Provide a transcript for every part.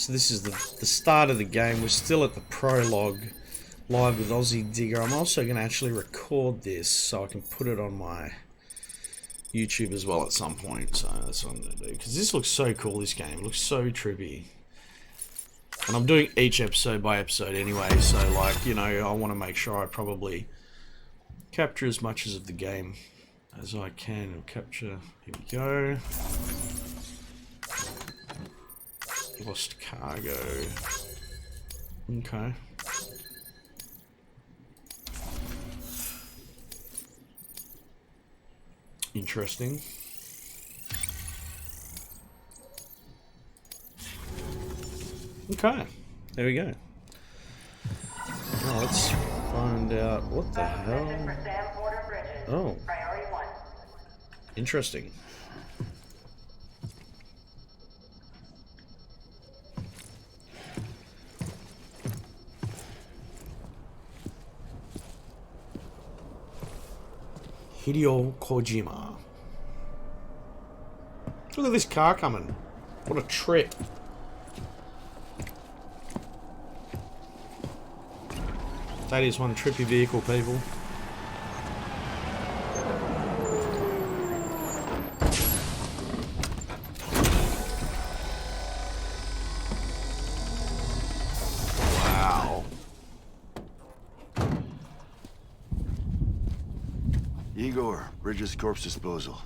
So this is the start of the game. We're still at the prologue, live with Aussiedigr. I'm also going to actually record this so I can put it on my YouTube as well at some point. So that's what I'm going to do. Because this looks so cool, this game. It looks so trippy. And I'm doing each episode by episode anyway, so like, you know, I want to make sure I probably capture as much of the game as I can. Capture, here we go. Lost cargo. Okay. Interesting. Okay, there we go. Now let's find out what the hell. Oh, interesting. Hideo Kojima. Look at this car coming. What a trip. That is one trippy vehicle, people. Wow. Igor, Bridges Corpse Disposal.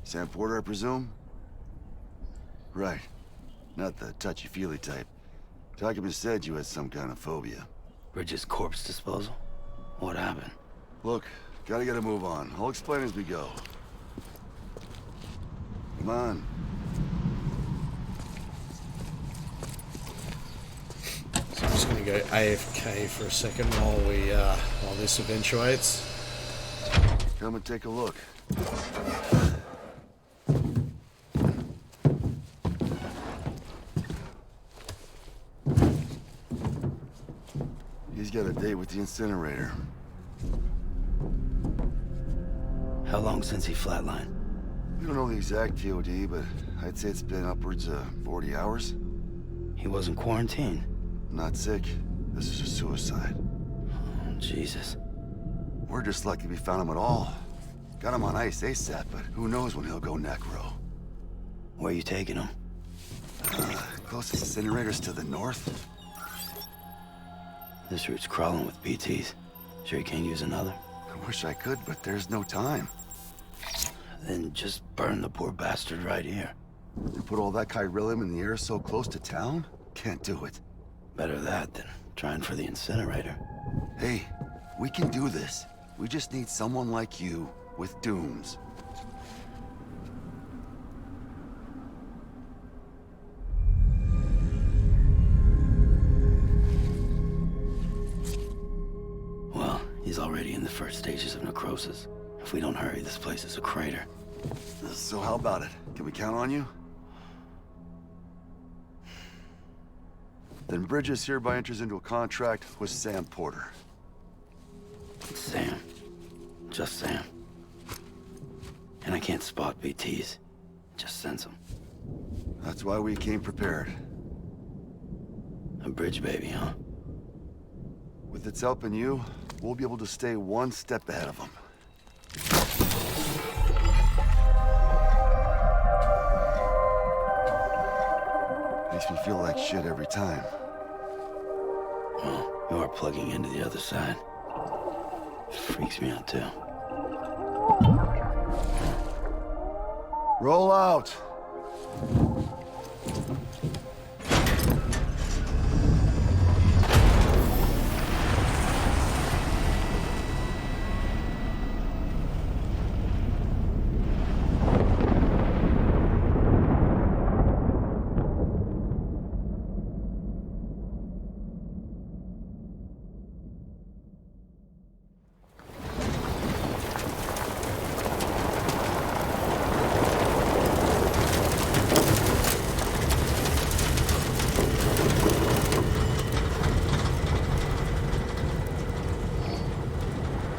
Sam Porter, I presume? Right. Not the touchy-feely type. Document said you had some kind of phobia. Bridges corpse disposal? What happened? Look, gotta get a move on. I'll explain as we go. Come on. So I'm just gonna go AFK for a second while this eventuates. Come and take a look. He's got a date with the incinerator. How long since he flatlined? We don't know the exact TOD, but I'd say it's been upwards of 40 hours. He wasn't quarantined. Not sick. This is a suicide. Oh, Jesus. We're just lucky we found him at all. Got him on ice ASAP, but who knows when he'll go necro. Where you taking him? Closest incinerator's to the north. This route's crawling with BTs. Sure you can't use another? I wish I could, but there's no time. Then just burn the poor bastard right here. You put all that chiralium in the air so close to town? Can't do it. Better that than trying for the incinerator. Hey, we can do this. We just need someone like you with dooms. Well, he's already in the first stages of necrosis. If we don't hurry, this place is a crater. So how about it? Can we count on you? Then Bridges hereby enters into a contract with Sam Porter. Sam. Just Sam. And I can't spot BTs. Just sense them. That's why we came prepared. A bridge baby, huh? With its help and you, we'll be able to stay one step ahead of them. Makes me feel like shit every time. Well, you are plugging into the other side. Freaks me out too. Roll out!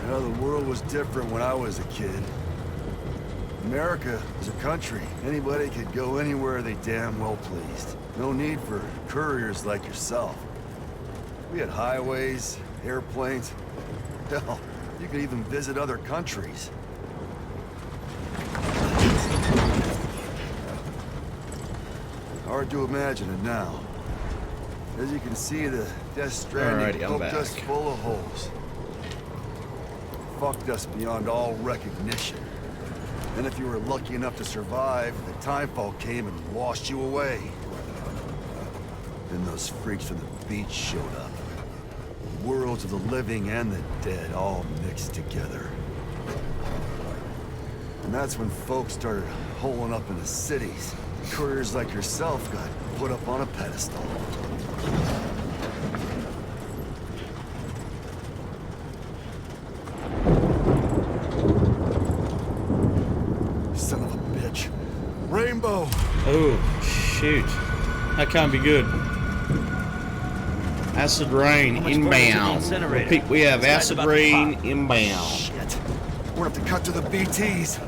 You know, the world was different when I was a kid. America is a country. Anybody could go anywhere they damn well pleased. No need for couriers like yourself. We had highways, airplanes. Hell, you could even visit other countries. Hard to imagine it now. As you can see, the Death Stranding poked us full of holes. Fucked us beyond all recognition. And if you were lucky enough to survive, the timefall came and washed you away. Then those freaks from the beach showed up. Worlds of the living and the dead all mixed together. And that's when folks started holing up in the cities. Couriers like yourself got put up on a pedestal. Son of a bitch. Rainbow! Oh, shoot. That can't be good. Acid rain inbound. Repeat, we have acid rain inbound. Shit. We're gonna have to cut to the BTs.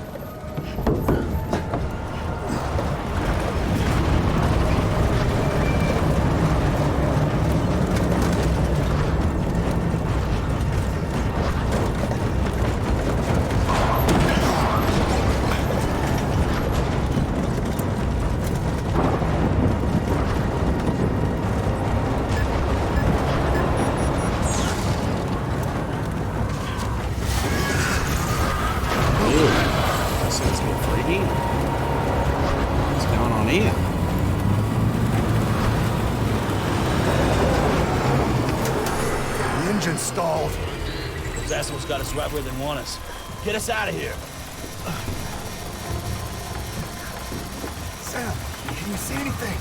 Stalled. Those assholes got us right where they want us. Get us out of here. Sam, can you see anything?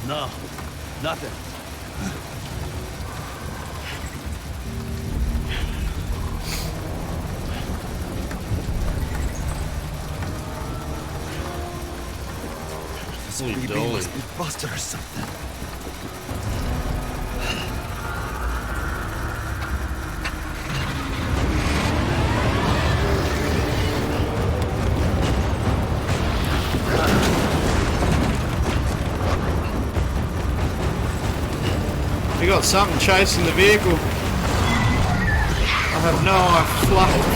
No, nothing. BB must be busted or something. We got something chasing the vehicle. I have no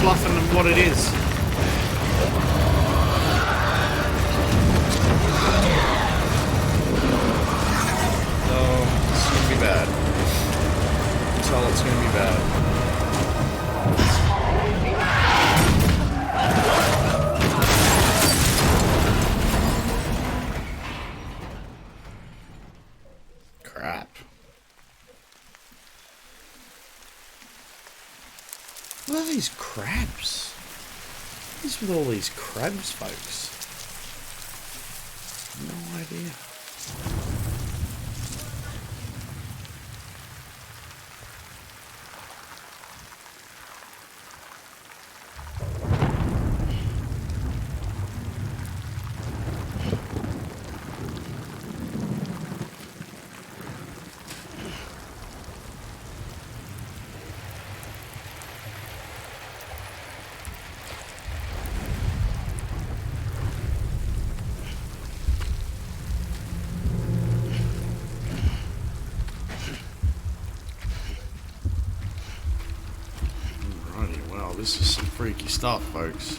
fluffing of what it is. Bad. Tell it's gonna be bad. Crap. What are these crabs? What is with all these crabs, folks? No idea. This is some freaky stuff, folks.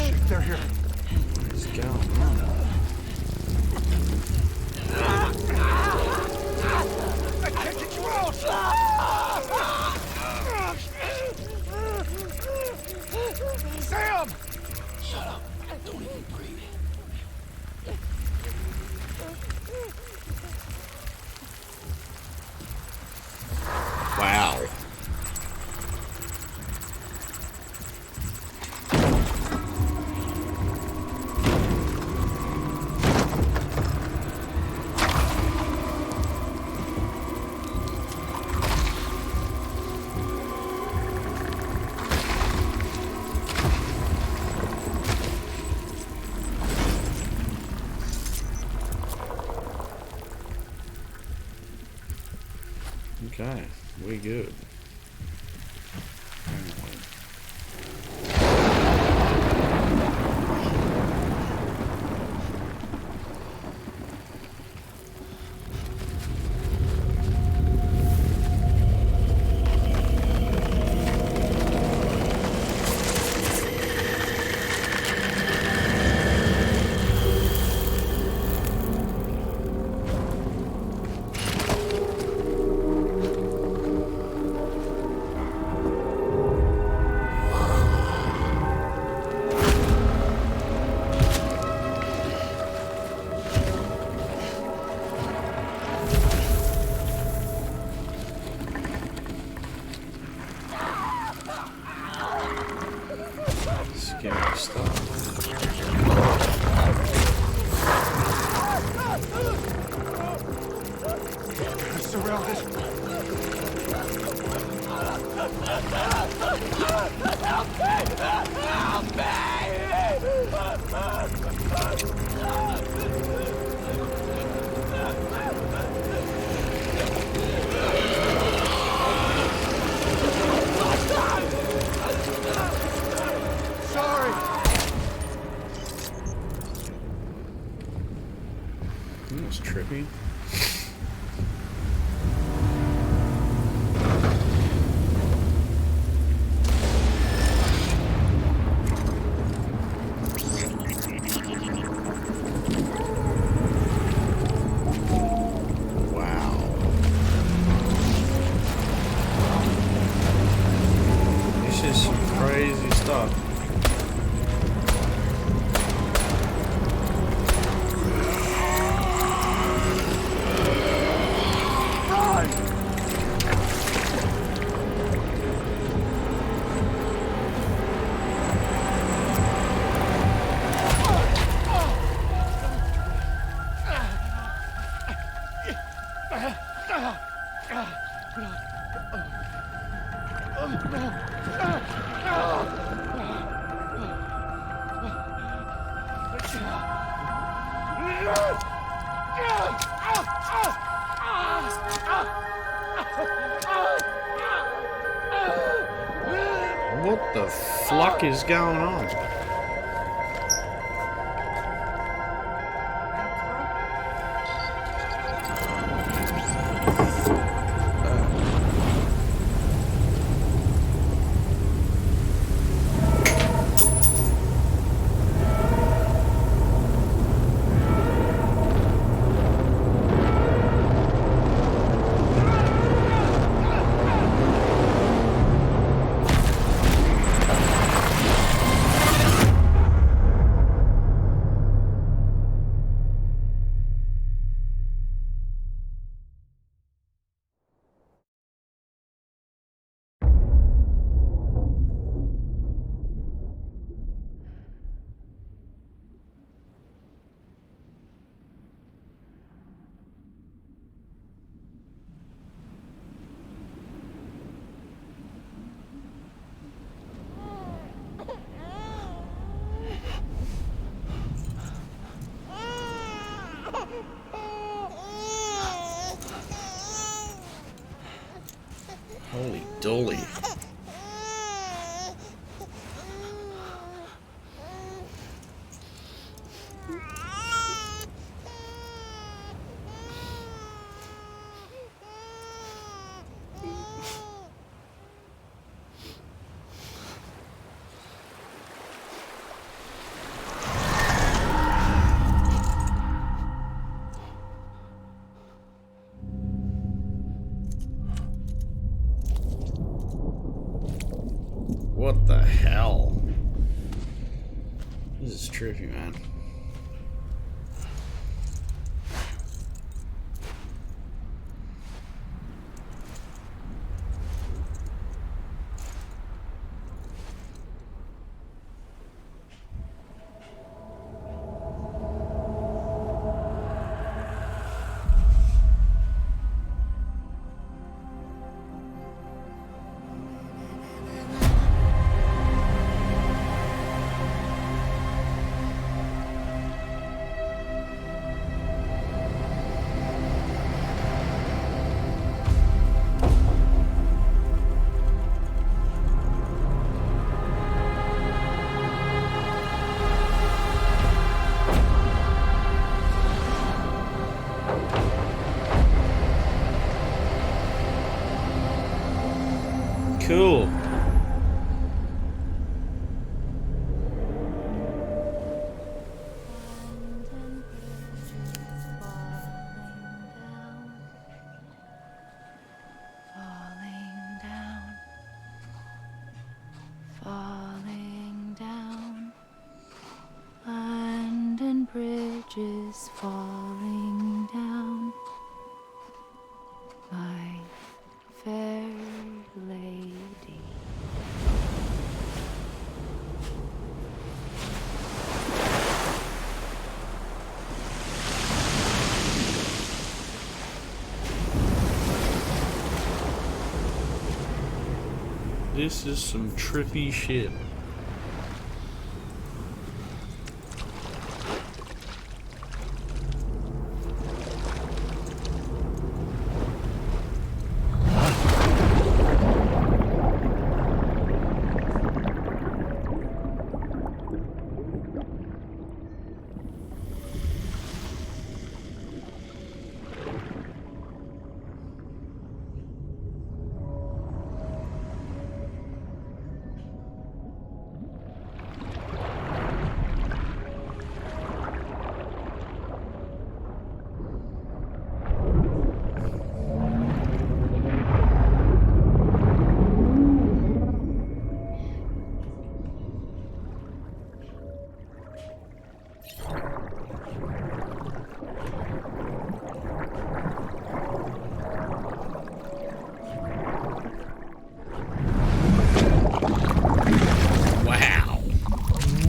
Shit, they're here. What is going on? Okay, we good. Apparently. Scary stuff. That was trippy. Wow. This is some crazy stuff. What the fuck is going on? Holy dolly. What the hell? This is trippy, man. Cool. Falling down, London Bridge is falling down, my fair lady. This is some trippy shit.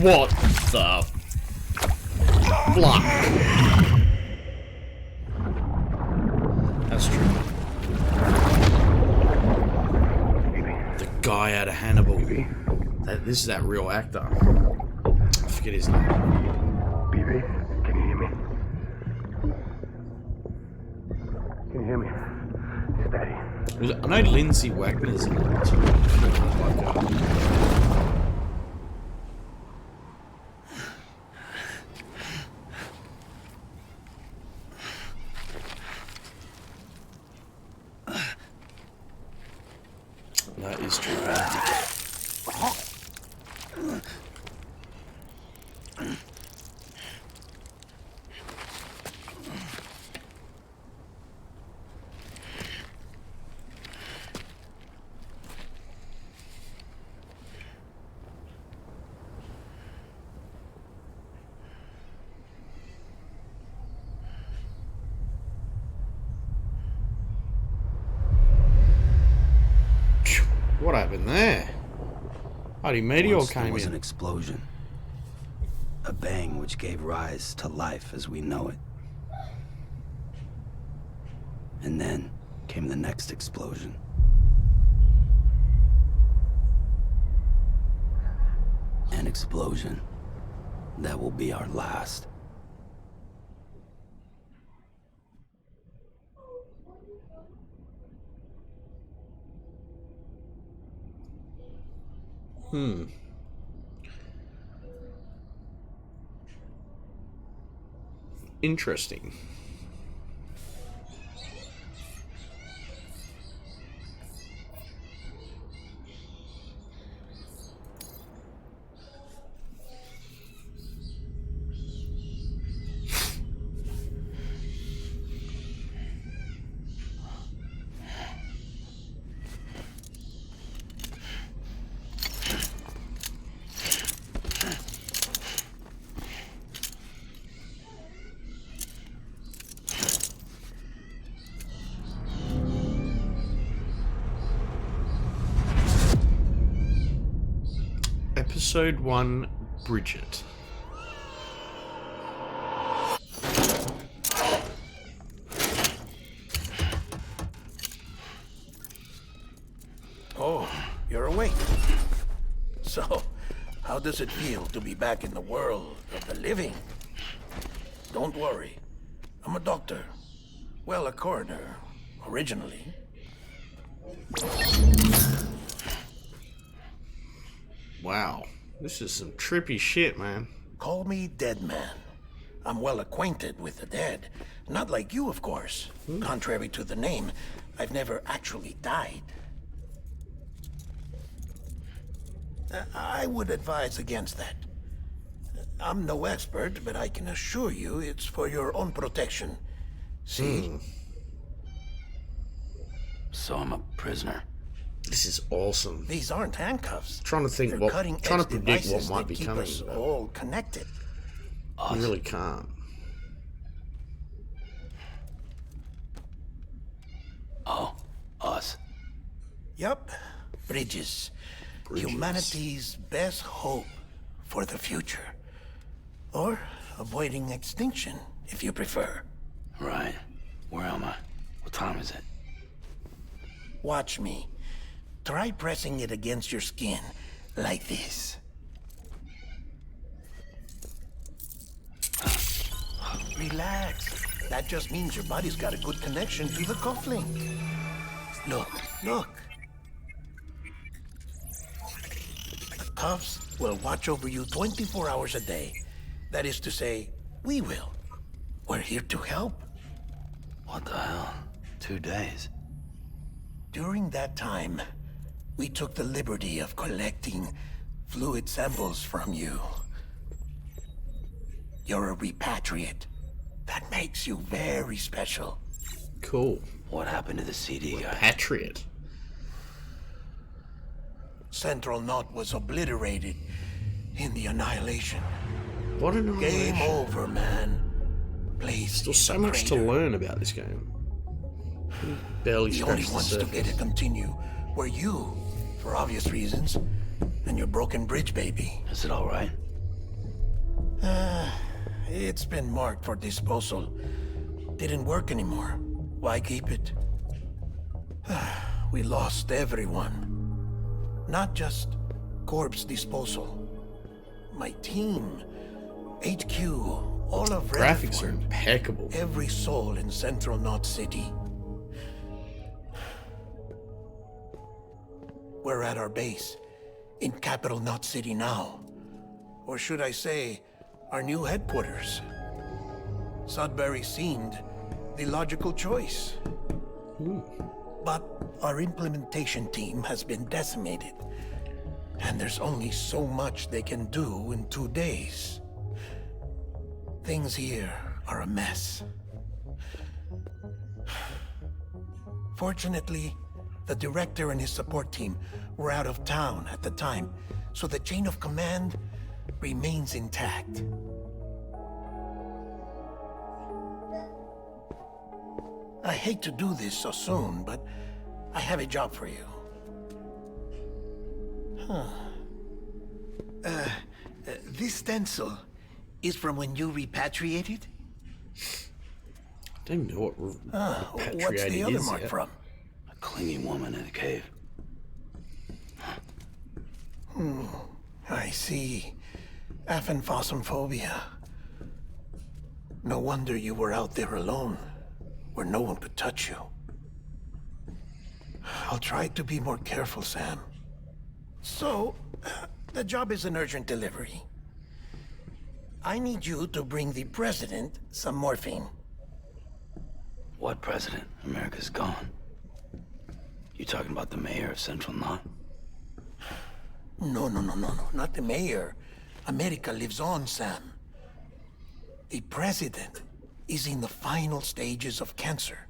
What the fuck? That's true. The guy out of Hannibal. This is that real actor. I forget his name. BB, can you hear me? Can you hear me? It's Daddy. I know Lindsay Wagner's in it too. That is true. What happened there? Bloody meteor Once there came was in. an explosion. A bang which gave rise to life as we know it. And then came the next explosion. An explosion that will be our last. Interesting. Episode 1, Bridget. Oh, you're awake. So, how does it feel to be back in the world of the living? Don't worry. I'm a doctor. Well, a coroner, originally. Wow. This is some trippy shit, man. Call me Dead Man. I'm well acquainted with the dead. Not like you, of course. Contrary to the name, I've never actually died. I would advise against that. I'm no expert, but I can assure you it's for your own protection. See? So I'm a prisoner. This is awesome. These aren't handcuffs. Trying to think They're what, cutting-edge trying to predict what devices might that be keep coming. us But all connected. I really can't. Oh, us. Yup. Bridges. Humanity's best hope for the future. Or avoiding extinction, if you prefer. Right. Where am I? What time is it? Watch me. Try pressing it against your skin, like this. Relax. That just means your body's got a good connection to the cufflink. Look, look. The cuffs will watch over you 24 hours a day. That is to say, we will. We're here to help. What the hell? 2 days. During that time, we took the liberty of collecting fluid samples from you. You're a repatriate. That makes you very special. Cool. What happened to the CD guy? Patriot. Central Knot was obliterated in the annihilation. What an Game annihilation. over, man. Place Still in so the much to crater. learn about this game. Barely The only scratched the ones to surface. get it continue were you, for obvious reasons, and your broken bridge baby. Is it all right? It's been marked for disposal. Didn't work anymore. Why keep it? We lost everyone. Not just corpse disposal. My team, HQ, all of Graphics are Rutherford, impeccable. every soul in Central Knot City. We're at our base, in Capital Knot City now. Or should I say, our new headquarters. Sudbury seemed the logical choice. But our implementation team has been decimated. And there's only so much they can do in 2 days. Things here are a mess. Fortunately, the director and his support team were out of town at the time, so the chain of command remains intact. I hate to do this so soon, but I have a job for you. This stencil is from when you repatriated? I don't even know what What's repatriated the other is mark yet. from? A clinging woman in a cave. I see. Aphenphosmphobia. No wonder you were out there alone, where no one could touch you. I'll try to be more careful, Sam. So, the job is an urgent delivery. I need you to bring the president some morphine. What president? America's gone. You talking about the mayor of Central Knot? No, not the mayor. America lives on, Sam. The president is in the final stages of cancer,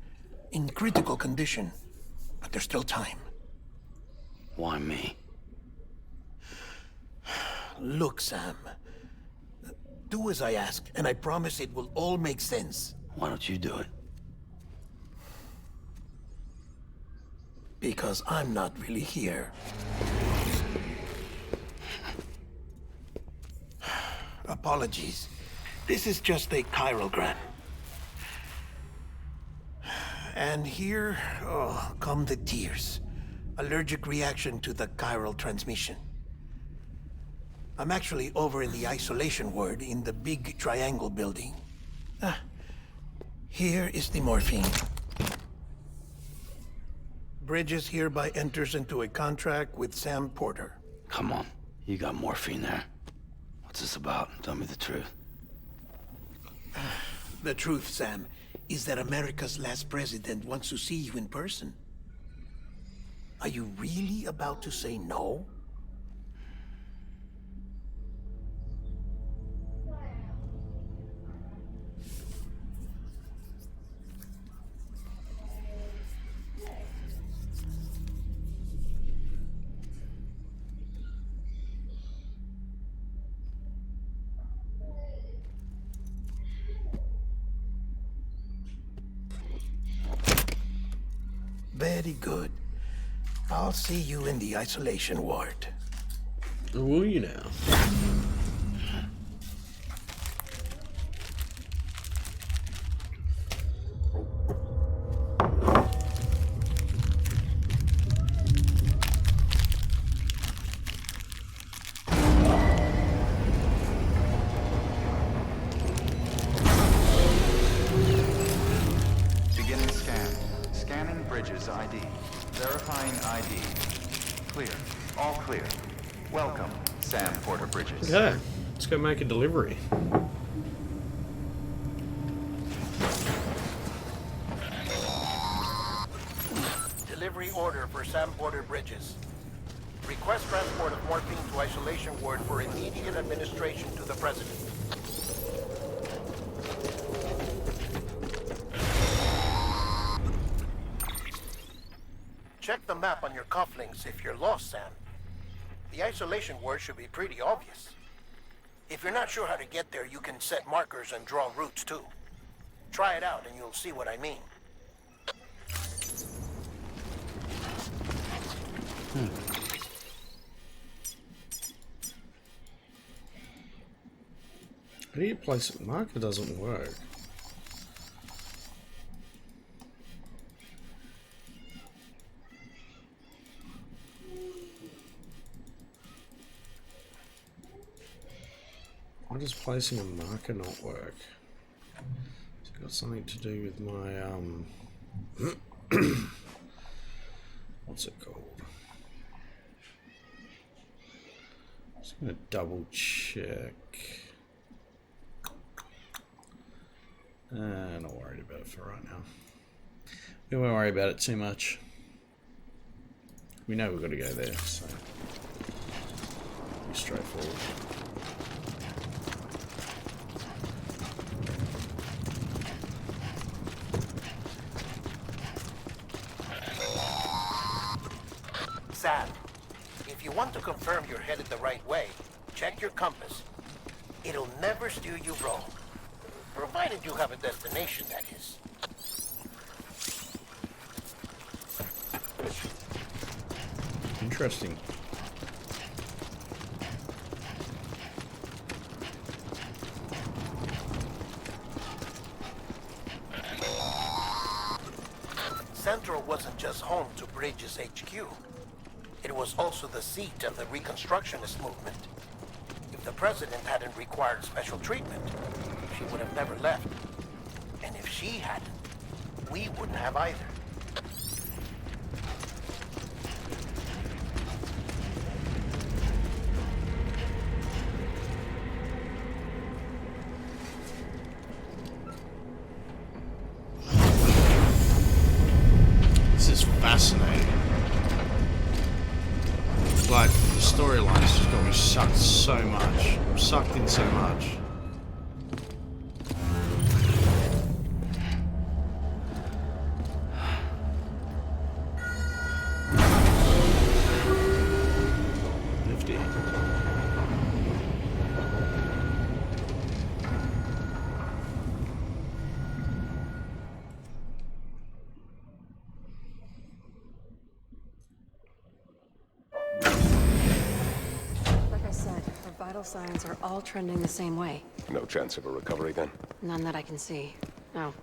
in critical condition, but there's still time. Why me? Look, Sam. Do as I ask, and I promise it will all make sense. Why don't you do it? Because I'm not really here. Apologies. This is just a chiral grant. And here, come the tears. Allergic reaction to the chiral transmission. I'm actually over in the isolation ward in the big triangle building. Here is the morphine. Bridges hereby enters into a contract with Sam Porter. Come on. You got morphine there. What's this about? Tell me the truth. The truth, Sam, is that America's last president wants to see you in person. Are you really about to say no? Very good. I'll see you in the isolation ward. Will you now? Beginning scan. Scanning Bridges ID. Verifying ID. Clear. All clear. Welcome, Sam Porter Bridges. Okay, let's go make a delivery. Delivery order for Sam Porter Bridges. Request transport of morphine to isolation ward for immediate administration to the president. Check the map on your cufflinks if you're lost, Sam. The isolation word should be pretty obvious. If you're not sure how to get there, you can set markers and draw routes too. Try it out and you'll see what I mean. How do you place it? Marker doesn't work. Why does placing a marker not work? It's got something to do with my what's it called? Just gonna double check. Not worried about it for right now. We won't worry about it too much. We know we've got to go there, so be straightforward. Sam, if you want to confirm you're headed the right way, check your compass. It'll never steer you wrong. Provided you have a destination, that is. Interesting. Central wasn't just home to Bridges HQ. It was also the seat of the Reconstructionist movement. If the president hadn't required special treatment, she would have never left. And if she hadn't, we wouldn't have either. This is fascinating. Like, the storyline's just got me sucked so much. I'm sucked in so much. Nifty. Like I said, her vital signs are all trending the same way. No chance of a recovery then? None that I can see. No.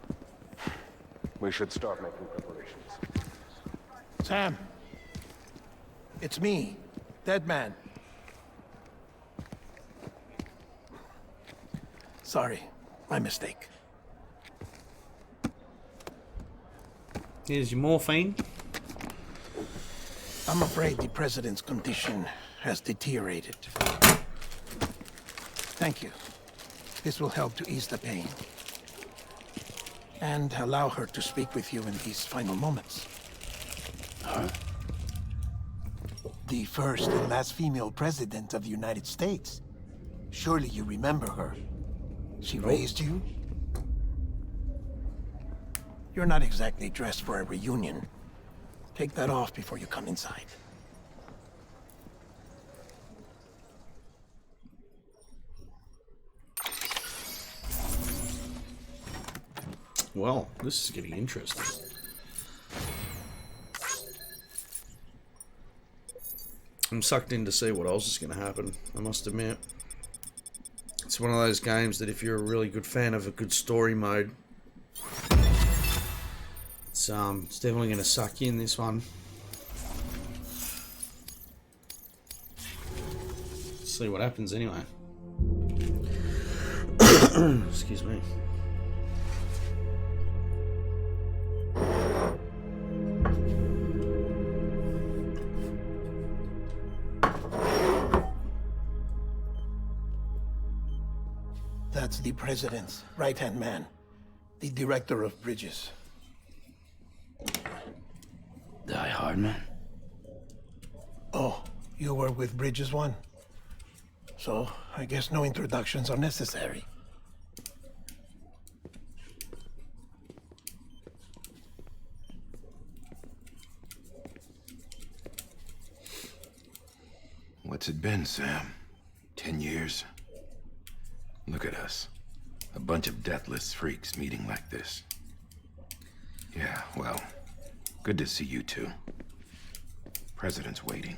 We should start making preparations. Sam, it's me, Dead Man. Sorry, my mistake. Here's your morphine. I'm afraid the president's condition has deteriorated. Thank you. This will help to ease the pain. and allow her to speak with you in these final moments. Her? The first and last female president of the United States. Surely you remember her. She raised you. You're not exactly dressed for a reunion. Take that off before you come inside. Well, this is getting interesting. I'm sucked in to see what else is going to happen, I must admit. It's one of those games that if you're a really good fan of a good story mode, it's definitely going to suck you in, this one. Let's see what happens anyway. Excuse me. That's the president's right-hand man, the director of bridges. Die Hard man? Oh, you were with Bridges 1? So, I guess no introductions are necessary. What's it been, Sam? 10 years? Look at us. A bunch of deathless freaks meeting like this. Yeah, well, good to see you two. President's waiting.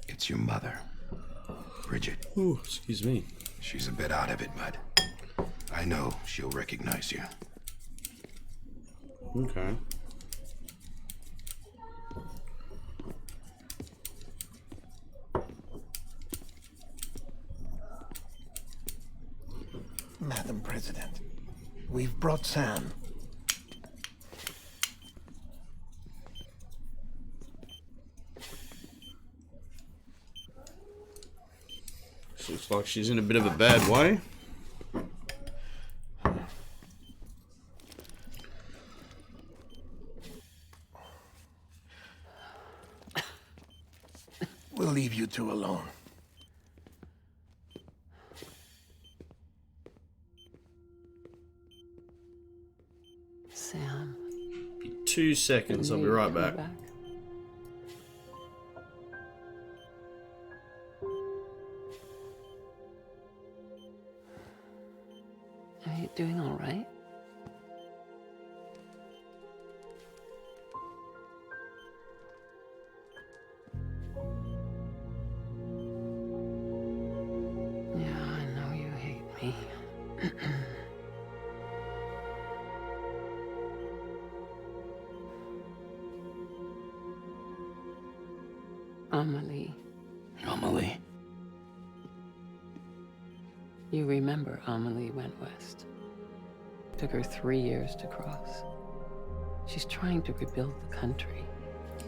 It's your mother, Bridget. Ooh, excuse me. She's a bit out of it, but I know she'll recognize you. Okay. Madam President, we've brought Sam. She looks like she's in a bit of a bad way. We'll leave you two alone. Sam. 2 seconds, I'll be right back. Are you doing all right? Yeah, I know you hate me. Amelie. Amelie? You remember Amelie went west. Took her 3 years to cross. She's trying to rebuild the country.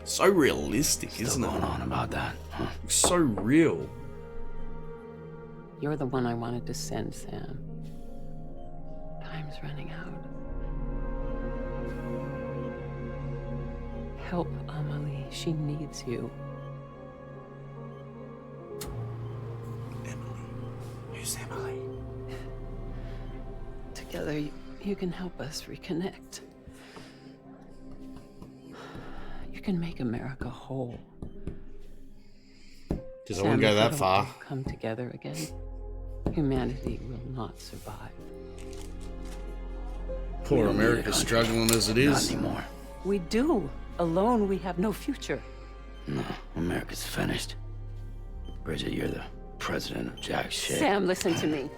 So realistic, isn't it? Still going on about that, huh? So real. You're the one I wanted to send, Sam. Time's running out. Help Amelie. She needs you. Who's Emily? Together, you can help us reconnect. You can make America whole. Because I wouldn't go that far. Come together again. Humanity will not survive. Poor America's struggling as it is. Not anymore. We do. Alone, we have no future. No, America's finished. Bridget, you're the president of jack shit. Sam, listen to me.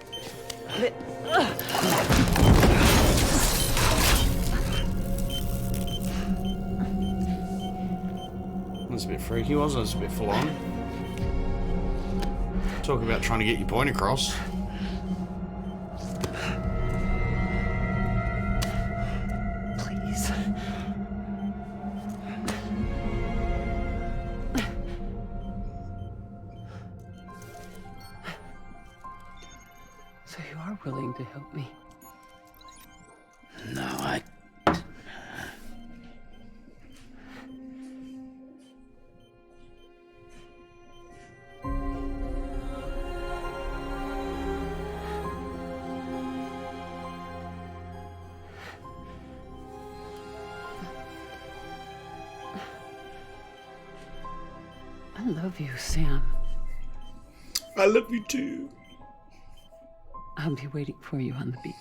That's a bit freaky, wasn't it? It's a bit full on. Talk about trying to get your point across. Please. So you are willing to help me? No, I love you, Sam. I love you too. I'll be waiting for you on the beach.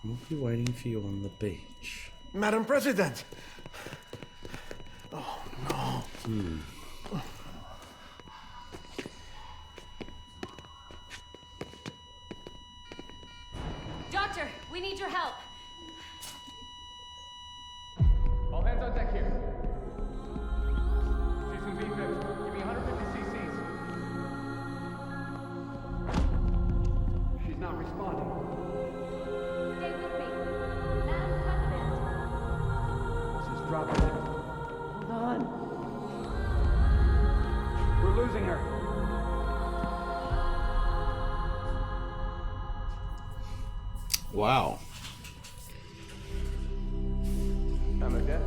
I'll be waiting for you on the beach. Madam President! Oh, no. Doctor, we need your help. All hands on deck here. She's in V50. Give me 150 cc's. She's not responding. Stay with me. Madam President. This is dropping. Hold on. We're losing her. Wow. I'm a death.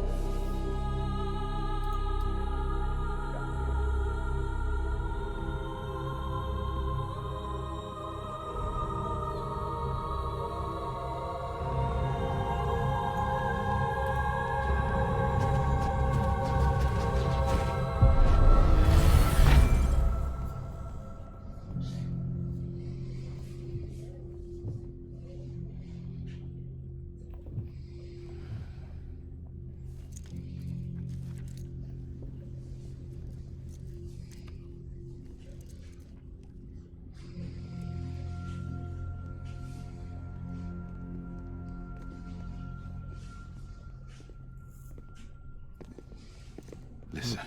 Listen,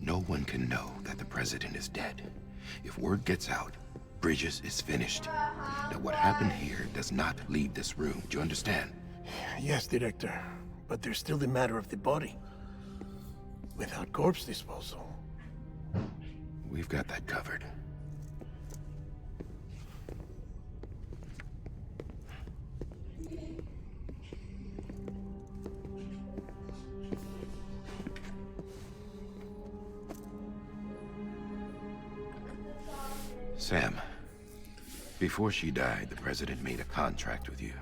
no one can know that the president is dead. If word gets out, Bridges is finished. Now, what happened here does not leave this room. Do you understand? Yes, Director. But there's still the matter of the body. Without corpse disposal. We've got that covered. Sam, before she died, the president made a contract with you.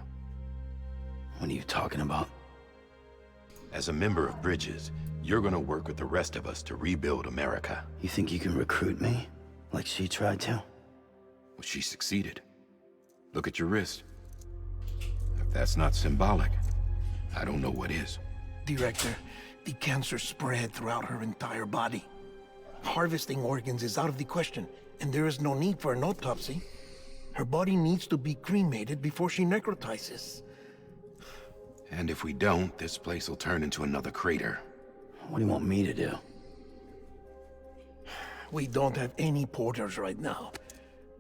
What are you talking about? As a member of Bridges, you're gonna work with the rest of us to rebuild America. You think you can recruit me? Like she tried to? Well, she succeeded. Look at your wrist. If that's not symbolic, I don't know what is. Director, the cancer spread throughout her entire body. Harvesting organs is out of the question, and there is no need for an autopsy. Her body needs to be cremated before she necrotizes. And if we don't, this place will turn into another crater. What do you want me to do? We don't have any porters right now.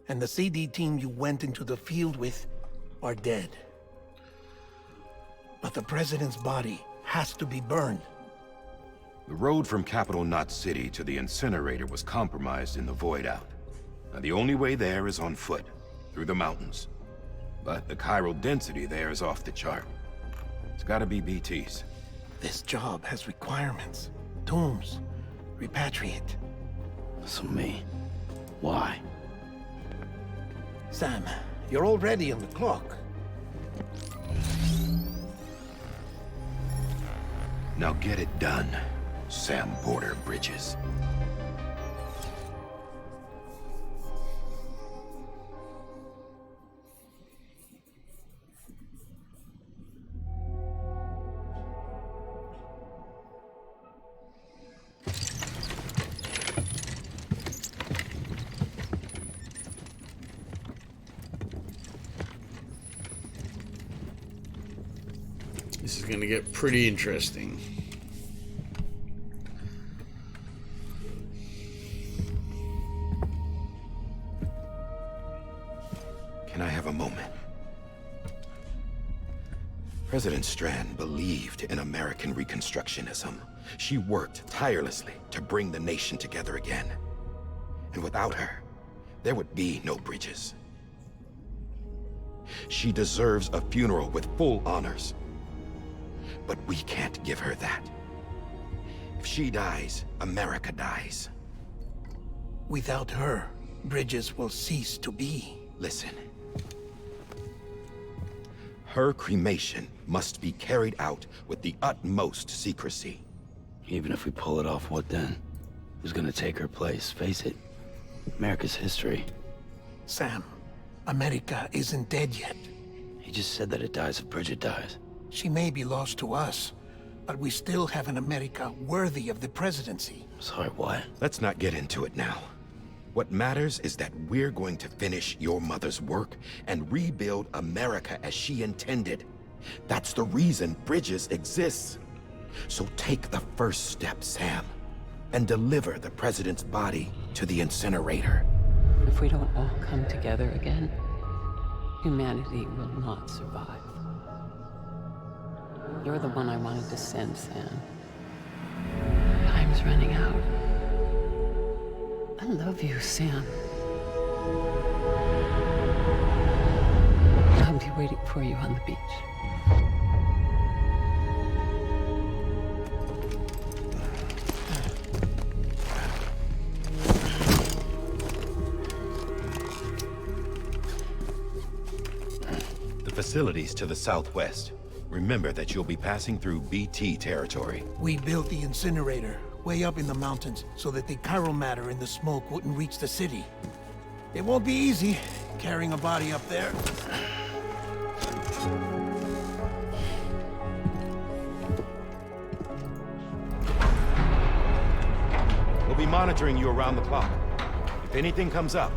And the CD team you went into the field with are dead. But the president's body has to be burned. The road from Capital Knot City to the incinerator was compromised in the void out. Now, the only way there is on foot, through the mountains. But the chiral density there is off the chart. It's gotta be BTs. This job has requirements. Tombs. Repatriate. So me? Why? Sam, you're already on the clock. Now get it done, Sam Porter Bridges. This is going to get pretty interesting. Can I have a moment? President Strand believed in American Reconstructionism. She worked tirelessly to bring the nation together again. And without her, there would be no bridges. She deserves a funeral with full honors. But we can't give her that. If she dies, America dies. Without her, bridges will cease to be. Listen. Her cremation must be carried out with the utmost secrecy. Even if we pull it off, what then? Who's gonna take her place? Face it, America's history. Sam, America isn't dead yet. He just said that it dies if Bridget dies. She may be lost to us, but we still have an America worthy of the presidency. Sorry, what? Let's not get into it now. What matters is that we're going to finish your mother's work and rebuild America as she intended. That's the reason Bridges exists. So take the first step, Sam, and deliver the president's body to the incinerator. If we don't all come together again, humanity will not survive. You're the one I wanted to send, Sam. Time's running out. I love you, Sam. I'll be waiting for you on the beach. The facilities to the southwest. Remember that you'll be passing through BT territory. We built the incinerator way up in the mountains so that the chiral matter in the smoke wouldn't reach the city. It won't be easy carrying a body up there. We'll be monitoring you around the clock. If anything comes up,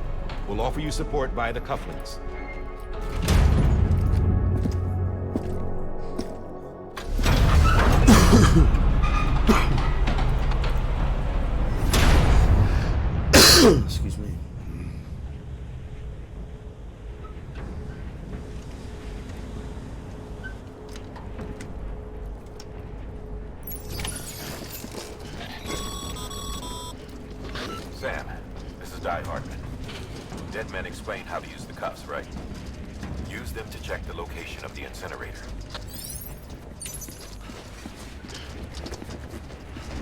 we'll offer you support via the cufflinks. Excuse me. Sam, this is Die Hartman. Dead men explain how to use the cuffs, right? Use them to check the location of the incinerator.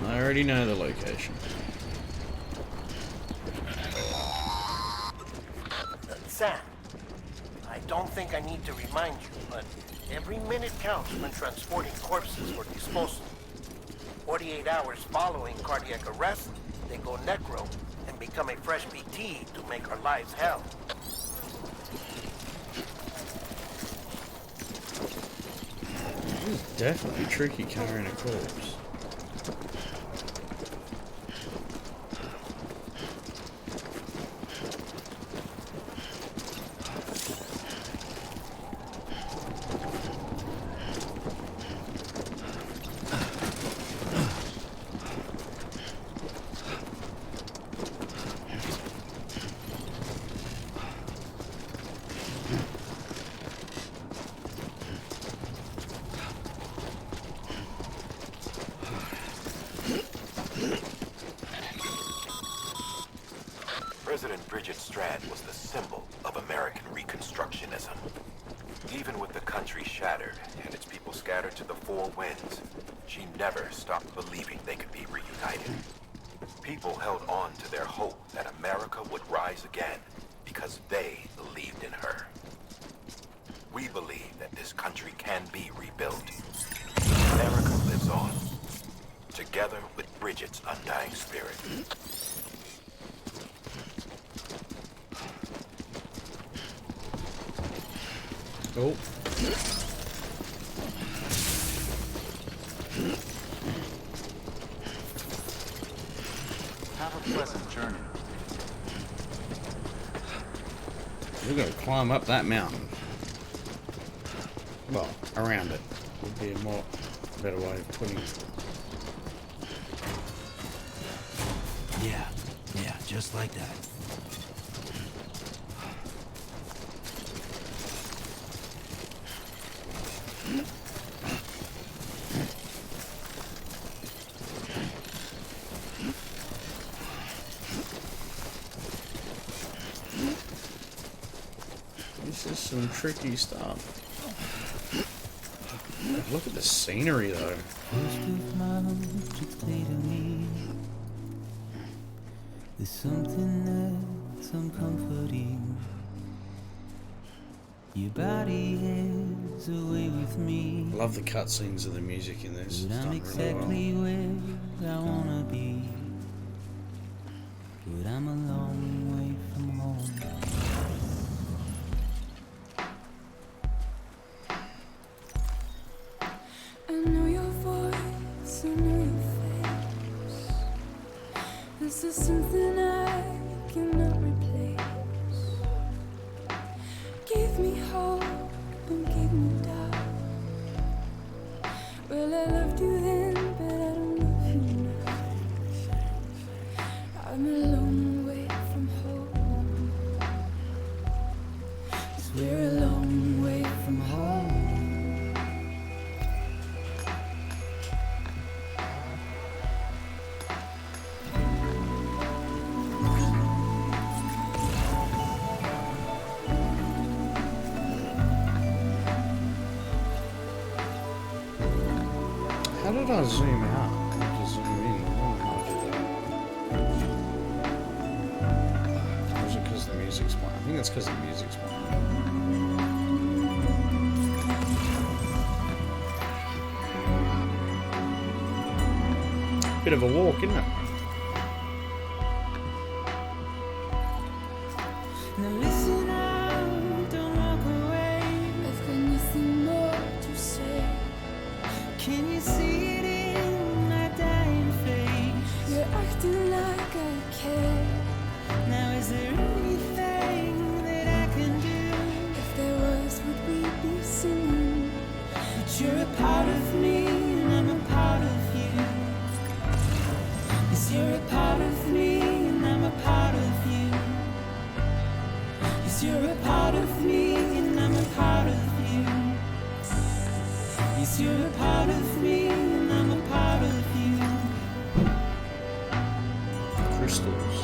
I already know the location. Sam, I don't think I need to remind you, but every minute counts when transporting corpses for disposal. 48 hours following cardiac arrest, they go necro and become a fresh BT to make our lives hell. This is definitely tricky carrying a corpse. President Bridget Strand was the symbol of American Reconstructionism. Even with the country shattered and its people scattered to the four winds, she never stopped believing they could be reunited. People held on to their hope that America would rise again because they believed in her. We believe that this country can be rebuilt. America lives on, together with Bridget's undying spirit. Oh. Have a pleasant journey. We're gonna climb up that mountain. Well, around it would be a better way of putting it. Yeah, just like that. some tricky stuff. Look at the scenery though. There's something that's uncomforting. Your body is away with me. I love the cutscenes and the music in this. But I'm exactly where I wanna be. But I'm a long way from home. I know your voice, I know your face. This is something I cannot replace. Give me hope and give me doubt. Well, I loved you then, but I don't love you now. I'm a long way from home. 'Cause we're a long way from home. How did I zoom out? I have to zoom in. I don't know how I did that. Or is it because the music's playing? I think it's because the music's playing. Bit of a walk, isn't it? Now listen up, don't walk away. I've got nothing more to say. Can you see it in my dying face? You're acting like I care. Now is there anything that I can do? If there was, would we be singing? But you're a part of me and I'm a part of you. Yes, you're a part of me and I'm a part of you. Yes, you're a part of me and I'm a part of you. Yes, you're a part of me and I'm a part of you. Crystals.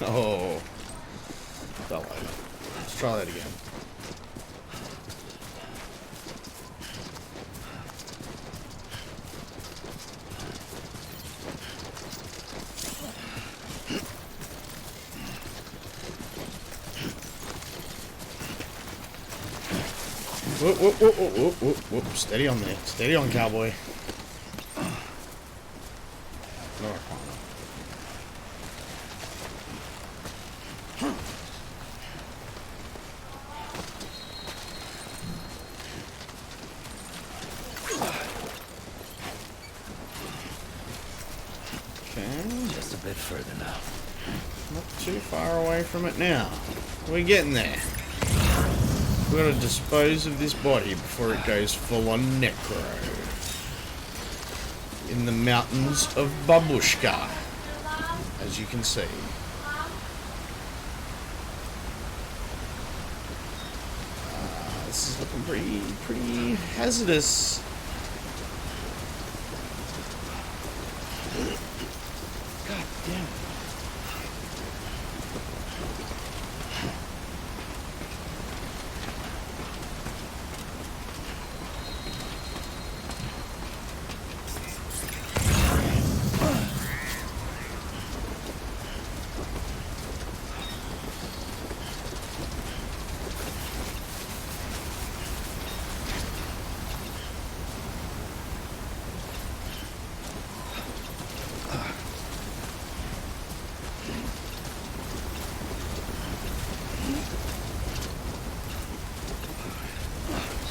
Oh. Fell over. Let's try that again. Whoop, whoop, whoop, whoop, whoop, whoop, whoop. Steady on there. Steady on, cowboy. No, I can't. Just a bit further now. Not too far away from it now. We're getting there. We've got to dispose of this body before it goes full on necro. In the mountains of Babushka, as you can see. This is looking pretty hazardous. God damn it.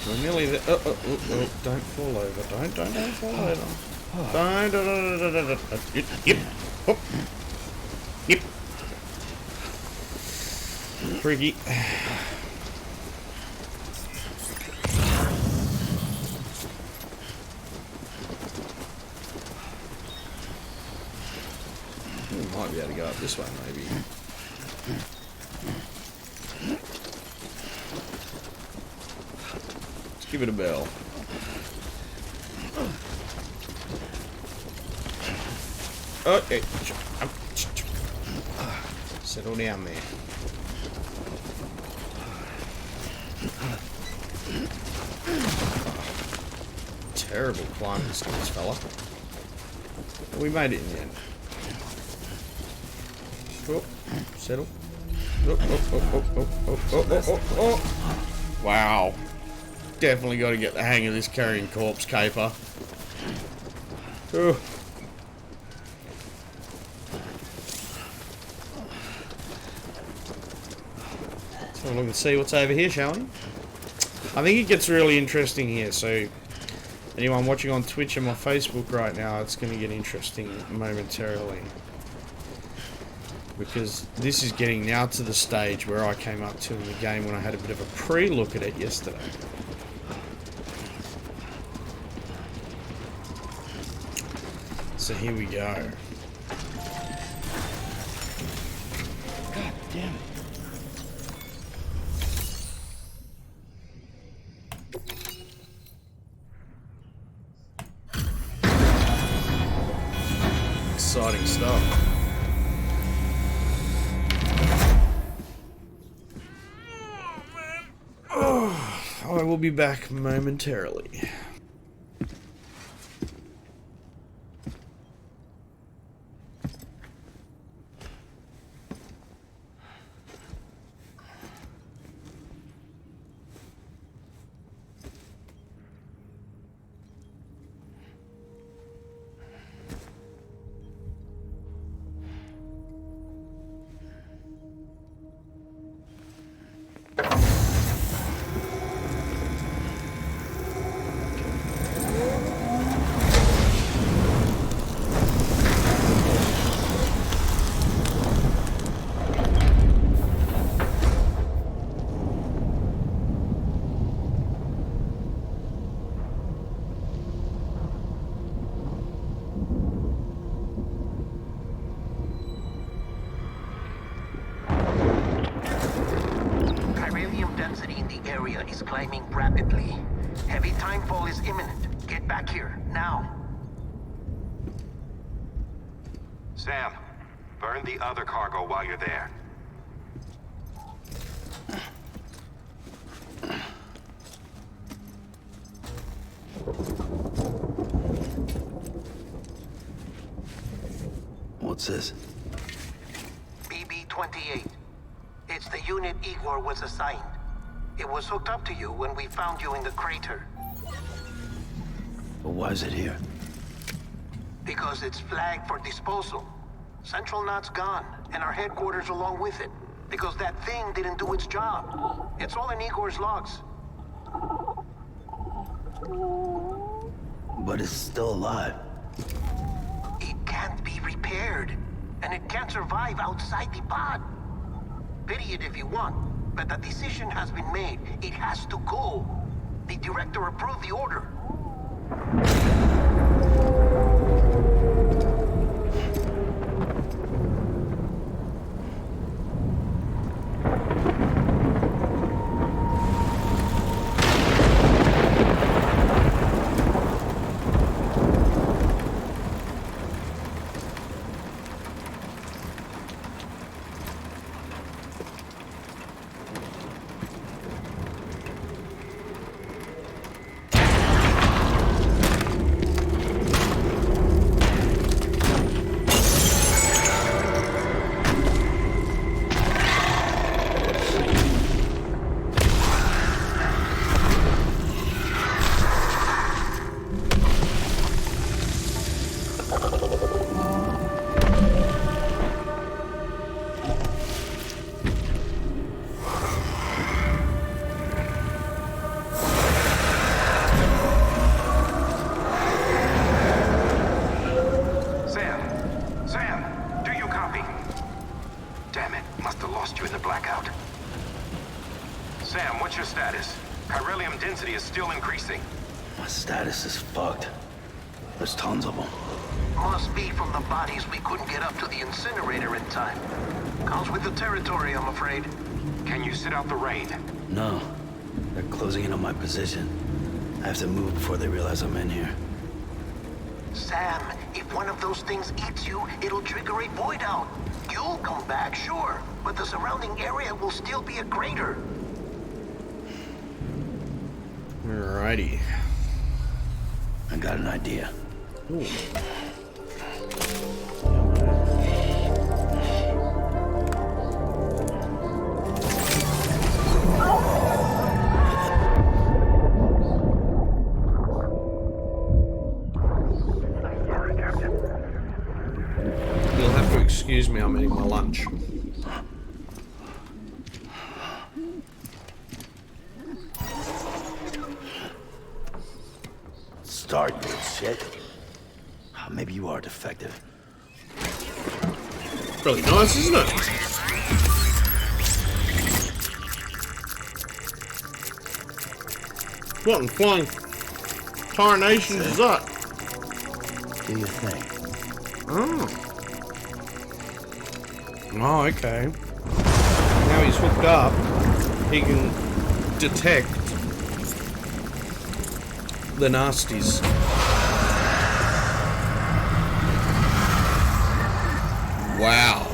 We're nearly there. Oh, don't fall over. Don't fall over. Don't. Yep. Hop. Yep. Freaky. Might be able to go up this way, maybe. Let's give it a bell. Okay. Settle down there. Terrible climbing skills, fella. We made it in the end. Oh, settle. Oh. Wow. Definitely got to get the hang of this carrying corpse caper. Oh. Let's have a look and see what's over here, shall we? I think it gets really interesting here, so anyone watching on Twitch and my Facebook right now, it's going to get interesting momentarily. Because this is getting now to the stage where I came up to in the game when I had a bit of a pre-look at it yesterday. So here we go. God damn it. Exciting stuff. I will be back momentarily. Climbing rapidly. Heavy timefall is imminent. Get back here, now. Sam, burn the other cargo while you're there. What's this? BB-28. It's the unit Igor was assigned. It was hooked up to you when we found you in the crater. But why is it here? Because it's flagged for disposal. Central Knot's gone, and our headquarters along with it. Because that thing didn't do its job. It's all in Igor's logs. But it's still alive. It can't be repaired. And it can't survive outside the pod. Pity it if you want. But the decision has been made. It has to go. The director approved the order. status? Chiralium density is still increasing. My status is fucked. There's tons of them. Must be from the bodies we couldn't get up to the incinerator in time. Comes with the territory, I'm afraid. Can you sit out the rain? No. They're closing in on my position. I have to move before they realize I'm in here. Sam, if one of those things eats you, it'll trigger a void out. You'll come back, sure, but the surrounding area will still be a crater. Alrighty. I got an idea. Ooh. You'll have to excuse me, I'm eating my lunch. Start, you shit. Maybe you are defective. Really nice, isn't it? What in flying tarnation is that? Do you think? Oh. Oh, okay. Now he's hooked up, he can detect the nasties. Wow.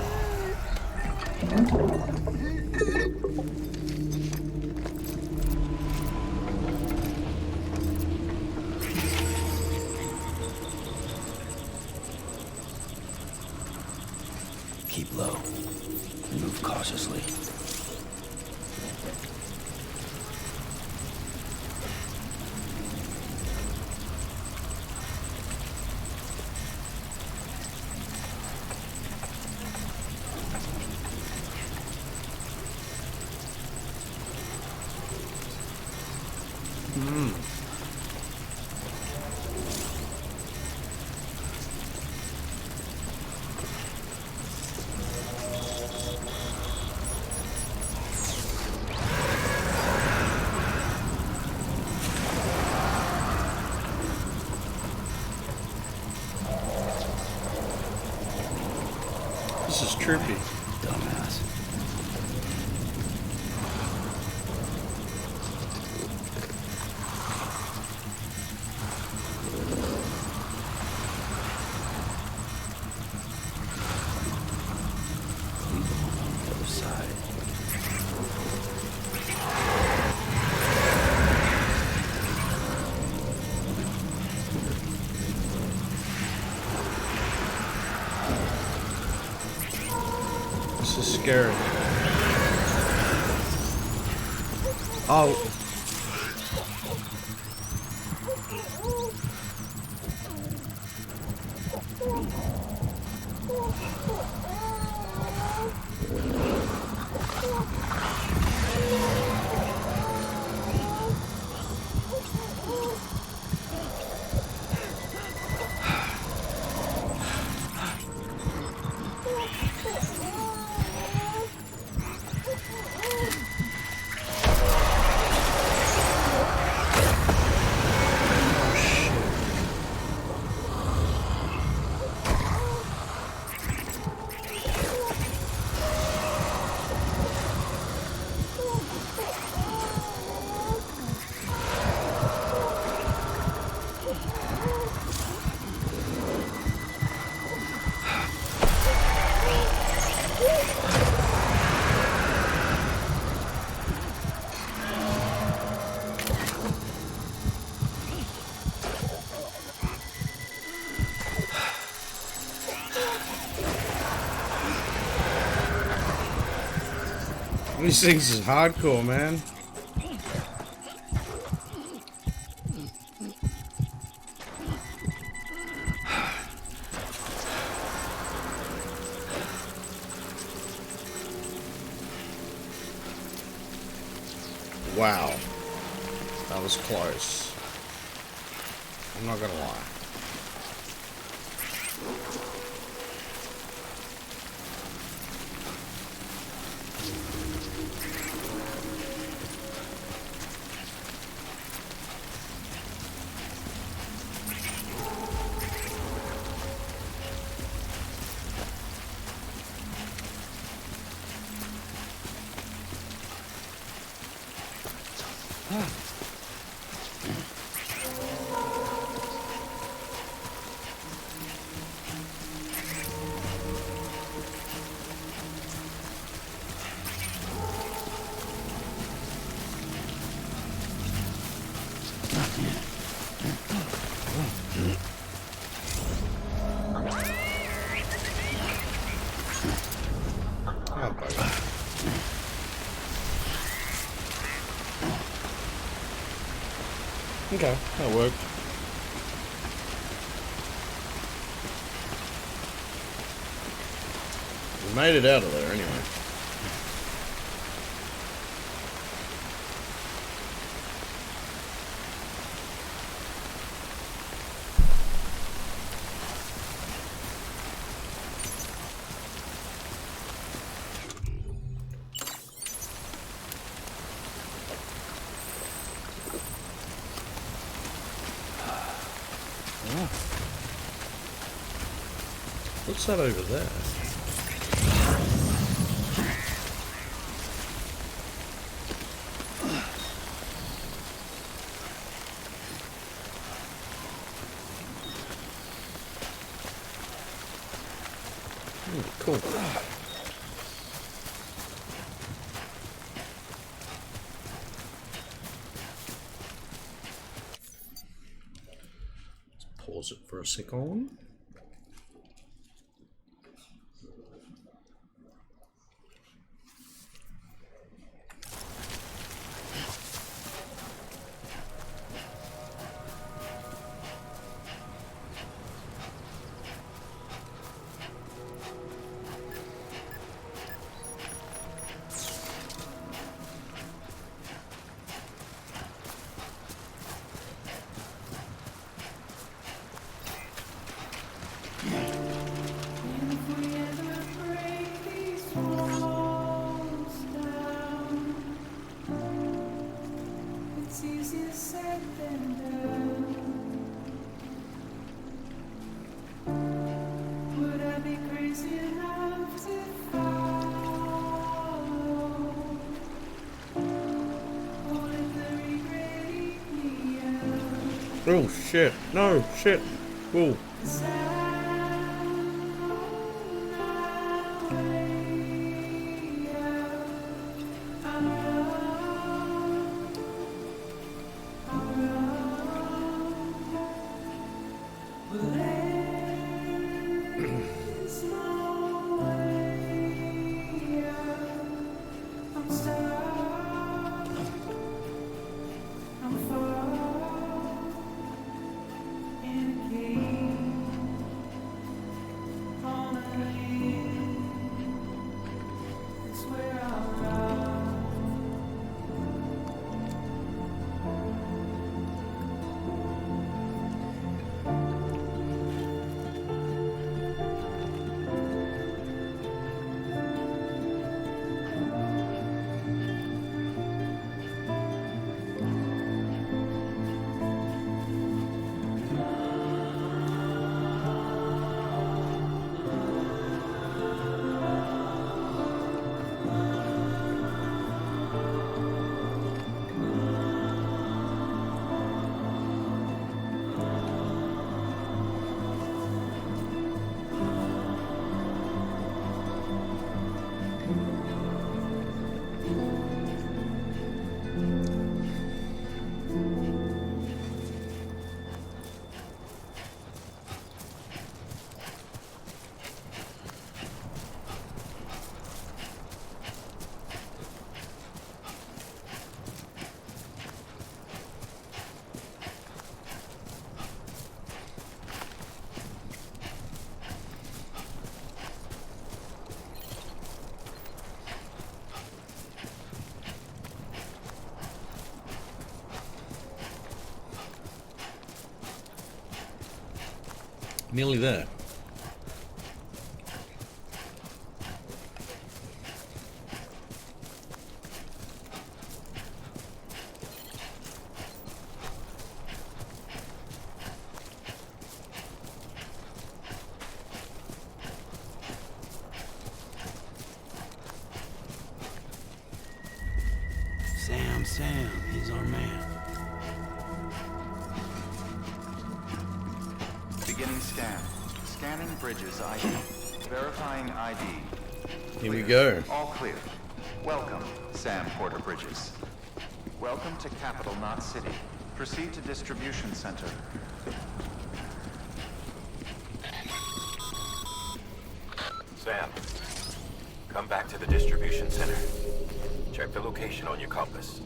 Keep low. Move cautiously. This is trippy. Dumbass. Other side. This is scary. Oh. These things is hardcore, man. Wow. That was close. I'm not gonna lie. Okay, that worked. We made it out of there anyway. What's that over there? Cool. Let's pause it for a second. Oh shit, no, shit. Whoa. Nearly there. Sam, he's our man. Beginning scan. Scanning Bridges ID. Verifying ID. Here we go. All clear. Welcome, Sam Porter Bridges. Welcome to Capital Knot City. Proceed to distribution center. Sam, come back to the distribution center. Check the location on your compass.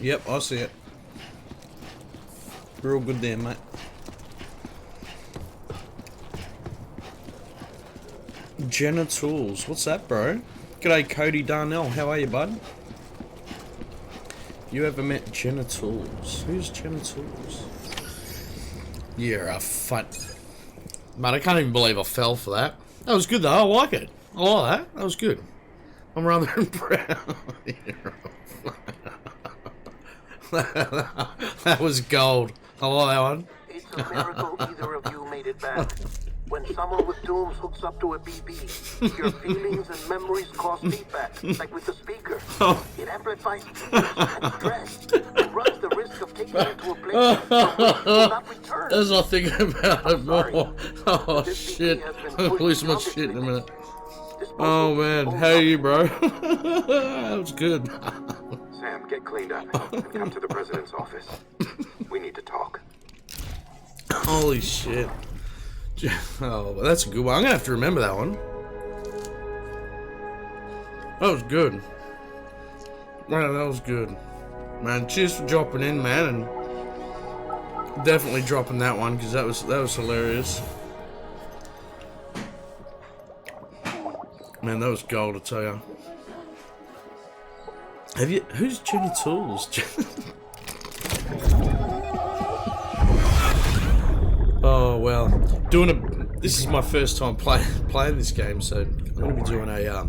Yep, I see it. Real good there, mate. Genitals. What's that, bro? G'day, Cody Darnell. How are you, bud? You ever met Genitals? Who's Genitals? You're a fun... Man, I can't even believe I fell for that. That was good, though. I like it. I like that. That was good. I'm rather impressed. That was gold. I like that one. It's a miracle either of you made it back. When someone with dooms hooks up to a BB, your feelings and memories cause feedback, like with the speaker. It amplifies and stress and runs the risk of taking you to a place from which you will not return. As I think about it more. Oh shit. I'll lose my shit in a minute. Oh man, how are you, bro? That was good. Sam, get cleaned up and come to the president's office. We need to talk. Holy shit. Oh, that's a good one. I'm gonna have to remember that one. That was good. Man, that was good. Man, cheers for dropping in, man, and definitely dropping that one because that was hilarious. Man, that was gold, I tell you. Have you? Who's Jenny Tools? Oh well, this is my first time playing this game, so I'm going to be doing a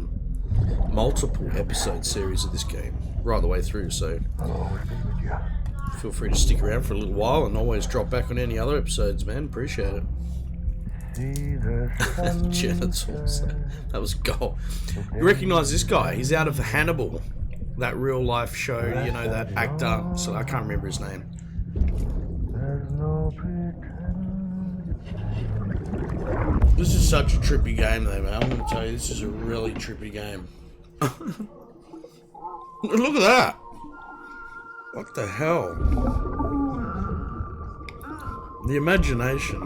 multiple episode series of this game right the way through. So feel free to stick around for a little while and always drop back on any other episodes, man. Appreciate it. Genitals. That was gold. You recognise this guy? He's out of Hannibal, that real life show. You know, that actor. So I can't remember his name. This is such a trippy game though, man. I'm going to tell you, this is a really trippy game. Look at that! What the hell? The imagination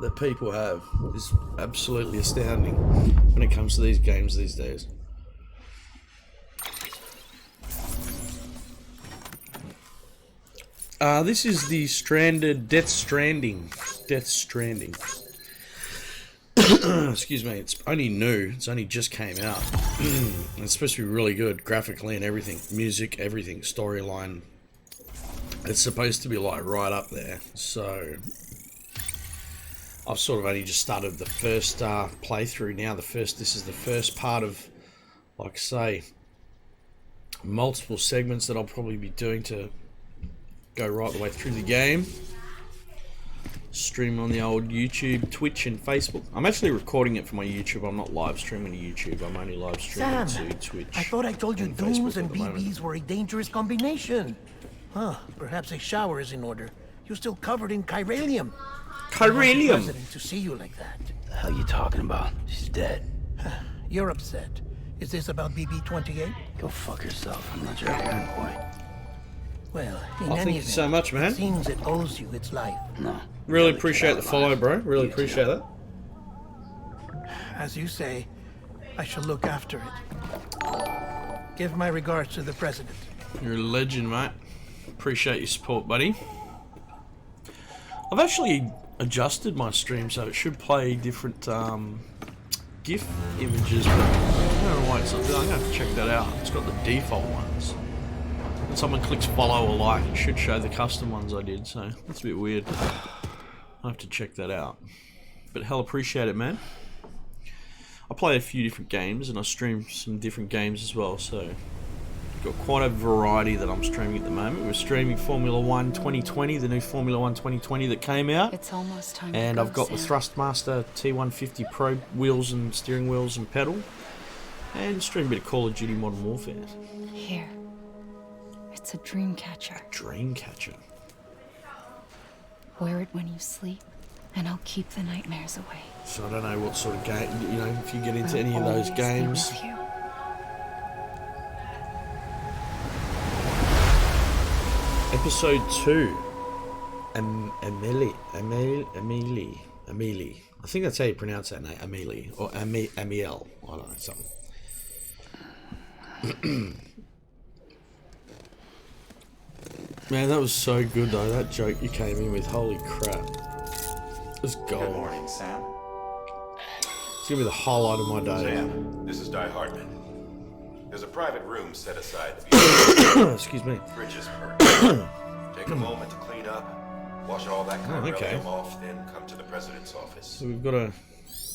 that people have is absolutely astounding when it comes to these games these days. This is the Death Stranding. Death Stranding. Excuse me, it's only new. It's only just came out. It's supposed to be really good, graphically and everything. Music, everything, storyline. It's supposed to be like right up there. So I've sort of only just started the first playthrough now. This is the first part of, like I say, multiple segments that I'll probably be doing to go right the way through the game. Stream on the old YouTube, Twitch, and Facebook. I'm actually recording it for my YouTube. I'm not live streaming to YouTube. I'm only live streaming to Twitch. I thought I told you dooms and BBs were a dangerous combination. Huh, perhaps a shower is in order. You're still covered in chiralium. Chiralium? To see you like that. The hell you talking about? She's dead. You're upset. Is this about BB-28? Go fuck yourself. I'm not your boy. Well, in thank any you event, so much, man. It seems it owes you its life. No. Really appreciate the follow, bro. Really appreciate that. As you say, I shall look after it. Give my regards to the president. You're a legend, mate. Appreciate your support, buddy. I've actually adjusted my stream so it should play different GIF images, but I don't know why it's not doing. I'm going to have to check that out. It's got the default ones. When someone clicks follow or like, it should show the custom ones I did, so that's a bit weird. I'll have to check that out. But hell, appreciate it, man. I play a few different games and I stream some different games as well, so got quite a variety that I'm streaming at the moment. We're streaming Formula 1 2020, the new Formula 1 2020 that came out. It's almost time And to go, I've got the Thrustmaster T150 Pro wheels and steering wheels and pedal. And stream a bit of Call of Duty Modern Warfare. Here. It's a dream catcher. Dream catcher. Wear it when you sleep, and I'll keep the nightmares away. So I don't know what sort of game, you know, if you get into any of I'll those always be games. with you. Episode 2. Amelie. I think that's how you pronounce that name. Amelie. Or Amiel. I don't know, something. Man, that was so good though. That joke you came in with, holy crap. It was gold. Good morning, Sam. It's gonna be the highlight of my day. Sam, this is Di Hartman. There's a private room set aside to be Excuse me. Bridges per. Take a moment to clean up, wash all that chlorophyll off, then come to the president's office. So we've got a...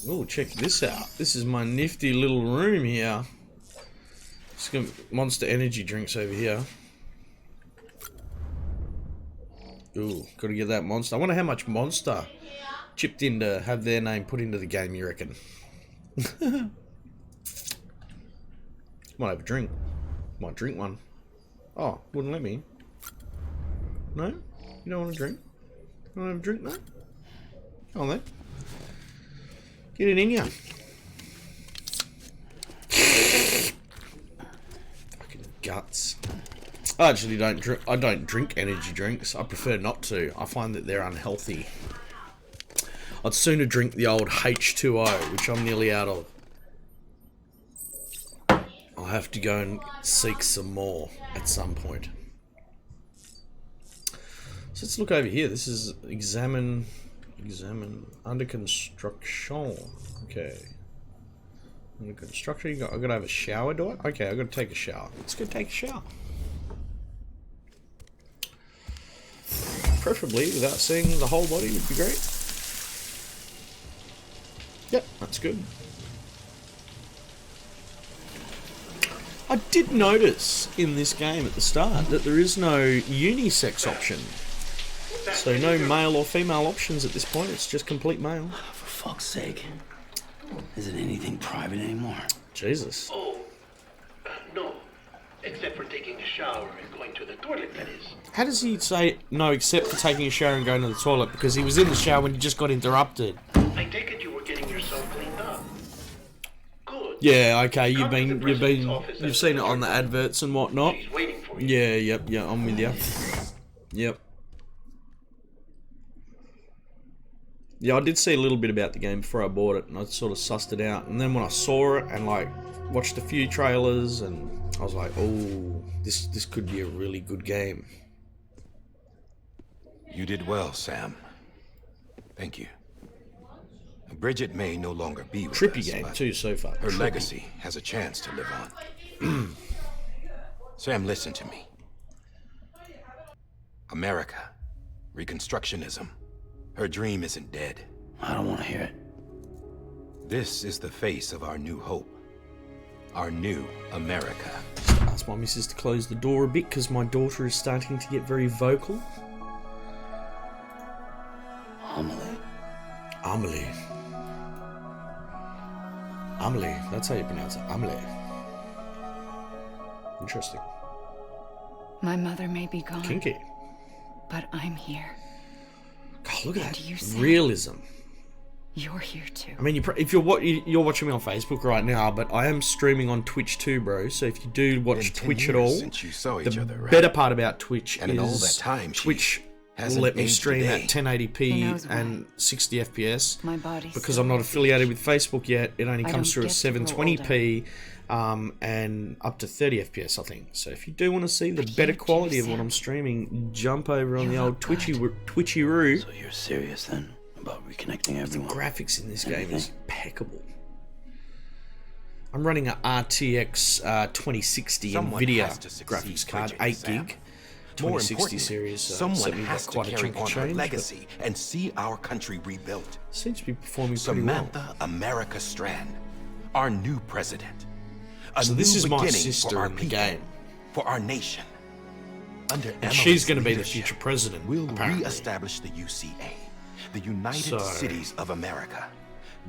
Oh, check this out. This is my nifty little room here. Just got Monster energy drinks over here. Ooh, gotta get that Monster. I wonder how much Monster chipped in to have their name put into the game, you reckon? Might have a drink. Might drink one. Oh, wouldn't let me. No? You don't want to drink? You want to have a drink, no? Come on then. Get it in ya. Fucking guts. I actually don't drink. I don't drink energy drinks. I prefer not to. I find that they're unhealthy. I'd sooner drink the old H2O, which I'm nearly out of. I'll have to go and seek some more at some point. So let's look over here. This is examine under construction. Okay. Under construction. I've got to have a shower, do I? Okay, I've got to take a shower. Let's go take a shower. Preferably without seeing the whole body would be great. Yep, that's good. I did notice in this game at the start that there is no unisex option. So no male or female options at this point, it's just complete male. For fuck's sake. Isn't anything private anymore? Jesus. Oh, no. Except for taking a shower and going to the toilet, that is. How does he say no except for taking a shower and going to the toilet? Because he was in the shower when he just got interrupted. I take it you were getting yourself cleaned up. Good. Yeah, okay, you've seen it on the adverts and whatnot. She's waiting for you. Yeah, I'm with you. Yep. Yeah, I did see a little bit about the game before I bought it, and I sort of sussed it out. And then when I saw it and like watched a few trailers, and I was like, "Oh, this could be a really good game." You did well, Sam. Thank you. Bridget may no longer be with Trippy us, game but too so far. Her Trippy. legacy has a chance to live on. Sam, listen to me. America, Reconstructionism. Her dream isn't dead. I don't want to hear it. This is the face of our new hope. Our new America. Just ask my missus to close the door a bit because my daughter is starting to get very vocal. Amelie. Amelie, that's how you pronounce it. Amelie. Interesting. My mother may be gone. Kinky. But I'm here. God, look at that you, Sam, realism. You're here too. I mean, if you're watching me on Facebook right now, but I am streaming on Twitch too, bro. So if you do watch Twitch at all, since you saw each other, right? better part about Twitch and is in all that time, Twitch will let me stream at 1080p and 60 FPS. My body's because I'm not affiliated with Facebook yet. It only comes through at 720p and up to 30 FPS, I think. So if you do want to see the better quality of what I'm streaming, jump over on the old Twitchy-roo. So you're serious then about reconnecting everyone? The graphics in this game is impeccable. I'm running a RTX 2060 NVIDIA graphics card, 8 gig. 2060 series. Someone has to carry on her legacy and see our country rebuilt. Seems to be performing pretty well. Samantha America Strand, our new president. So this is my sister in the game. For our nation. Under and she's going to be the future president. We'll re-establish the UCA, the United Cities of America.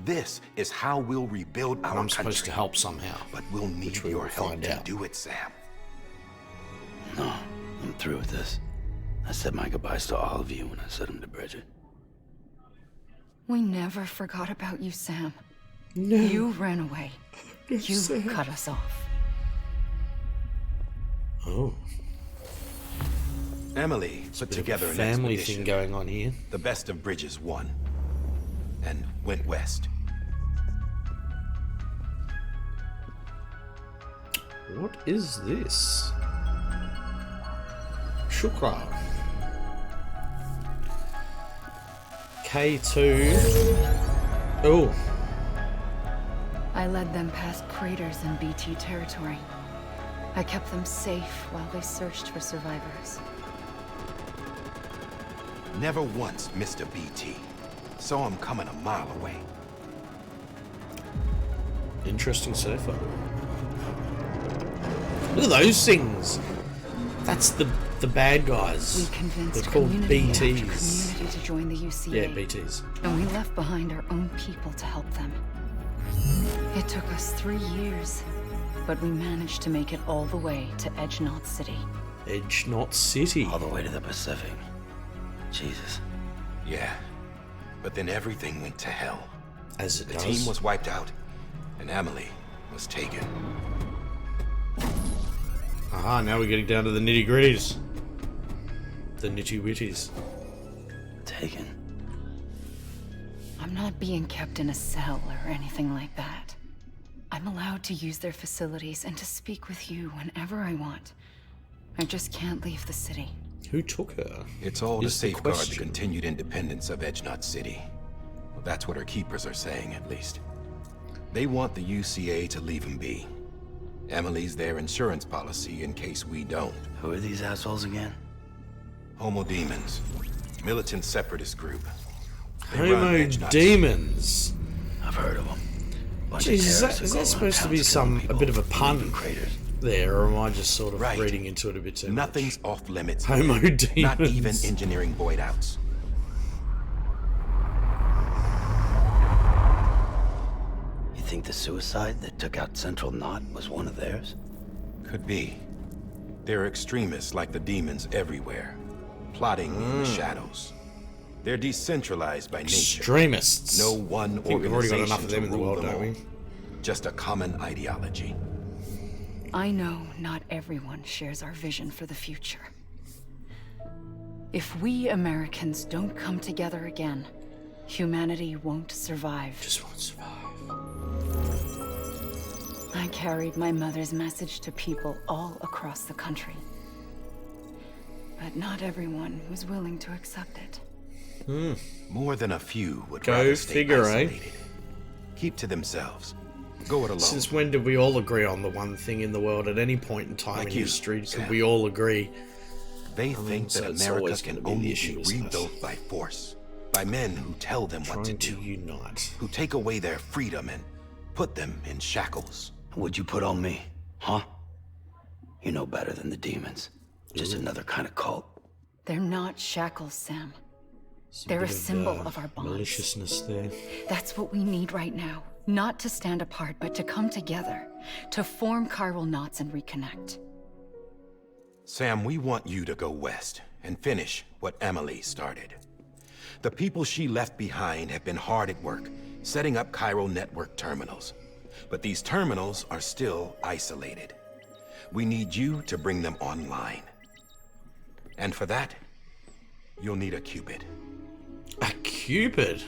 This is how we'll rebuild our country. I'm supposed to help somehow. But we'll need your help to do it, Sam. No. through with this. I said my goodbyes to all of you when I said them to Bridget. We never forgot about you, Sam. No. You ran away. You Sam. cut us off. Oh. Emily put together an family expedition. thing going on here. The best of Bridges won. And went west. What is this? Shukra. K2. Oh. I led them past craters in BT territory. I kept them safe while they searched for survivors. Never once missed a BT. Saw him coming a mile away. Interesting so far. Look at those things. That's the bad guys. We convinced They're called community after BTs. community to join the UCA. Yeah, BTs. And we left behind our own people to help them. It took us 3 years, but we managed to make it all the way to Edge Knot City. Edge Knot City. All the way to the Pacific. Jesus. Yeah. But then everything went to hell. As it the does. team was wiped out, and Emily was taken. Aha, now we're getting down to the nitty-gritties. The nitty-witties. Taken. I'm not being kept in a cell or anything like that. I'm allowed to use their facilities and to speak with you whenever I want. I just can't leave the city. Who took her? It's all to Is the safeguard the question. continued independence of Edge Knot City. Well, that's what her keepers are saying, at least. They want the UCA to leave him be. Emily's their insurance policy in case we don't. Who are these assholes again? Homo Demons. Militant separatist group. They run Homo Edge Knot City. Demons. I've heard of them. Jeez, is that supposed to be a bit of a pun there, or am I just sort of reading into it a bit too Nothing's off limits. Homo Demons. Not even engineering void outs. You think the suicide that took out Central Knot was one of theirs? Could be. There are extremists like the demons everywhere, plotting in the shadows. They're decentralized by nature. Extremists. No one I think we've already got enough organization of to them in the rule world, them don't we? all. Just a common ideology. I know not everyone shares our vision for the future. If we Americans don't come together again, humanity won't survive. Just won't survive. I carried my mother's message to people all across the country. But not everyone was willing to accept it. More than a few would Go rather stay figure, isolated. Keep to themselves. Go it alone. Since when did we all agree on the one thing in the world at any point in time Like in you, history? Could Sam. we all agree? They think so that it's America always can gonna be the only issue, be isn't it? rebuilt by force. By men who tell them what to Trying to do. unite. Who take away their freedom and put them in shackles. What'd you put on me? Huh? You know better than the demons. Just another kind of cult. They're not shackles, Sam. Some They're a bit symbol of our bonds. maliciousness there. That's what we need right now. Not to stand apart, but to come together. To form chiral knots and reconnect. Sam, we want you to go west and finish what Emily started. The people she left behind have been hard at work, setting up chiral network terminals. But these terminals are still isolated. We need you to bring them online. And for that, you'll need a Cupid. A Cupid?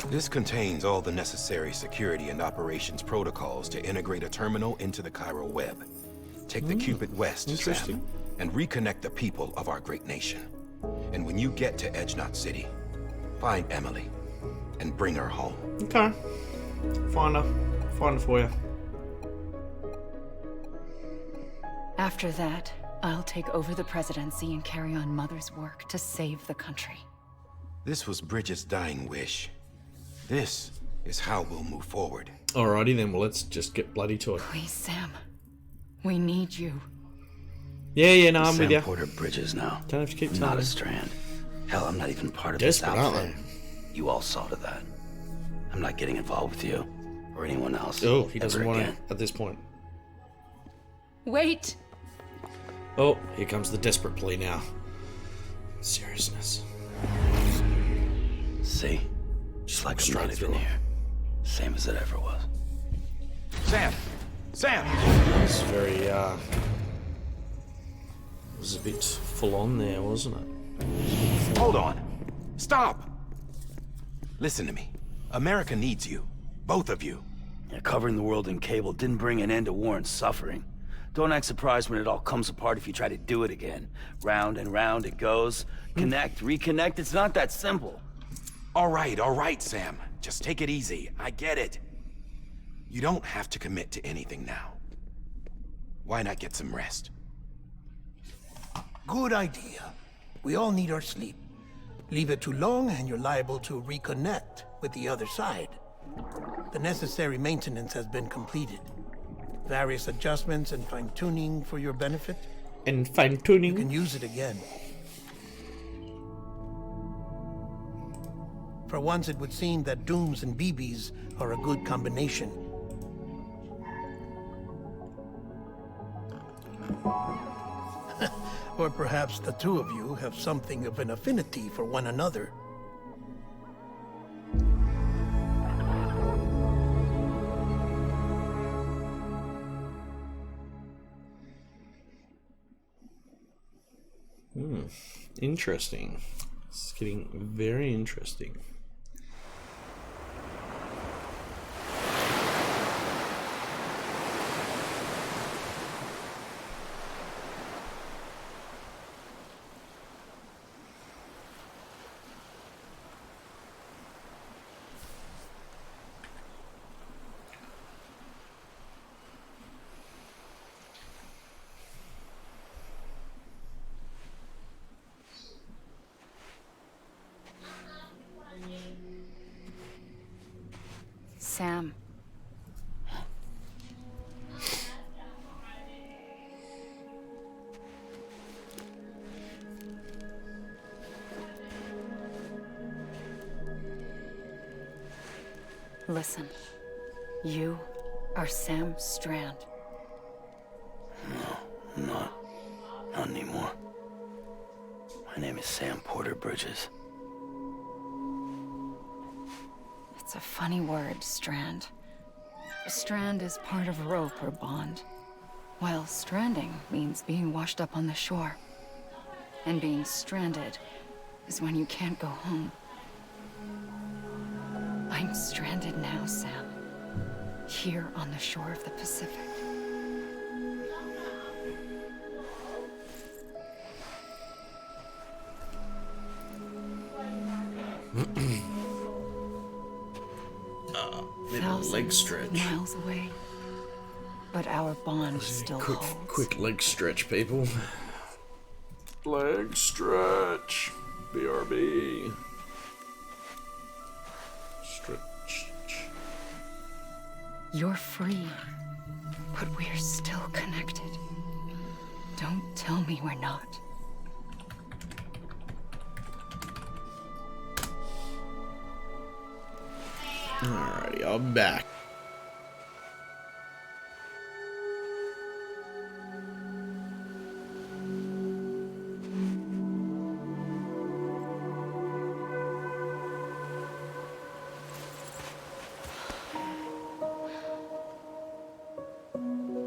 This contains all the necessary security and operations protocols to integrate a terminal into the chiral web. Take the Cupid west, Interesting. Sam, and reconnect the people of our great nation. And when you get to Edge Knot City, find Emily and bring her home. Okay. Find her. Find her for you. After that, I'll take over the presidency and carry on Mother's work to save the country. This was Bridget's dying wish. This is how we'll move forward. Alrighty then, well let's just get bloody to it. Please, Sam. We need you. Yeah, no, I'm Sam with you. Porter Bridges now. Don't have to keep I'm telling not a me. Strand. Hell, I'm not even part of Desperate, this aren't outfit. You all saw to that. I'm not getting involved with you or anyone else. Oh, he doesn't ever want again. it at this point. Wait! Oh, here comes the desperate plea now. Seriousness. See? Just like I'm not Straight even through. here. Same as it ever was. Sam! Sam! It's very, it was a bit full on there, wasn't it? Hold on. Stop! Listen to me. America needs you. Both of you. Yeah, covering the world in cable didn't bring an end to war and suffering. Don't act surprised when it all comes apart if you try to do it again. Round and round it goes. Connect, reconnect, it's not that simple. All right, Sam. Just take it easy. I get it. You don't have to commit to anything now. Why not get some rest? Good idea. We all need our sleep. Leave it too long and you're liable to reconnect with the other side. The necessary maintenance has been completed. Various adjustments and fine-tuning for your benefit. And fine-tuning? You can use it again. For once, it would seem that Dooms and BBs are a good combination. Or perhaps the two of you have something of an affinity for one another. Interesting. It's getting very interesting. Sam. Listen, you are Sam Strand. No, I'm not. Not anymore. My name is Sam Porter Bridges. It's a funny word, Strand. A strand is part of rope or bond, while stranding means being washed up on the shore. And being stranded is when you can't go home. I'm stranded now, Sam. Here on the shore of the Pacific. Leg stretch. Miles away. But our bond still holds. Quick leg stretch, people. Leg stretch. BRB. Stretch. You're free, but we're still connected. Don't tell me we're not. Alrighty, I'm back.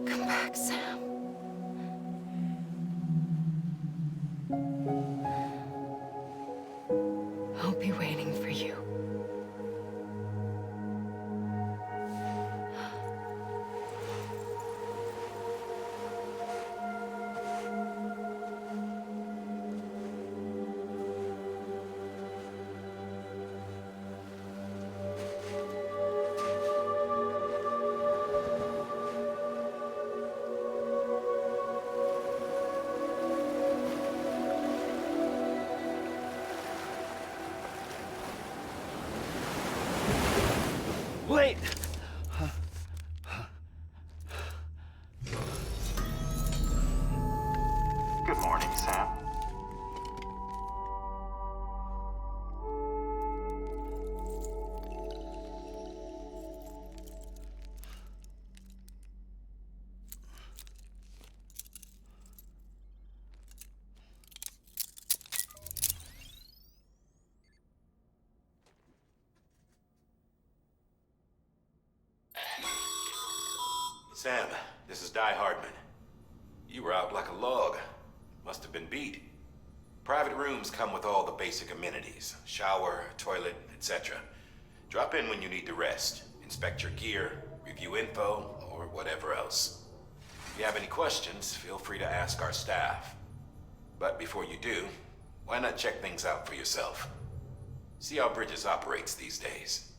Come back, Sam. I'll be waiting for you. Wait! Good morning, Sam. Sam, this is Di Hardman. You were out like a log. Must have been beat. Private rooms come with all the basic amenities. Shower, toilet, etc. Drop in when you need to rest. Inspect your gear, review info, or whatever else. If you have any questions, feel free to ask our staff. But before you do, why not check things out for yourself? See how Bridges operates these days.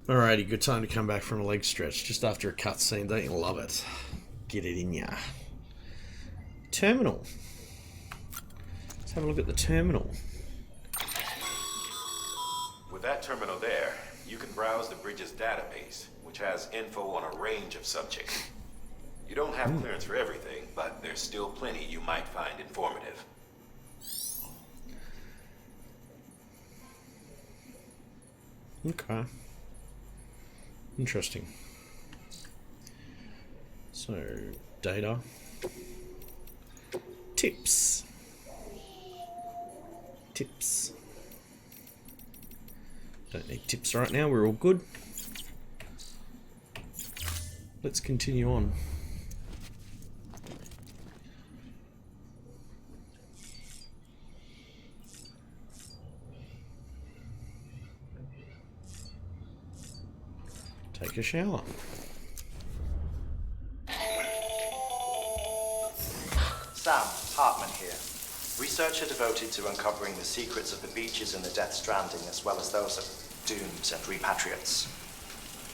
Alrighty, good time to come back from a leg stretch just after a cutscene. Don't you love it? Get it in ya. Terminal. Let's have a look at the terminal. With that terminal there, you can browse the Bridges database, which has info on a range of subjects. You don't have clearance for everything, but there's still plenty you might find informative. Okay. Interesting. So, data. Tips. Tips. Don't need tips right now, we're all good. Let's continue on. Take a shower. Sam, Hartman here. Researcher devoted to uncovering the secrets of the beaches in the Death Stranding, as well as those of dooms and repatriates.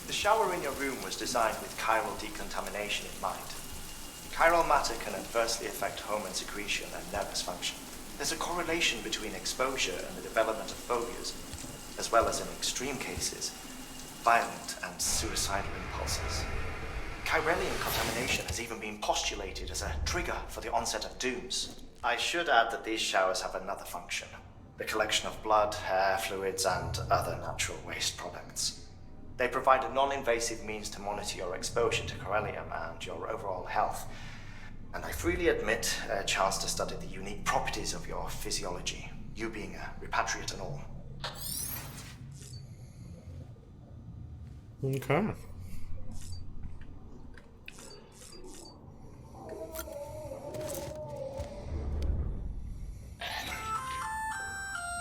The shower in your room was designed with chiral decontamination in mind. Chiral matter can adversely affect hormone secretion and nervous function. There's a correlation between exposure and the development of phobias, as well as in extreme cases, violent and suicidal impulses. Chiralian contamination has even been postulated as a trigger for the onset of dooms. I should add that these showers have another function: the collection of blood, hair, fluids, and other natural waste products. They provide a non-invasive means to monitor your exposure to chiralium and your overall health. And I freely admit a chance to study the unique properties of your physiology, you being a repatriate and all. Okay.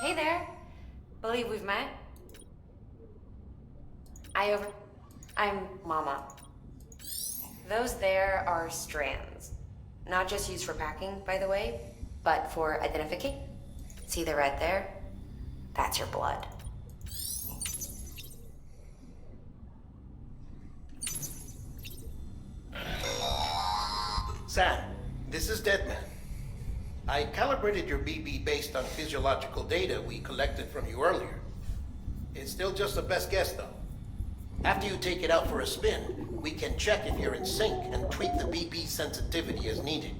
Hey there. Believe we've met? I'm Mama. Those there are strands. Not just used for packing, by the way, but for identification. See the red there? That's your blood. Sam, this is Deadman. I calibrated your BB based on physiological data we collected from you earlier. It's still just a best guess, though. After you take it out for a spin, we can check if you're in sync and tweak the BB sensitivity as needed.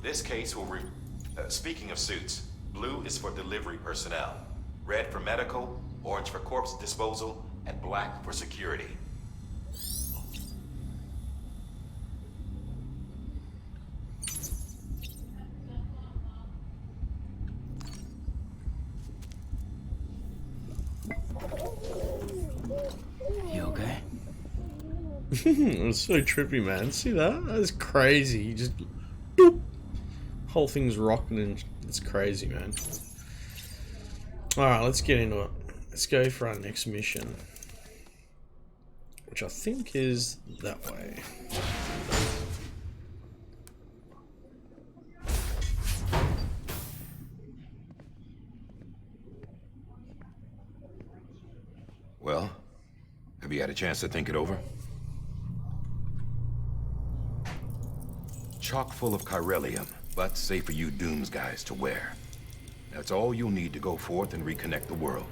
This case will speaking of suits, blue is for delivery personnel, red for medical, orange for corpse disposal, and black for security. You okay? It's so trippy, man. See that? That's crazy. You just boop. Whole thing's rocking and it's crazy, man. Alright, let's get into it. Let's go for our next mission, which I think is that way. Well, have you had a chance to think it over? Chock full of chiralium, but safe for you Dooms guys to wear. That's all you'll need to go forth and reconnect the world.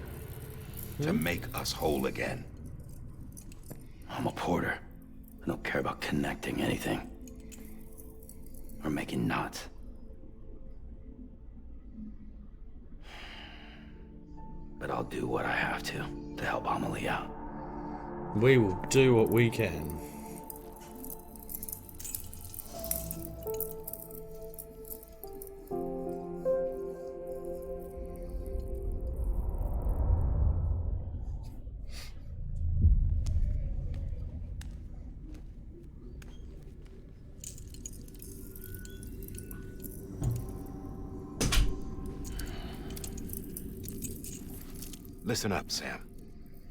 To make us whole again. I'm a porter. I don't care about connecting anything. Or making knots. But I'll do what I have to help Amelie out. We will do what we can. Listen up, Sam.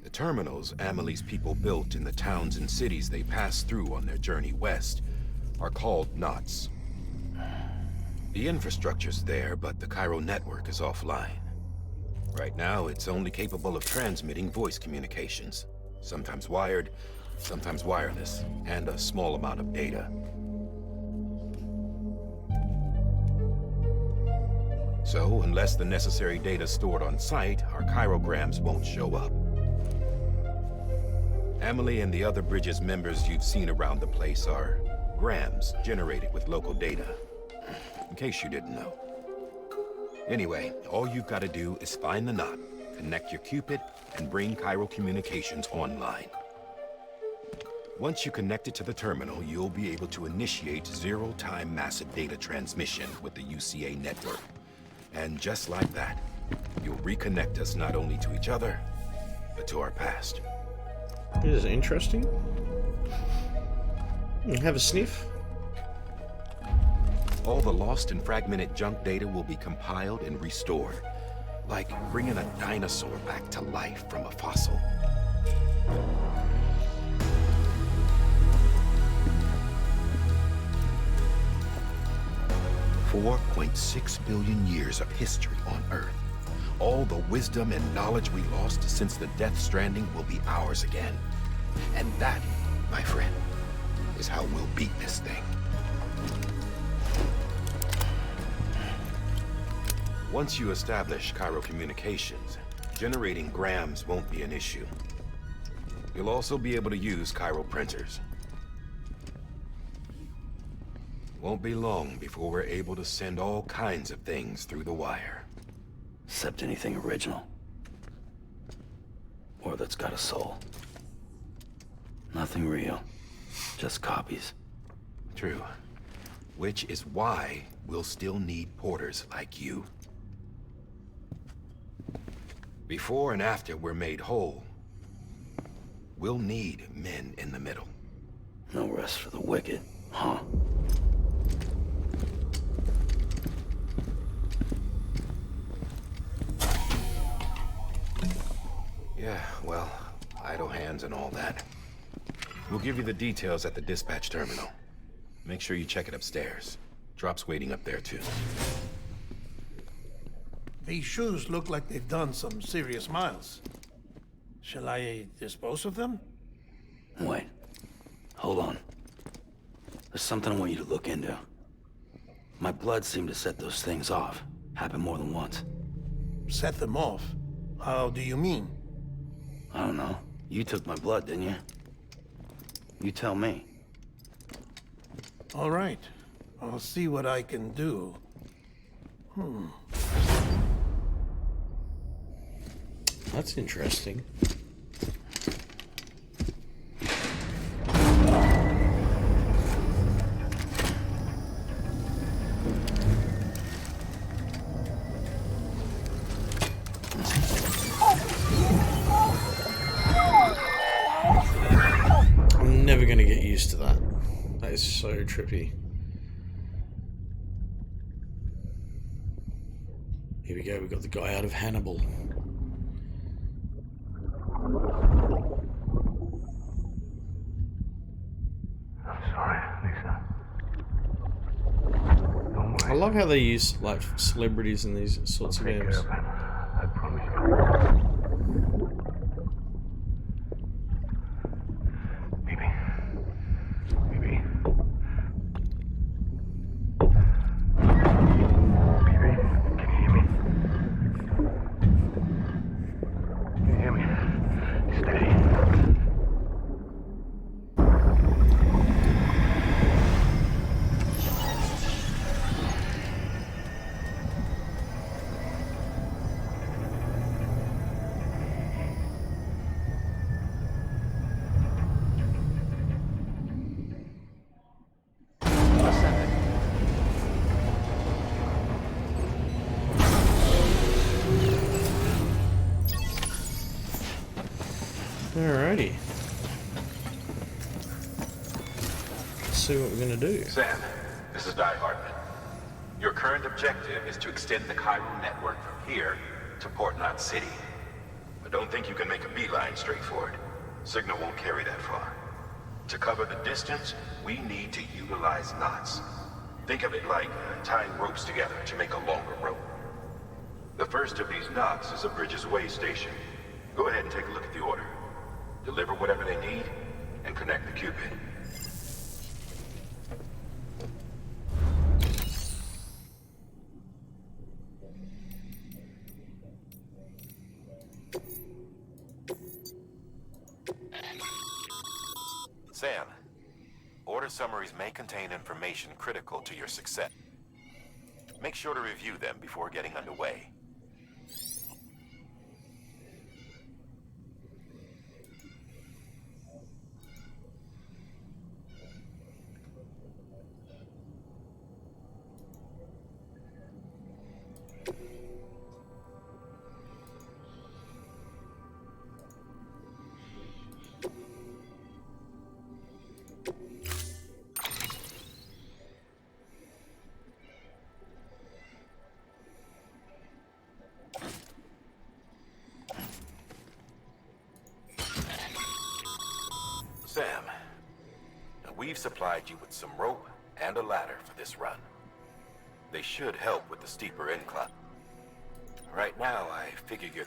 The terminals Amelie's people built in the towns and cities they passed through on their journey west are called knots. The infrastructure's there, but the Cairo network is offline. Right now, it's only capable of transmitting voice communications, sometimes wired, sometimes wireless, and a small amount of data. So, unless the necessary data stored on site, our chirograms won't show up. Amelie and the other Bridges members you've seen around the place are grams generated with local data. In case you didn't know. Anyway, all you've got to do is find the knot, connect your Cupid, and bring Cairo communications online. Once you connect it to the terminal, you'll be able to initiate zero-time massive data transmission with the UCA network. And just like that, you'll reconnect us not only to each other, but to our past. This is interesting. Have a sniff. All the lost and fragmented junk data will be compiled and restored, like bringing a dinosaur back to life from a fossil. $4.6 billion years of history on Earth. All the wisdom and knowledge we lost since the Death Stranding will be ours again. And that, my friend, is how we'll beat this thing. Once you establish Cairo communications, generating grams won't be an issue. You'll also be able to use Cairo printers. Won't be long before we're able to send all kinds of things through the wire. Except anything original. Or that's got a soul. Nothing real. Just copies. True. Which is why we'll still need porters like you. Before and after we're made whole, we'll need men in the middle. No rest for the wicked, huh? Yeah, well, idle hands and all that. We'll give you the details at the dispatch terminal. Make sure you check it upstairs. Drop's waiting up there, too. These shoes look like they've done some serious miles. Shall I dispose of them? Wait. Hold on. There's something I want you to look into. My blood seemed to set those things off. Happened more than once. Set them off? How do you mean? I don't know. You took my blood, didn't you? You tell me. All right. I'll see what I can do. That's interesting. I'm never gonna get used to that. That is so trippy. Here we go, we got the guy out of Hannibal. I love how they use like celebrities in these sorts of games. I promise you. Baby. Baby. Baby, can you hear me? Can you hear me? Steady. Alrighty. Let's see what we're gonna do. Sam, this is Die Hartman. Your current objective is to extend the chiral network from here to Port Knot City. I don't think you can make a beeline straight for it. Signal won't carry that far. To cover the distance, we need to utilize knots. Think of it like tying ropes together to make a longer rope. The first of these knots is a Bridges Way station. Go ahead and take a look at the order. Deliver whatever they need, and connect the Cupid. Sam, order summaries may contain information critical to your success. Make sure to review them before getting underway. Sam, we've supplied you with some rope and a ladder for this run. They should help with the steeper incline. Right now, I figure you're...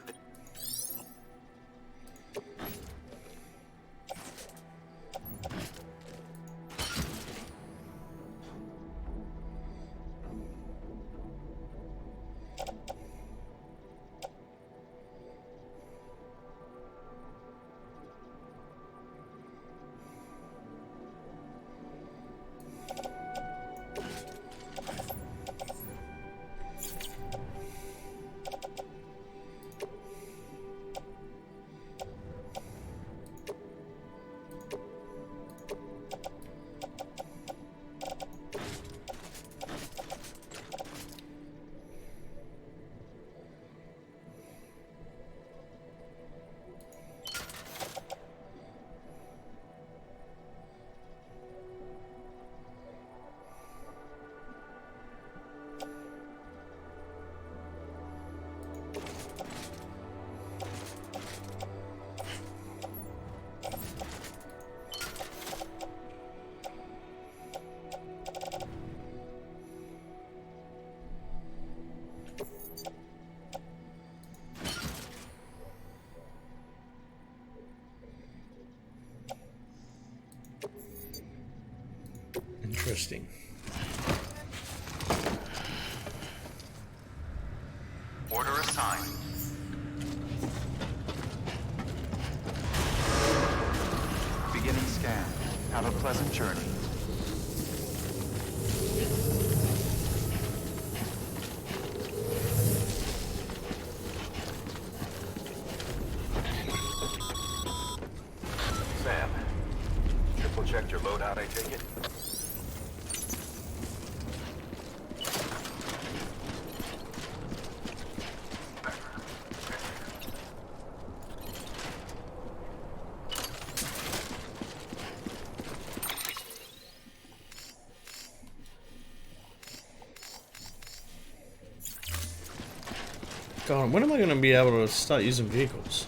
Interesting. Order assigned. Beginning scan. Have a pleasant journey. Sam, triple checked your loadout, I take it? God, when am I going to be able to start using vehicles?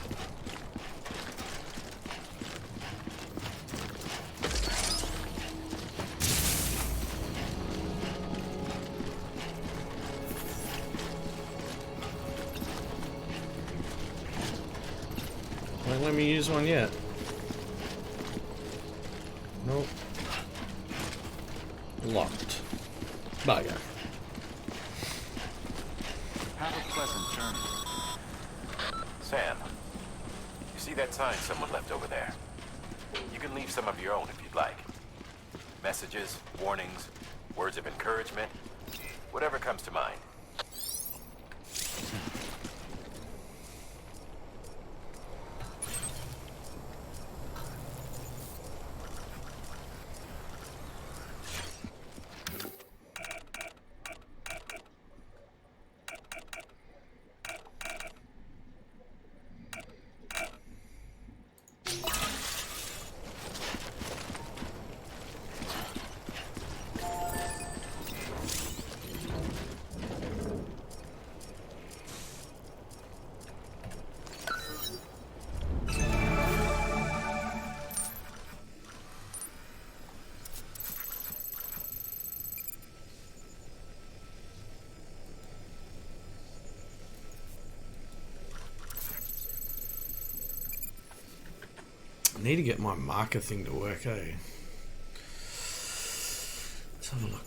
Won't let me use one yet. Nope. Locked. Bugger. Have a pleasant journey. Sam, you see that sign someone left over there? You can leave some of your own if you'd like. Messages, warnings, words of encouragement, whatever comes to mind. I need to get my marker thing to work, eh? Let's have a look.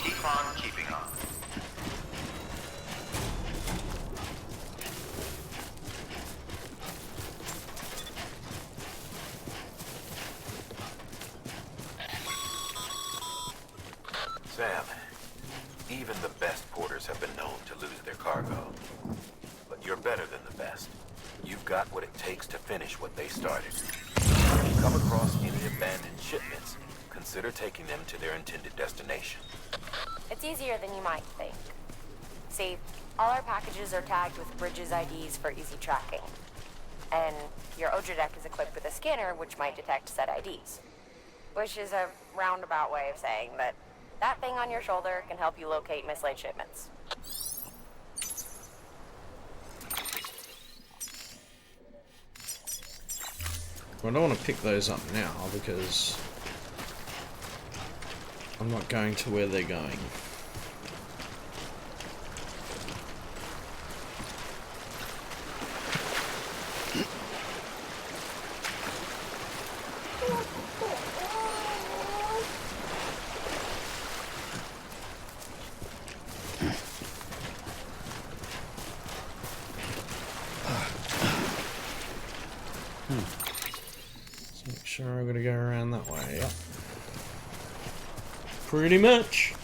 Keep on keeping on. Sam, even the best porters have been known to lose their cargo. But you're better than the best. You've got what it takes to finish what they started. If you come across any abandoned shipments, consider taking them to their intended destination. It's easier than you might think. See, all our packages are tagged with Bridges IDs for easy tracking. And your Aussiedigg is equipped with a scanner which might detect said IDs. Which is a roundabout way of saying that that thing on your shoulder can help you locate mislaid shipments. I don't want to pick those up now because I'm not going to where they're going. Let's make sure I'm going to go around that way. Yep. Pretty much.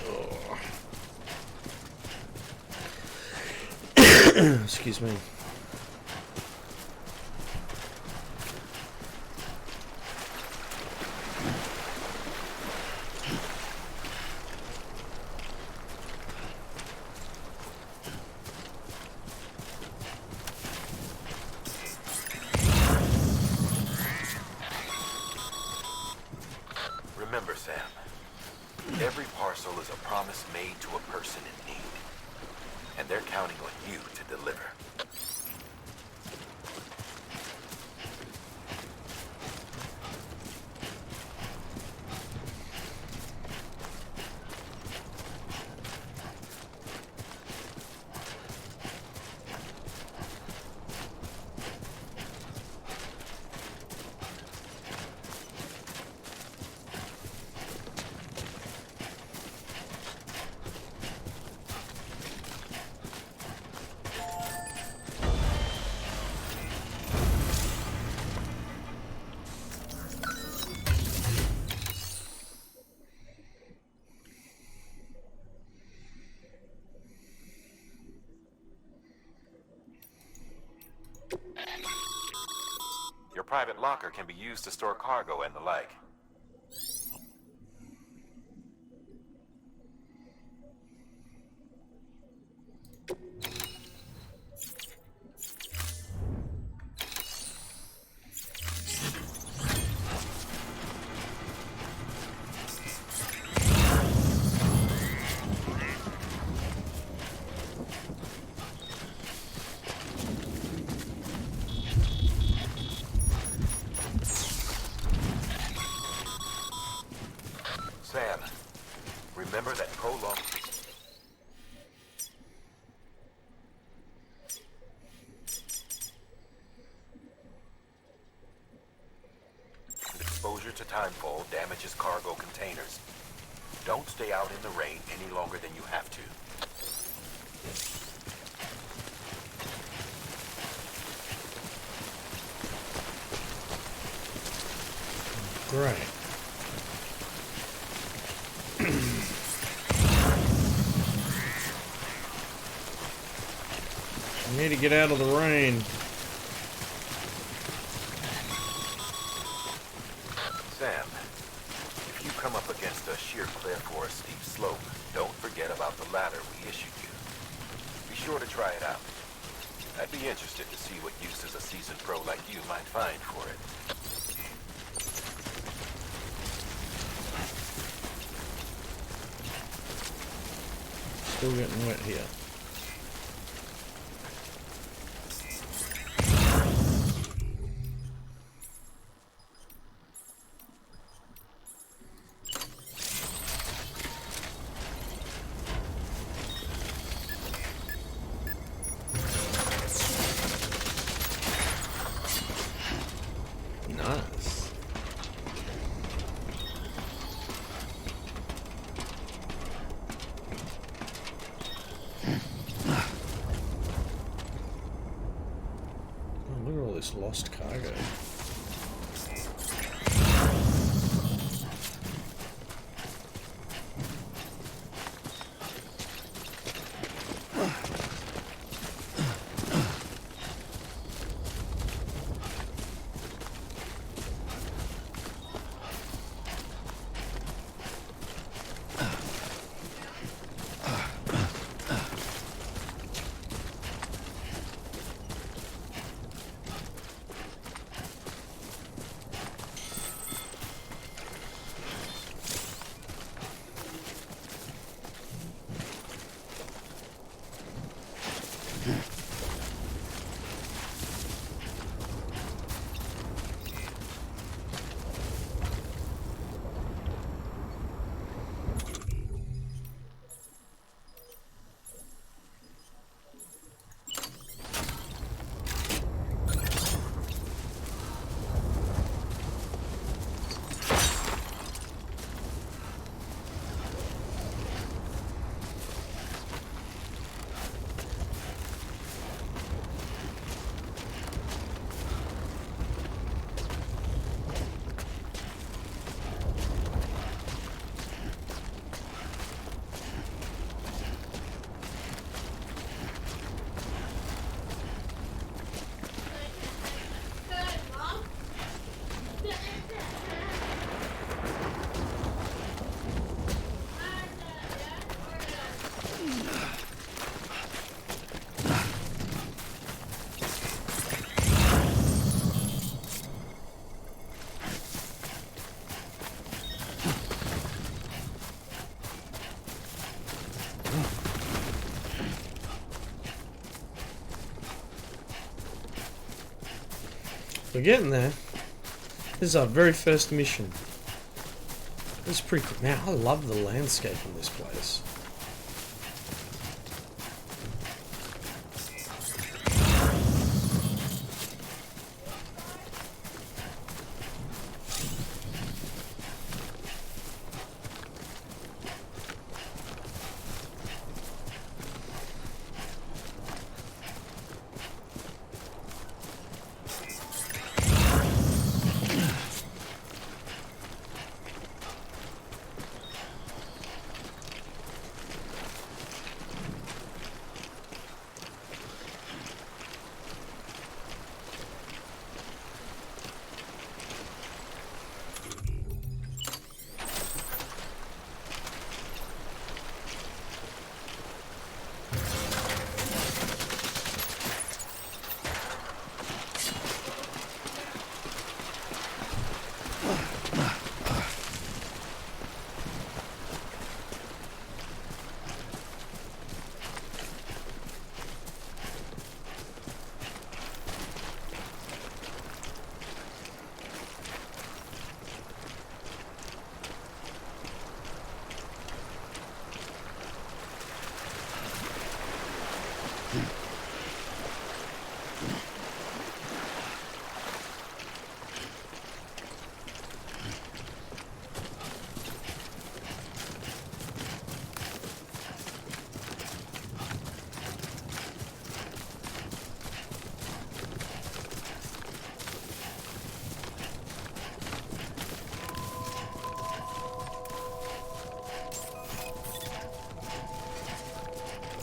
Oh. Excuse me. Every parcel is a promise made to a person in need. And they're counting on you to deliver. Your private locker can be used to store cargo and the like. Sam, remember that prolonged... exposure to timefall damages cargo containers. Don't stay out in the rain any longer than you have to. Great. I need to get out of the rain. Sam, if you come up against a sheer cliff or a steep slope, don't forget about the ladder we issued you. Be sure to try it out. I'd be interested to see what uses a seasoned pro like you might find for it. Still getting wet here. Nice. Oh, look at all this lost cargo. We're getting there. This is our very first mission. This is pretty cool. Man, I love the landscape in this place.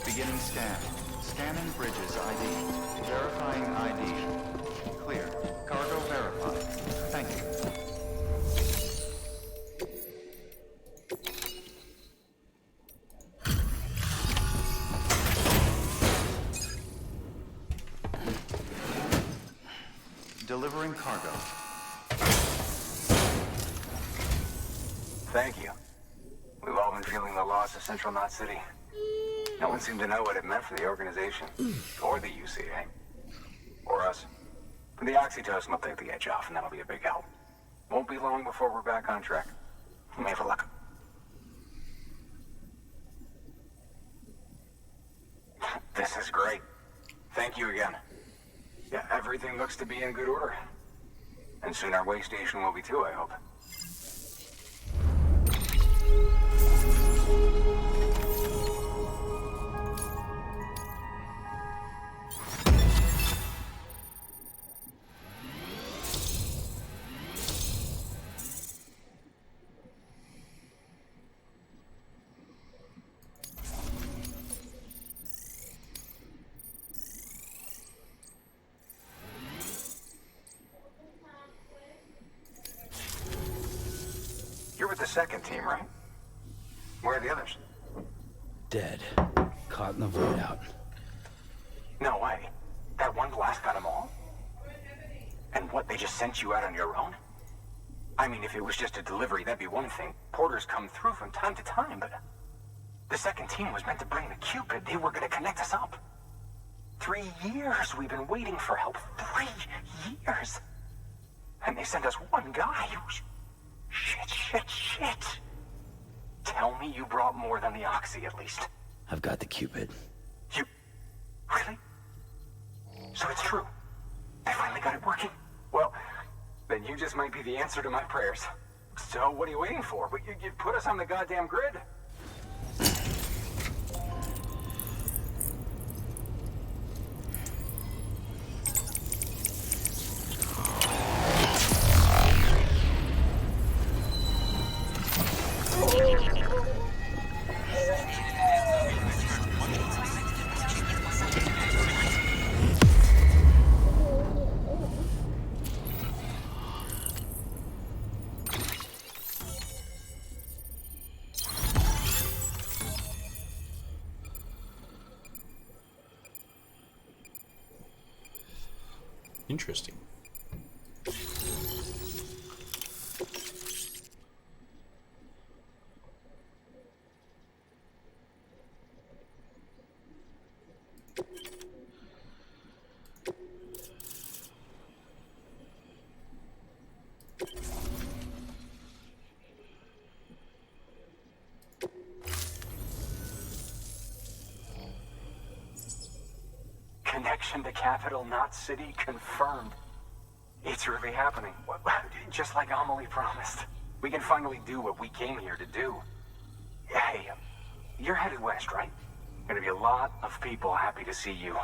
Beginning scan. Scanning bridges ID. Verifying ID. Clear. Cargo verified. Thank you. Delivering cargo. Thank you. We've all been feeling the loss of Central Knot City. No one seemed to know what it meant for the organization. Or the UCA. Or us. The oxytocin will take the edge off, and that'll be a big help. Won't be long before we're back on track. We may have luck. This is great. Thank you again. Yeah, everything looks to be in good order. And soon our way station will be too, I hope. You're with the second team, right? Where are the others? Dead. Caught in the void out. No way. That one blast got them all? And what, they just sent you out on your own? I mean, if it was just a delivery, that'd be one thing. Porters come through from time to time, but... The second team was meant to bring the Cupid. They were gonna connect us up. 3 years we've been waiting for help. 3 years! And they sent us one guy who's... Shit. Tell me you brought more than the Oxy, at least. I've got the Cupid. You... Really? So it's true. They finally got it working? Well, then you just might be the answer to my prayers. So what are you waiting for? You put us on the goddamn grid. Interesting. expedition to capital, not city, confirmed. It's really happening. Just like Amelie promised. We can finally do what we came here to do. Hey, you're headed west, right? Gonna be a lot of people happy to see you.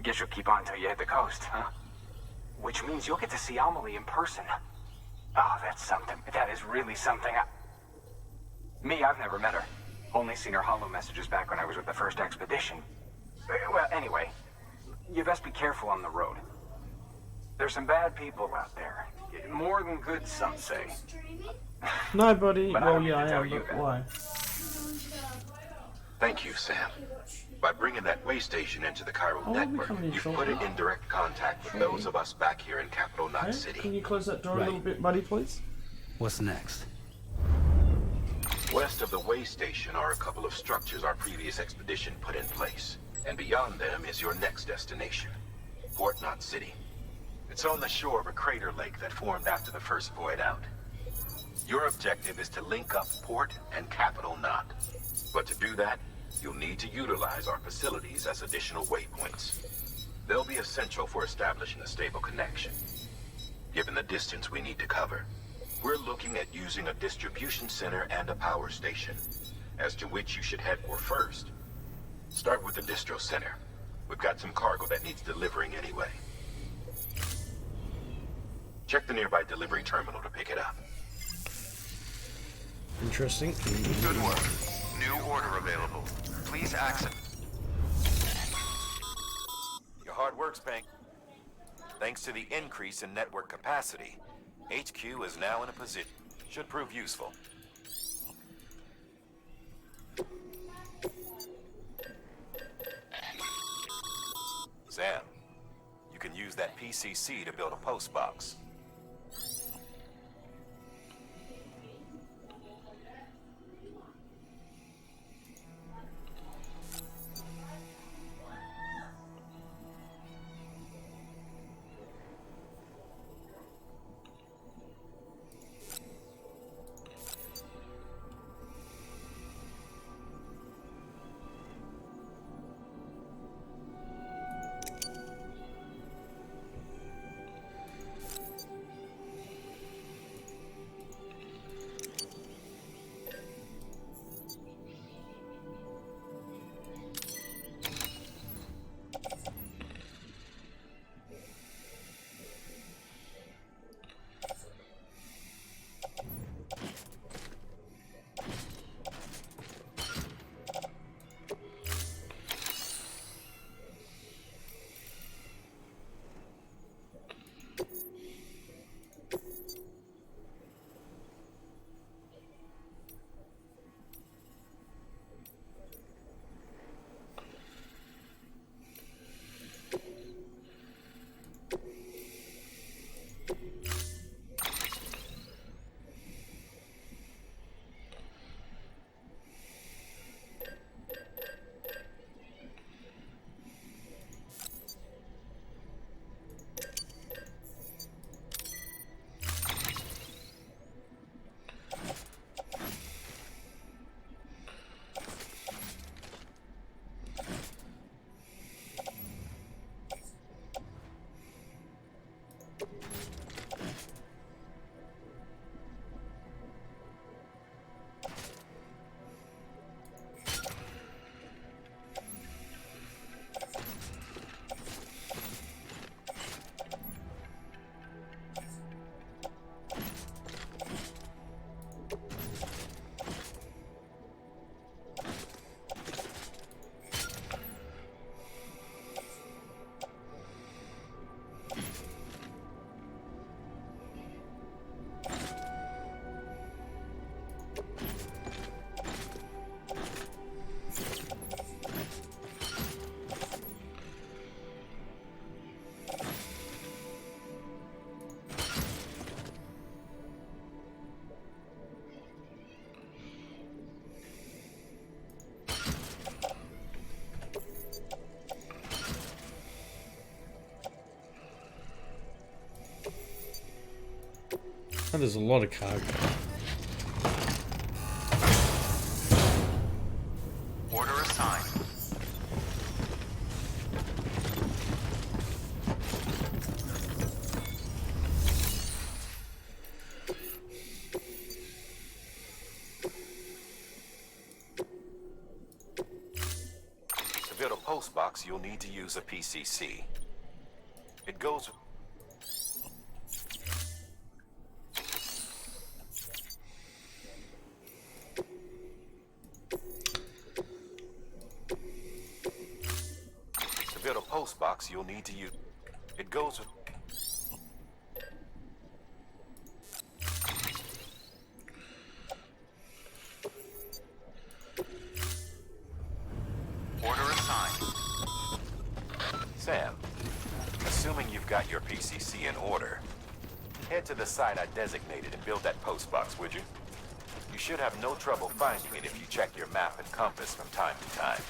Guess you'll keep on until you hit the coast, huh? Which means you'll get to see Amelie in person. Oh, that's something. That is really something. Me, I've never met her. Only seen her holo messages back when I was with the first expedition. Well, anyway, you best be careful on the road. There's some bad people out there. More than good, some say. Nobody. But Well, I yeah, I tell am, you but that. why? Thank you, Sam. By bringing that way station into the Cairo Oh, network, becoming you've shorter. put it in direct contact with those of us back here in Capital Knot Okay, City. can you close that door a Right. little bit, buddy, please? What's next? West of the way station are a couple of structures our previous expedition put in place. And beyond them is your next destination, Port Knot City. It's on the shore of a crater lake that formed after the first void out. Your objective is to link up Port and Capital Knot. But to do that, you'll need to utilize our facilities as additional waypoints. They'll be essential for establishing a stable connection. Given the distance we need to cover, we're looking at using a distribution center and a power station, as to which you should head for first. Start with the distro center. We've got some cargo that needs delivering anyway. Check the nearby delivery terminal to pick it up. Interesting. Good work. New order available. Please access. Your hard work, Spank. Thanks to the increase in network capacity, HQ is now in a position. Should prove useful. Sam, you can use that PCC to build a post box. That is a lot of cargo. Order assigned. To build a post box, you'll need to use a PCC. It goes... To build a post box, you'll need to use... It goes... Order assigned. Sam, assuming you've got your PCC in order, head to the site I designated and build that post box, would you? You should have no trouble finding it if you check your map and compass from time to time.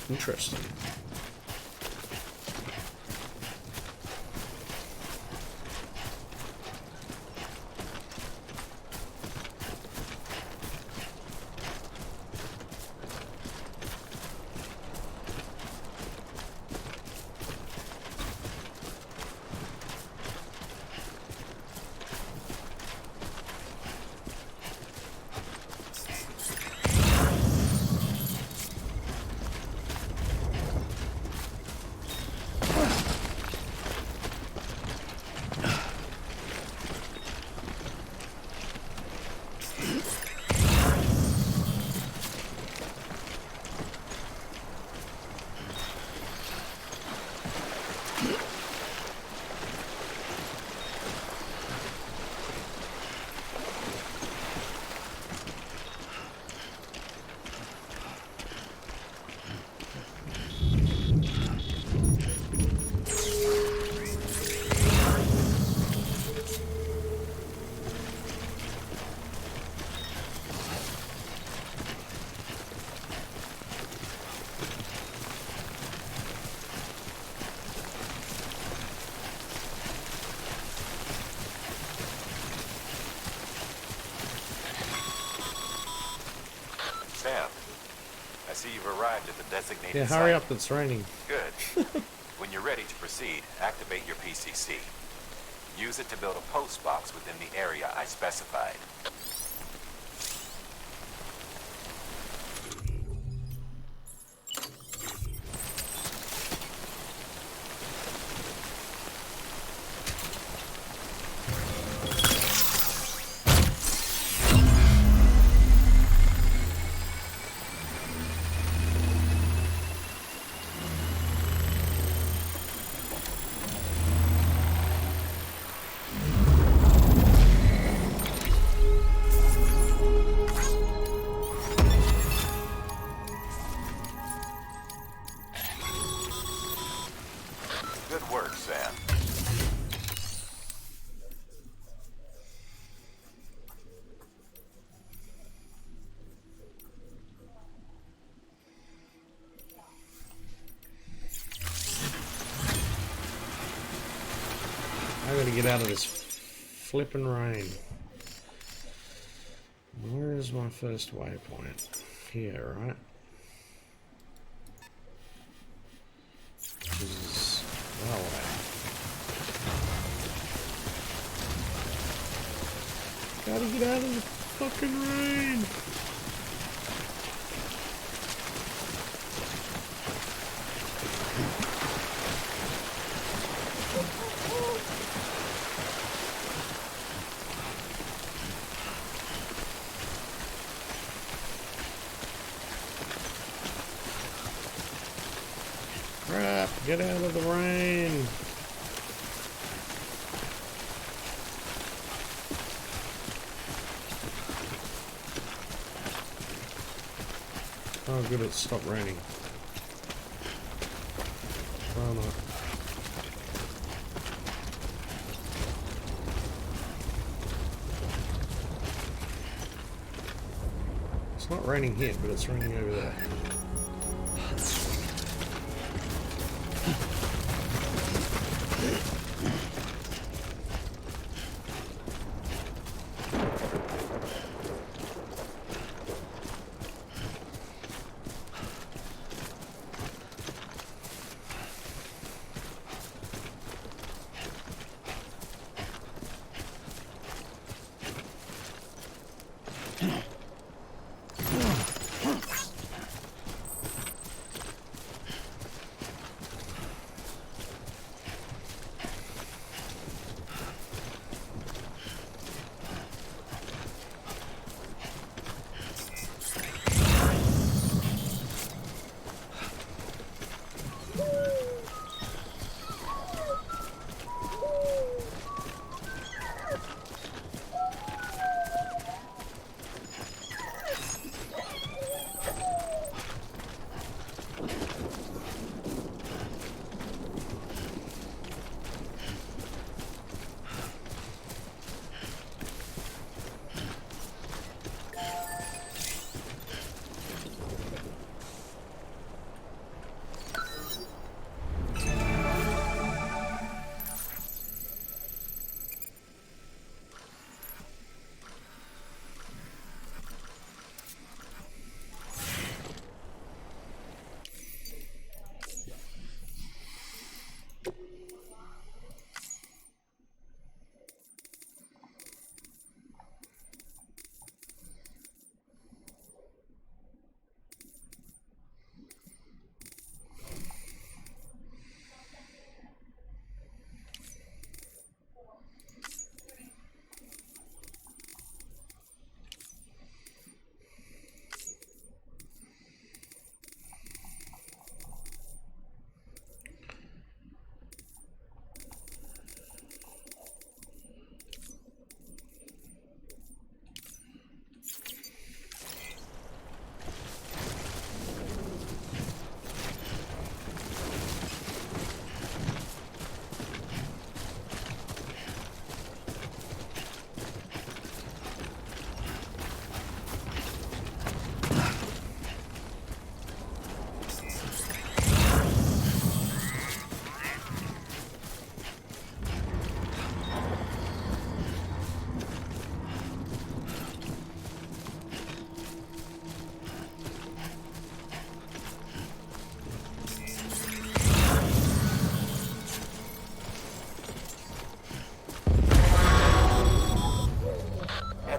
Interesting. Sam, I see you've arrived at the designated Yeah, hurry site. up, it's raining. Good. When you're ready to proceed, activate your PCC. Use it to build a post box within the area I specified. Good work, Sam. I gotta get out of this flippin' rain. Where is my first waypoint? Here, right? Which is that way. Gotta get out of the fucking rain! Crap, get out of the rain. Oh good, it stopped raining. Oh no. It's not raining here, but it's raining over there.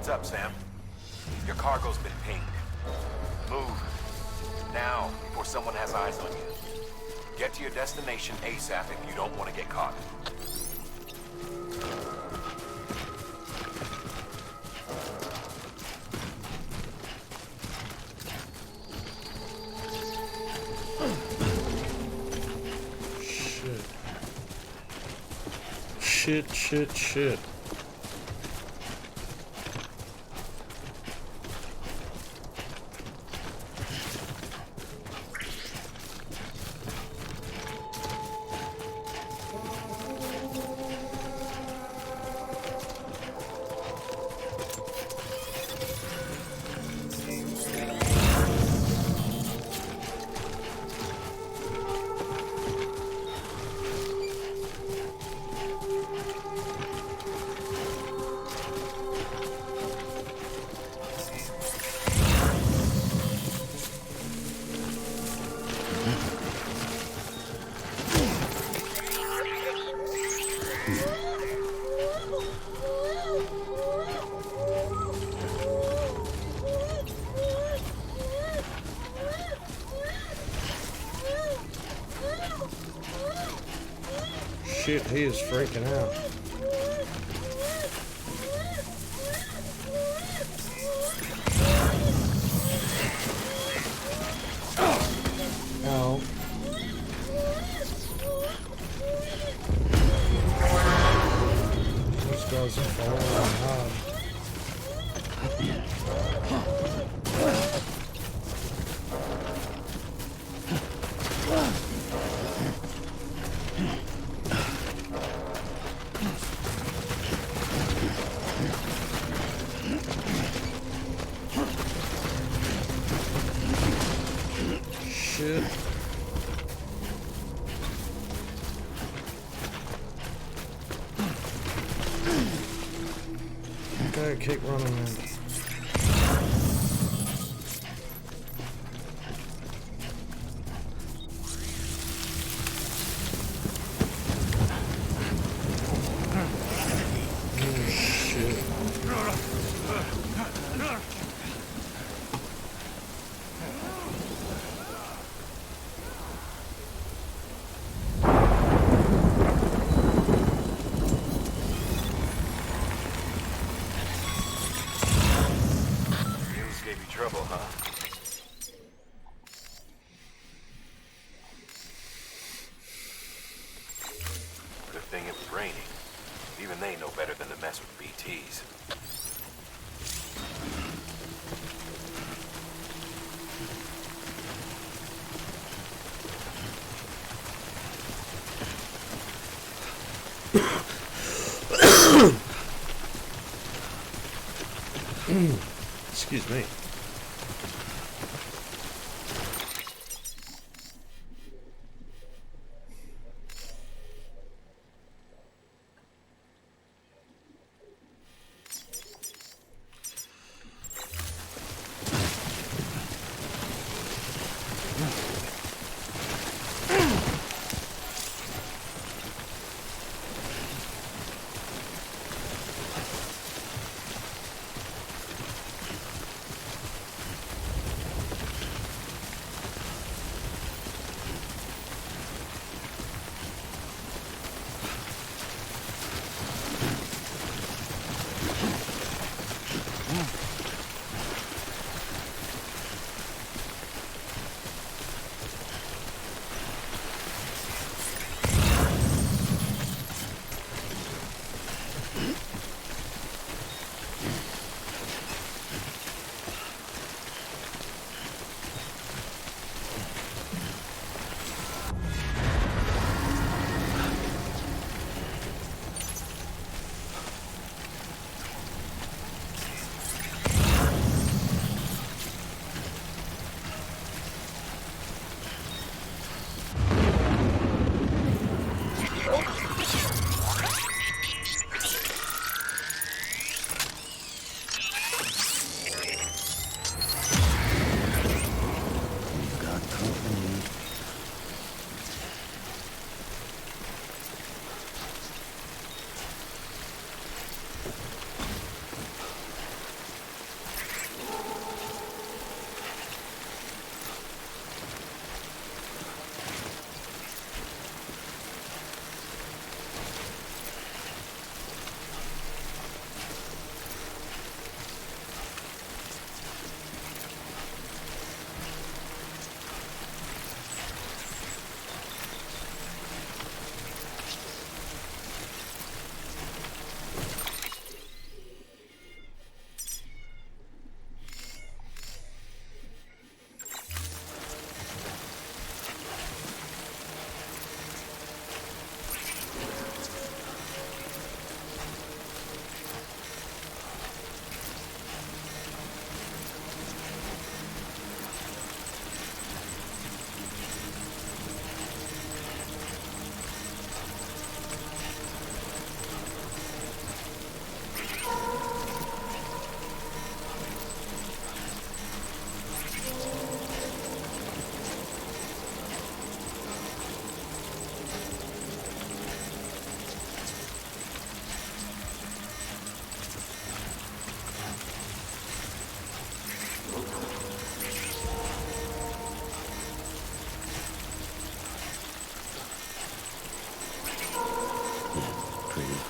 Heads up, Sam. Your cargo's been pinged. Move. Now, before someone has eyes on you. Get to your destination ASAP if you don't want to get caught. Shit. Shit, he is freaking out. Ow. Those guys are falling hard. Shit. Okay, keep running, man. Oh, shit. trouble, huh? Good thing it was raining. Even they know better than to mess with BTs. Excuse me.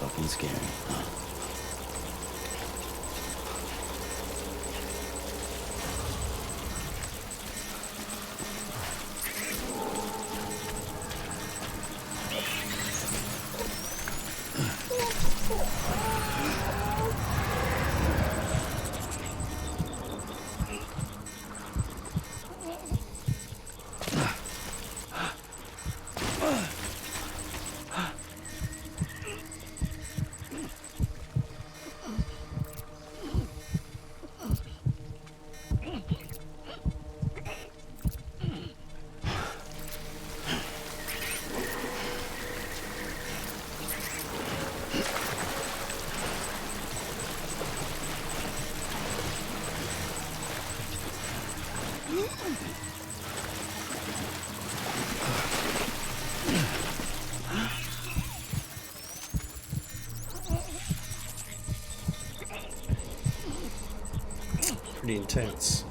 fucking scary, huh? Pretty intense.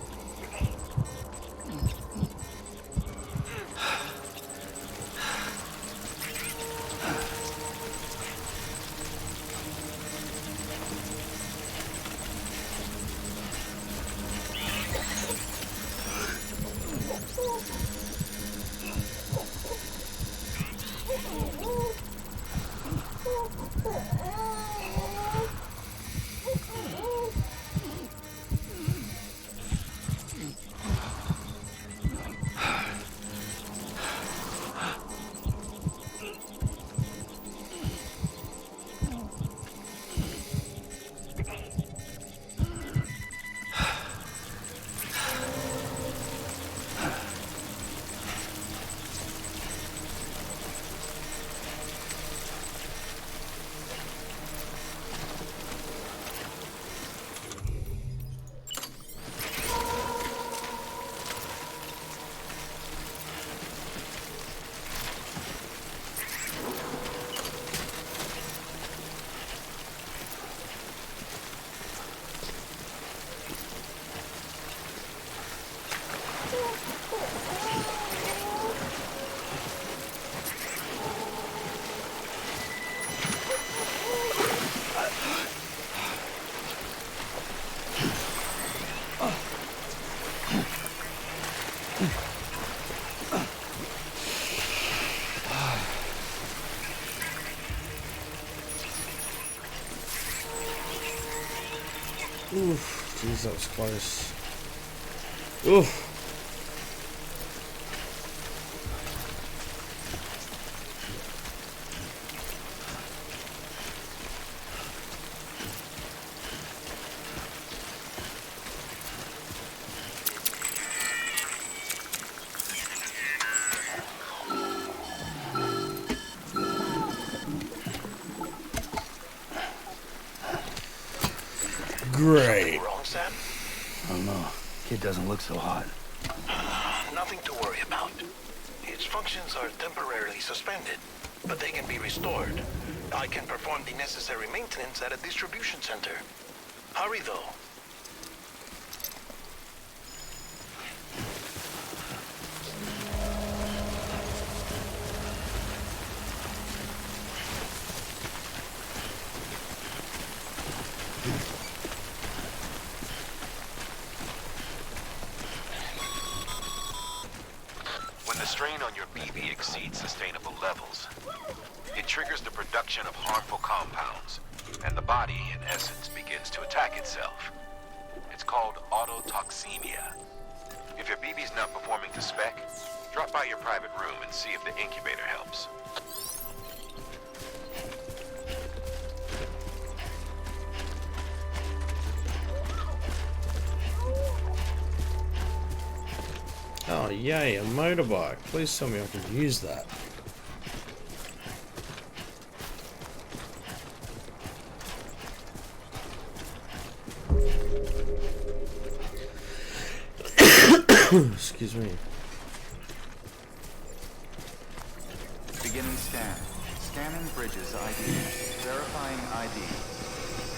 Oof, jeez, that was close. Oof. Great. Wrong, Sam? I don't know. Kid doesn't look so hot. Nothing to worry about. Its functions are temporarily suspended, but they can be restored. I can perform the necessary maintenance at a distribution center. Hurry, though. When the strain on your BB exceeds sustainable levels, it triggers the production of harmful compounds, and the body, in essence, begins to attack itself. It's called autotoxemia. If your BB's not performing to spec, drop by your private room and see if the incubator helps. Oh, yay, a motorbike. Please tell me I can use that. Excuse me. Beginning scan. Scanning bridges ID. Verifying ID.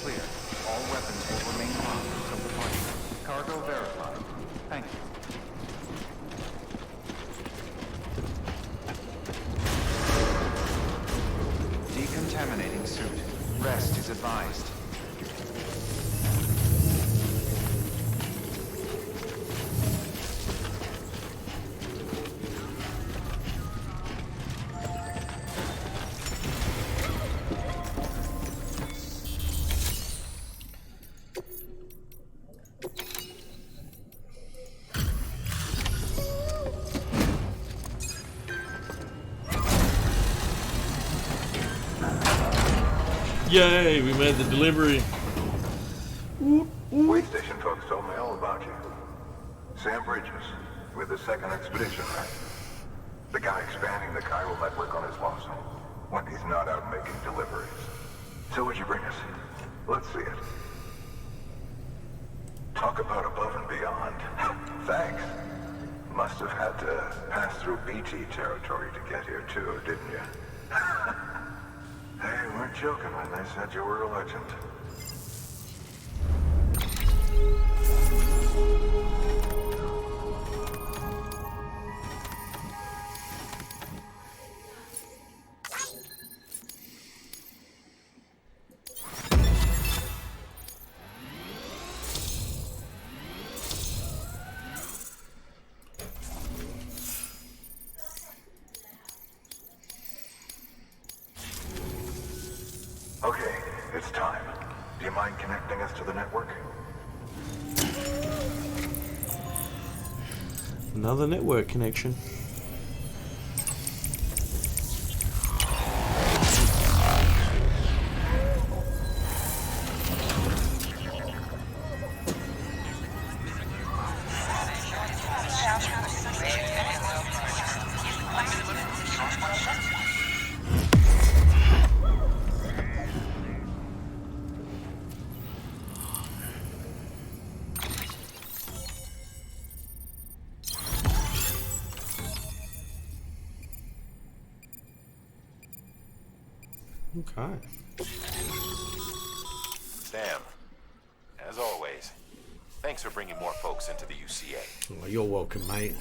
Clear. All weapons will remain locked until departure. Cargo verified. Thank you. Decontaminating suit. Rest is advised. Yay, we made the delivery. Wait station folks told me all about you. Sam Bridges, with the second expedition, right? The guy expanding the chiral network on his lonesome, when he's not out making deliveries. So what'd you bring us? Let's see it. Talk about above and beyond. Thanks. Must have had to pass through BT territory to get here too, didn't you? They weren't joking when they said you were a legend. Okay, it's time. Do you mind connecting us to the network? Another network connection. Okay. Sam, as always, thanks for bringing more folks into the UCA. Well, you're welcome, mate.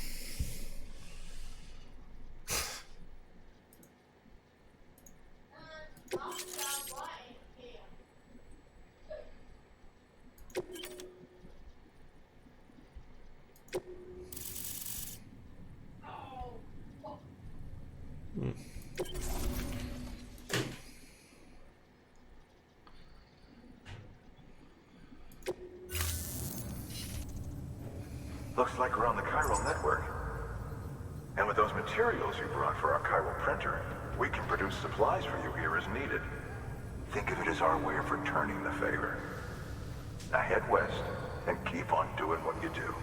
Looks like we're on the chiral network. And with those materials you brought for our chiral printer, we can produce supplies for you here as needed. Think of it as our way of returning the favor. Now head west and keep on doing what you do.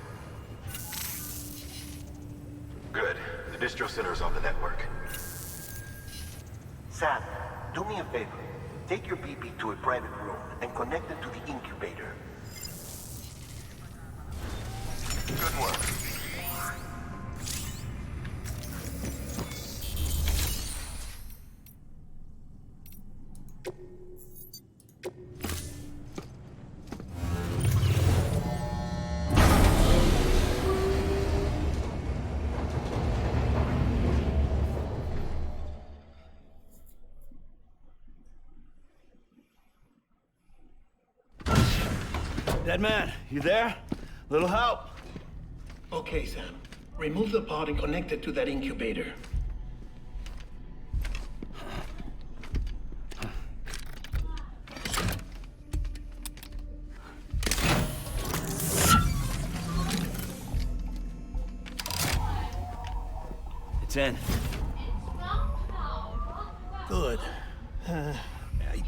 Good. The distro center's on the network. Sam, do me a favor. Take your BB to a private room and connect it to the incubator. Good work. Dead man, you there? Little help? Okay, Sam. Remove the pod and connect it to that incubator. It's in. Good. A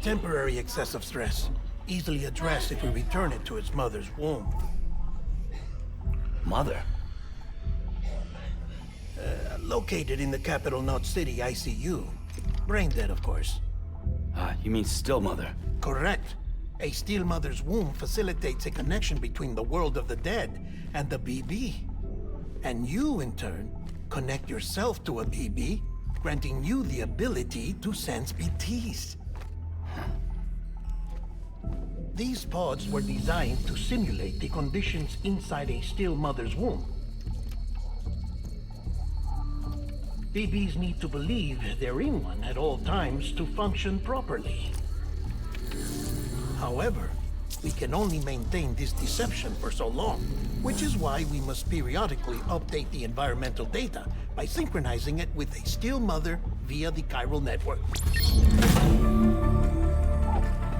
temporary excessive stress. Easily addressed if we return it to its mother's womb. Mother? Located in the capital Knot City ICU. Brain dead, of course. You mean still mother? Correct. A still mother's womb facilitates a connection between the world of the dead and the BB. And you, in turn, connect yourself to a BB, granting you the ability to sense BTs. These pods were designed to simulate the conditions inside a still mother's womb. BBs need to believe they're in one at all times to function properly. However, we can only maintain this deception for so long, which is why we must periodically update the environmental data by synchronizing it with a still mother via the chiral network.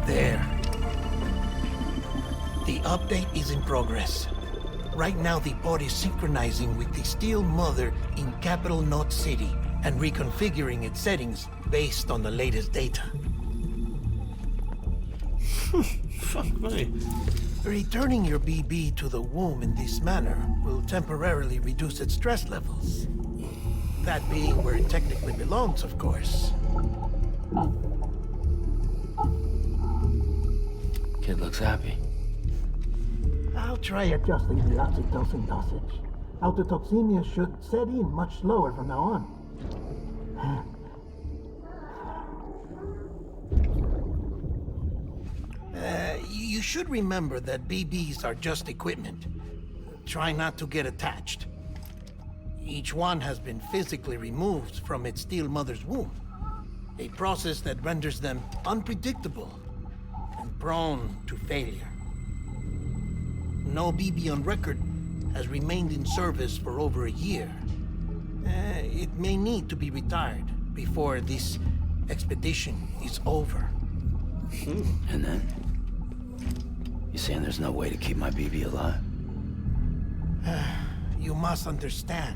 There. The update is in progress. Right now, the pod is synchronizing with the still mother in capital Knot City and reconfiguring its settings based on the latest data. Fuck me. Returning your BB to the womb in this manner will temporarily reduce its stress levels. That being where it technically belongs, of course. Kid looks happy. I'll try adjusting the oxytocin dosage. Autotoxemia should set in much slower from now on. You should remember that BBs are just equipment. Try not to get attached. Each one has been physically removed from its still mother's womb. A process that renders them unpredictable and prone to failure. No BB on record has remained in service for over a year. It may need to be retired before this expedition is over. And then? You saying there's no way to keep my BB alive? You must understand,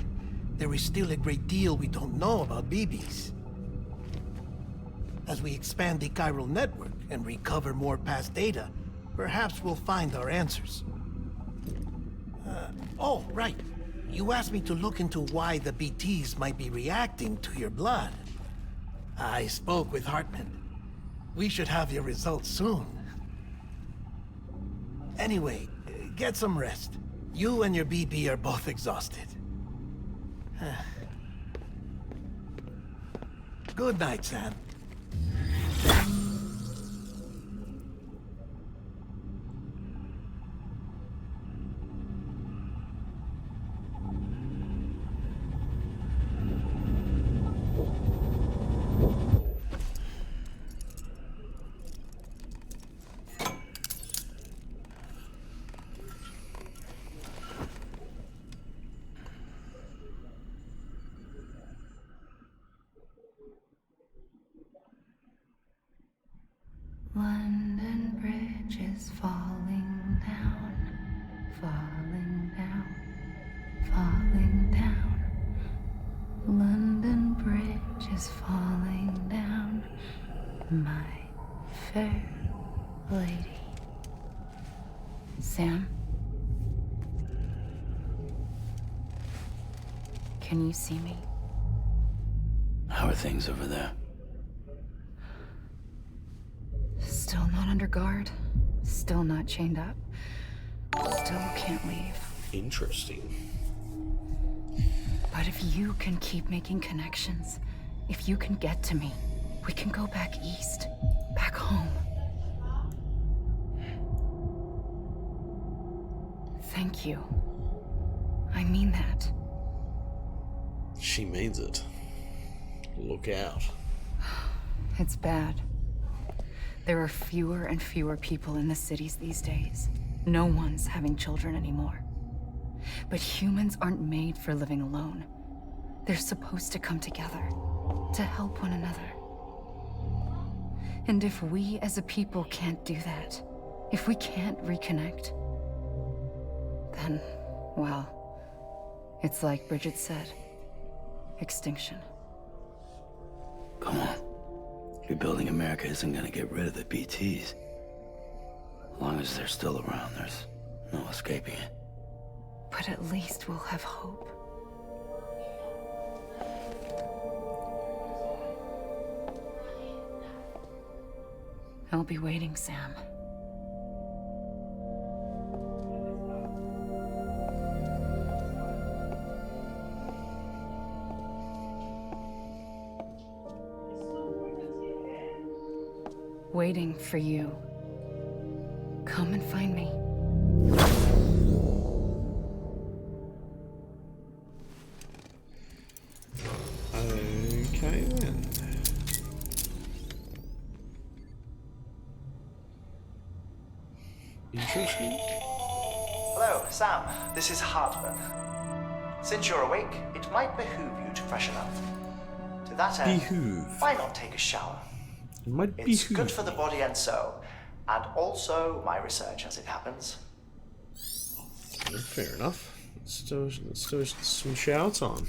there is still a great deal we don't know about BBs. As we expand the chiral network and recover more past data, perhaps we'll find our answers. Oh, right. You asked me to look into why the BTs might be reacting to your blood. I spoke with Hartman. We should have your results soon. Anyway, get some rest. You and your BB are both exhausted. Good night, Sam. London Bridge is falling down, falling down. Sam? Can you see me? How are things over there? Still not under guard. Still not chained up. Still can't leave. Interesting. But if you can keep making connections, if you can get to me, we can go back east. Back home. Thank you. I mean that. She means it. Look out. It's bad. There are fewer and fewer people in the cities these days. No one's having children anymore. But humans aren't made for living alone. They're supposed to come together, to help one another. And if we as a people can't do that, if we can't reconnect, then, well, it's like Bridget said, extinction. Come on. Rebuilding America isn't gonna get rid of the BTs. As long as they're still around, there's no escaping it. But at least we'll have hope. I'll be waiting, Sam. Waiting for you. Come and find me. Okay then. Interesting. Hello, Sam. This is Hartman. Since you're awake, it might behoove you to freshen up. To that end, why not take a shower? It might It's good for the body and soul, and also my research as it happens. Fair enough. Let's do some shower time.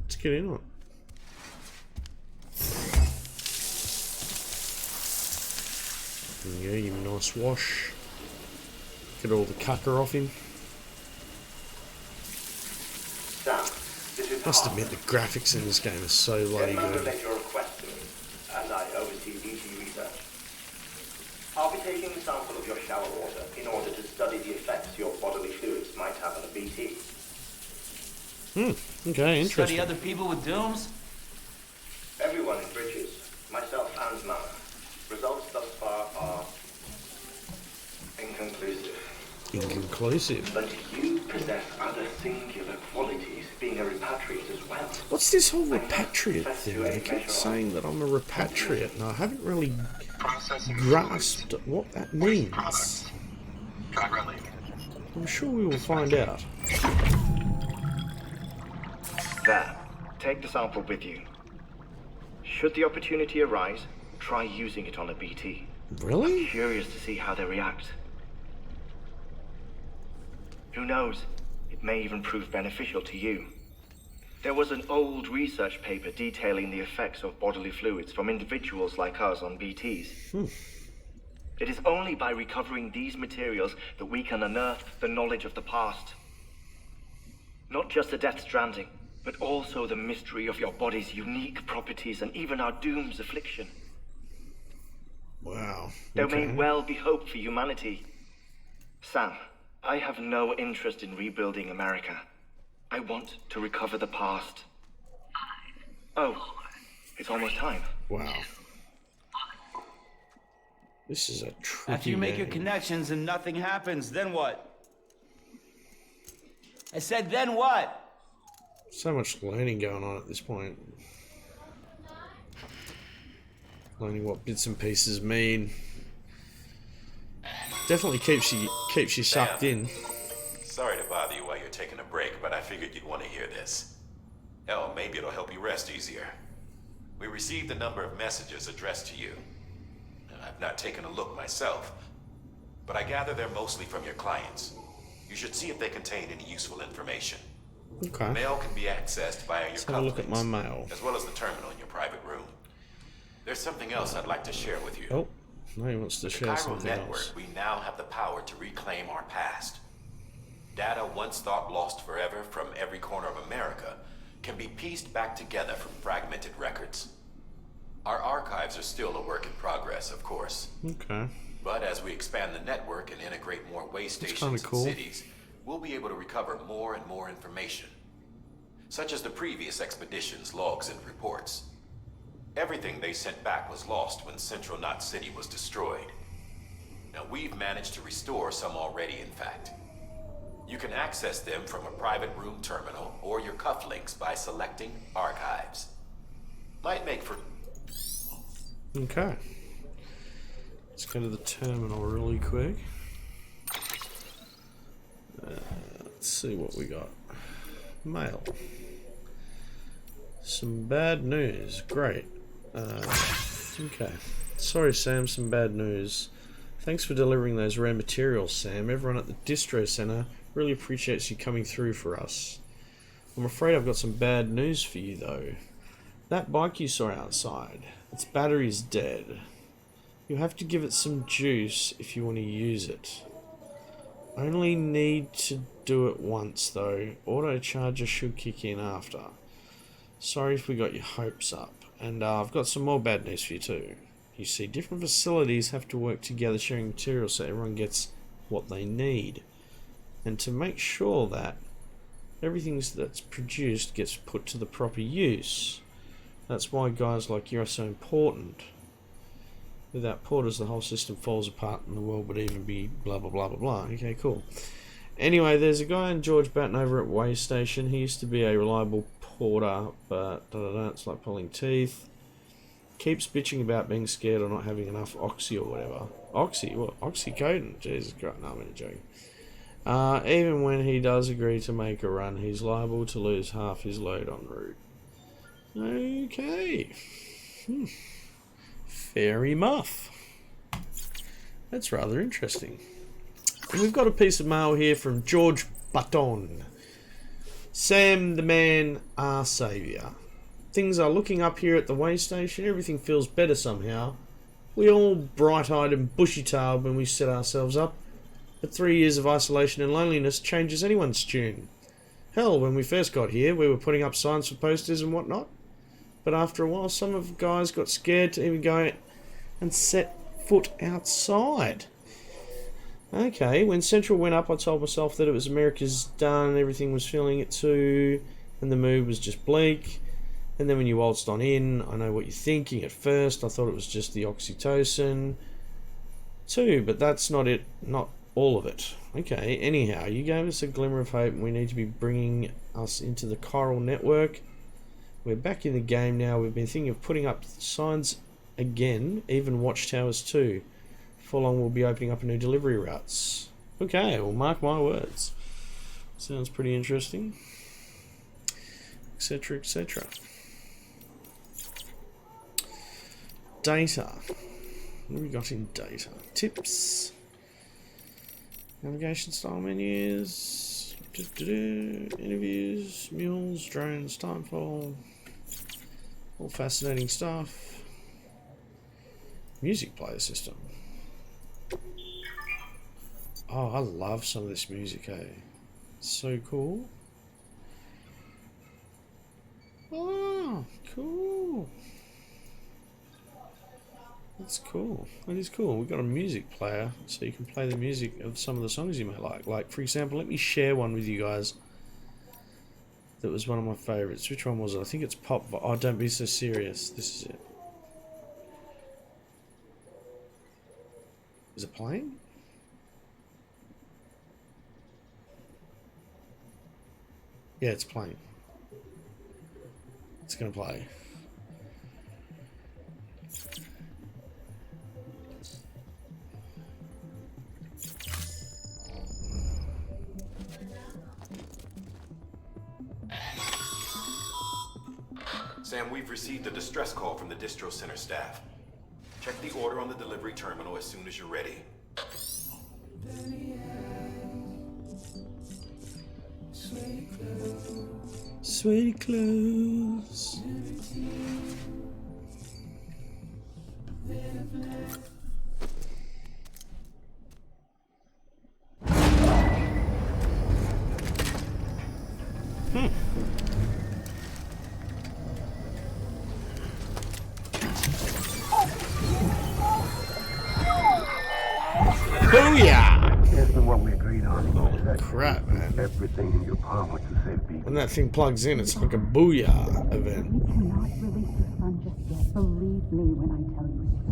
Let's get into it. There you go, give him a nice wash. Get all the caca off him. Sam, this is Must admit the graphics in this game are so bloody Downunder good. left your request to me, and I oversee BT research. I'll be taking a sample of your shower water in order to study the effects your bodily fluids might have on a BT. Okay, interesting. Study other people with dooms? Everyone in Bridges, myself and Mama. Results thus far are inconclusive. Inconclusive. But you possess other singular qualities, being a repatriate as well. What's this whole repatriate thing? They keep saying that I'm a repatriate, and I haven't really grasped what that means. I'm sure we will find out. There. Take the sample with you. Should the opportunity arise, try using it on a BT. Really? I'm curious to see how they react. Who knows? It may even prove beneficial to you. There was an old research paper detailing the effects of bodily fluids from individuals like us on BTs. It is only by recovering these materials that we can unearth the knowledge of the past. Not just the Death Stranding, but also the mystery of your body's unique properties and even our doom's affliction. Wow. There may well be hope for humanity. Sam, I have no interest in rebuilding America. I want to recover the past. Oh, it's almost time. Wow. This is a tricky After you make your game. connections and nothing happens, then what? I said, then what? So much learning going on at this point. Learning what bits and pieces mean. Definitely keeps you sucked in. Sorry to bother you while you're taking a break, but I figured you'd want to hear this. Hell, maybe it'll help you rest easier. We received a number of messages addressed to you. I've not taken a look myself, but I gather they're mostly from your clients. You should see if they contain any useful information. Okay. Mail can be accessed via your Let's have a look at my mail. as well as the terminal in your private room. There's something else I'd like to share with you. Oh. No, he wants to With the share chiral something network, else. we now have the power to reclaim our past. Data once thought lost forever from every corner of America can be pieced back together from fragmented records. Our archives are still a work in progress, of course. Okay. But as we expand the network and integrate more way stations kinda and cool. cities, we'll be able to recover more and more information, such as the previous expedition's logs and reports. Everything they sent back was lost when Central Knot City was destroyed. Now we've managed to restore some already, in fact. You can access them from a private room terminal or your cufflinks by selecting Archives. Might make for... Okay. Let's go to the terminal really quick. Let's see what we got. Mail. Some bad news. Great. Okay. Sorry, Sam, some bad news. Thanks for delivering those rare materials, Sam. Everyone at the Distro Center really appreciates you coming through for us. I'm afraid I've got some bad news for you, though. That bike you saw outside, its battery's dead. You'll have to give it some juice if you want to use it. Only need to do it once, though. Auto charger should kick in after. Sorry if we got your hopes up. And I've got some more bad news for you, too. You see, different facilities have to work together sharing materials so everyone gets what they need. And to make sure that everything that's produced gets put to the proper use. That's why guys like you are so important. Without porters, the whole system falls apart and the world would even be blah blah blah blah blah. Okay, cool. Anyway, there's a guy in George Batten over at Way Station. He used to be a reliable porter, but it's like pulling teeth. Keeps bitching about being scared or not having enough oxy or whatever. Oxy? What? Oxycodone? Jesus Christ. No, I'm only joking. Even when he does agree to make a run, he's liable to lose half his load en route. Okay. Fairy muff. That's rather interesting. And we've got a piece of mail here from George Button. Sam the man, our saviour. Things are looking up here at the way station. Everything feels better somehow. We all bright-eyed and bushy-tailed when we set ourselves up. But 3 years of isolation and loneliness changes anyone's tune. Hell, when we first got here, we were putting up signs for posters and whatnot. But after a while, some of the guys got scared to even go and set foot outside. Okay, when Central went up, I told myself that it was America's done, everything was feeling it too, and the mood was just bleak. And then when you waltzed on in, I know what you're thinking at first. I thought it was just the oxytocin too, but that's not it, not all of it. Okay, anyhow, you gave us a glimmer of hope and we need to be bringing us into the chiral network. We're back in the game now. We've been thinking of putting up signs again, even watchtowers too. Before long we'll be opening up a new delivery routes. Okay, well, mark my words. Sounds pretty interesting. Etc, etc. Data. What have we got in data? Tips. Navigation style menus. Interviews. Mules. Drones. Timefall. All fascinating stuff. Music player system. Oh, I love some of this music, eh? So cool. Oh, cool. That's cool. That is cool. We've got a music player, so you can play the music of some of the songs you may like. Like, for example, let me share one with you guys. That was one of my favourites. Which one was it? I think it's Pop. Oh, Don't Be So Serious. This is it. Is it playing? Yeah, it's playing. It's gonna play. Sam, we've received a distress call from the Distro Center staff. Check the order on the delivery terminal as soon as you're ready. Sweaty clothes. Booyah! Here's what we agreed on. Oh crap, man. Everything in your power to save people. When that thing plugs in, it's like a booyah event. We cannot release your son just yet. Believe me when I tell you it's for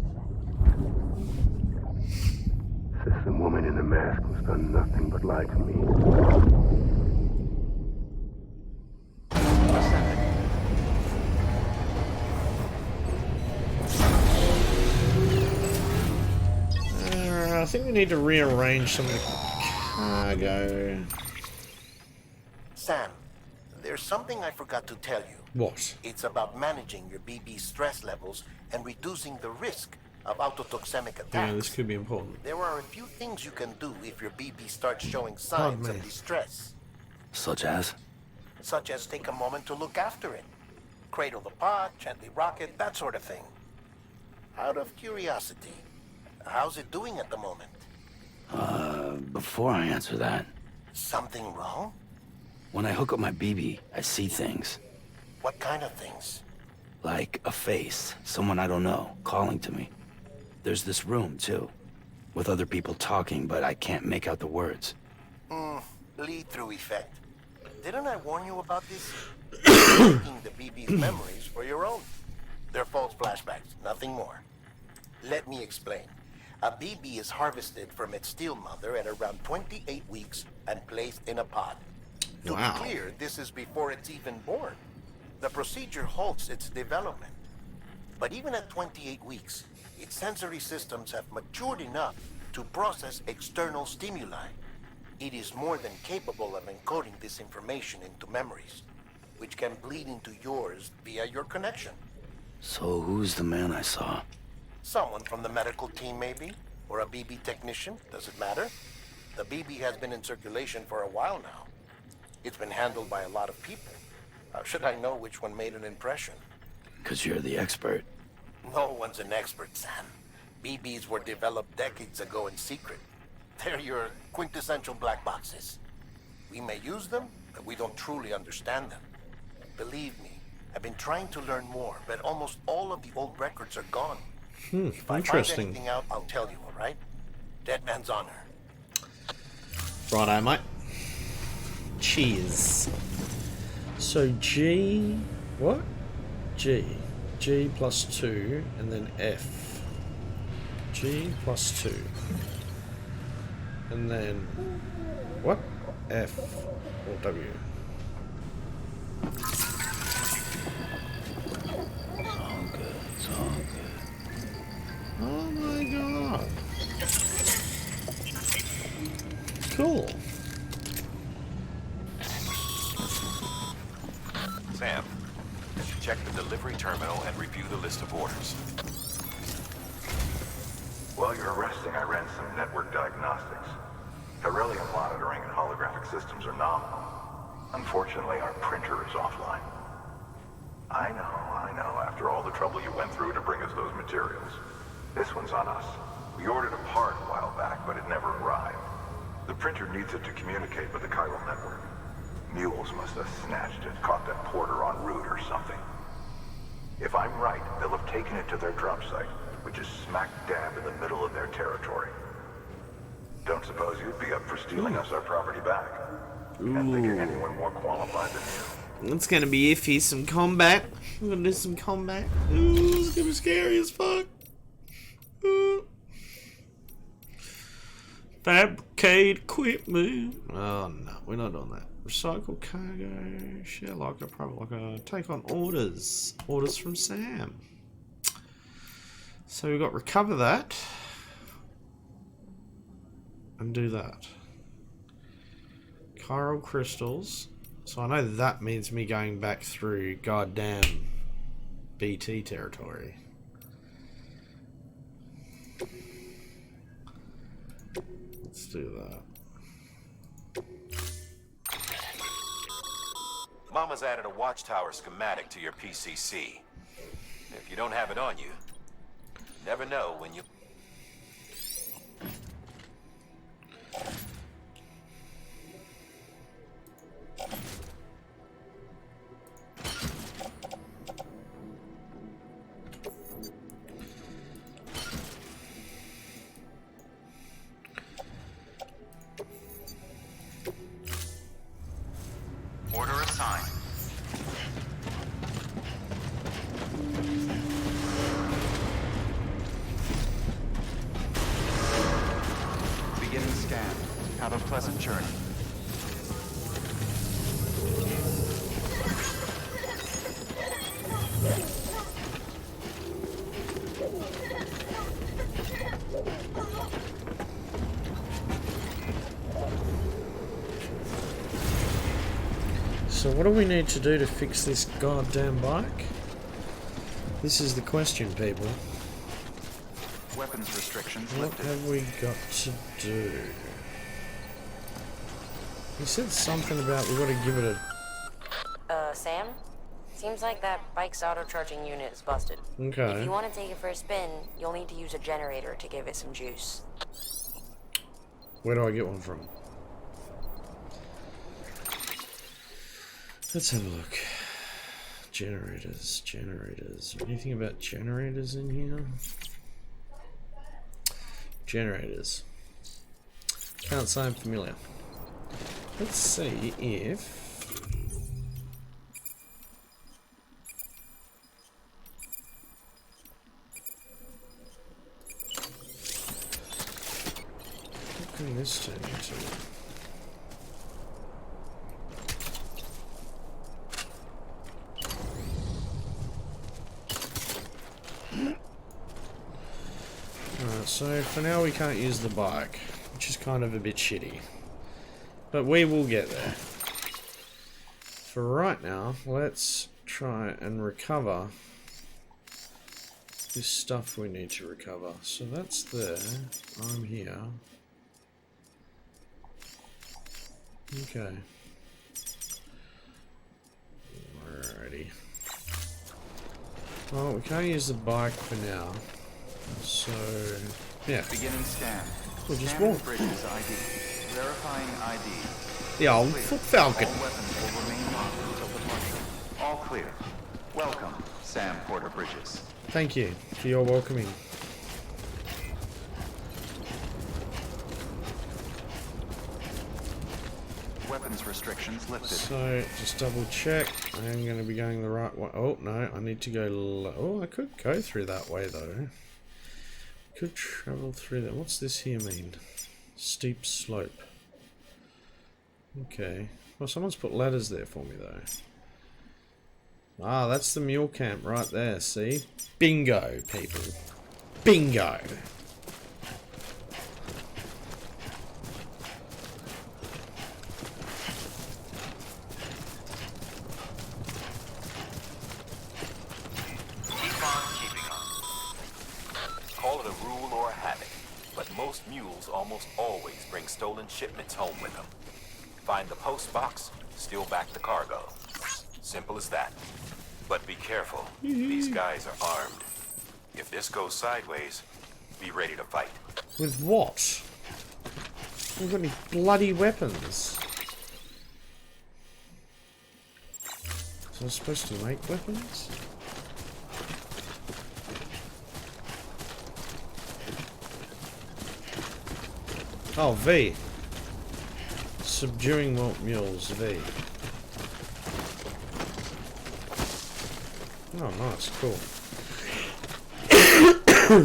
the best. The woman in the mask was done nothing but lie to me. I think we need to rearrange some of the cargo. Sam, there's something I forgot to tell you. What? It's about managing your BB stress levels and reducing the risk of autotoxemic attacks. Yeah, this could be important. There are a few things you can do if your BB starts showing signs of distress. Such as? Such as take a moment to look after it. Cradle the pod, gently rock it, that sort of thing. Out of curiosity, how's it doing at the moment? Before I answer that... Something wrong? When I hook up my BB, I see things. What kind of things? Like a face, someone I don't know, calling to me. There's this room, too, with other people talking, but I can't make out the words. Lead-through effect. Didn't I warn you about this? Taking the BB's memories for your own. They're false flashbacks, nothing more. Let me explain. A BB is harvested from its steel mother at around 28 weeks and placed in a pod. To be clear, this is before it's even born. The procedure halts its development. But even at 28 weeks, its sensory systems have matured enough to process external stimuli. It is more than capable of encoding this information into memories, which can bleed into yours via your connection. So who's the man I saw? Someone from the medical team, maybe? Or a BB technician? Does it matter? The BB has been in circulation for a while now. It's been handled by a lot of people. How should I know which one made an impression? 'Cause you're the expert. No one's an expert, Sam. BBs were developed decades ago in secret. They're your quintessential black boxes. We may use them, but we don't truly understand them. Believe me, I've been trying to learn more, but almost all of the old records are gone. If I find anything out, I'll tell you, all right? Dead man's honor. Righto, mate. Cheers. So G... What? G. G plus 2, and then F. G plus 2. And then... What? F or W. It's all good. It's all good. Oh my god. Cool. Sam, check the delivery terminal and review the list of orders. While you're resting, I ran some network diagnostics. Beryllium monitoring and holographic systems are nominal. Unfortunately, our printer is offline. I know. After all the trouble you went through to bring us those materials. This one's on us. We ordered a part a while back, but it never arrived. The printer needs it to communicate with the chiral network. Mules must have snatched it, caught that porter en route or something. If I'm right, they'll have taken it to their drop site, which is smack dab in the middle of their territory. Don't suppose you'd be up for stealing us our property back? Can't think of anyone more qualified than you. It's gonna be iffy. Some combat. We're gonna do some combat. Ooh, it's gonna be scary as fuck. Ooh. Fabricate equipment. Oh no, we're not doing that. Recycle cargo. Share locker. Private locker. Take on orders. Orders from Sam. So we got recover that. And do that. Chiral crystals. So I know that means me going back through goddamn BT territory. Let's do that. Mama's added a watchtower schematic to your PCC. If you don't have it on you, never know when you... Beginning scan. Have a pleasant journey. So what do we need to do to fix this goddamn bike? This is the question, people. Weapons restrictions What lifted. have we got to do? He said something about we got to give it a... Sam? Seems like that bike's auto-charging unit is busted. Okay. If you want to take it for a spin, you'll need to use a generator to give it some juice. Where do I get one from? Let's have a look. Generators, generators. Anything about generators in here? Generators. Can't say I'm familiar. Let's see if... What can this turn into? Alright, so for now we can't use the bike, which is kind of a bit shitty. But we will get there. For right now, let's try and recover this stuff we need to recover. So that's there. I'm here. Okay. Alrighty. Well, we can't use the bike for now. So, yeah. Beginning scan. We'll just Scanning walk. Bridges ID. Verifying ID. The old Clear. Foot Falcon. All weapons will remain locked until departure. All clear. Welcome, Sam Porter Bridges. Thank you for your welcoming. Weapons restrictions lifted. So, just double check. I am going to be going the right way. Oh, no, I need to go... Oh, I could go through that way, though. Could travel through that. What's this here mean? Steep slope. Okay. Well, someone's put ladders there for me, though. Ah, that's the mule camp right there, see? Bingo, people. Bingo! Call it a rule or a habit, but most mules almost always bring stolen shipments home with them. Find the post box, steal back the cargo. Simple as that. But be careful. These guys are armed. If this goes sideways, be ready to fight. With what? We've got any bloody weapons. Was I supposed to make weapons? Oh, V. Subduing mules, V. Oh, nice, cool.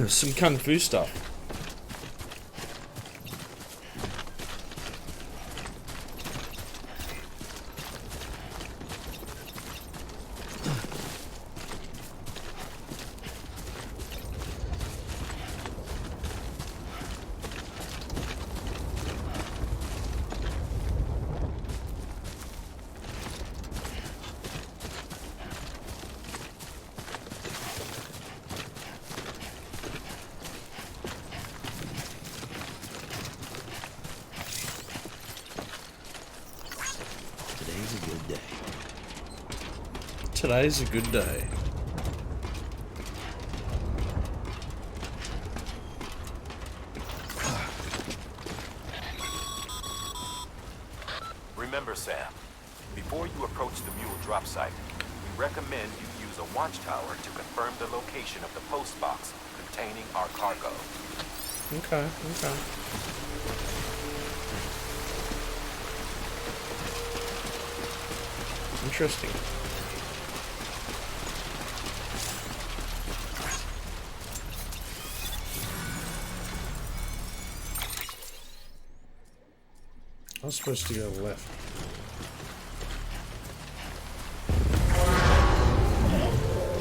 Some kung fu stuff. Today's a good day. Remember, Sam, before you approach the mule drop site, we recommend you use a watchtower to confirm the location of the post box containing our cargo. Okay, okay. Interesting. I was supposed to go left.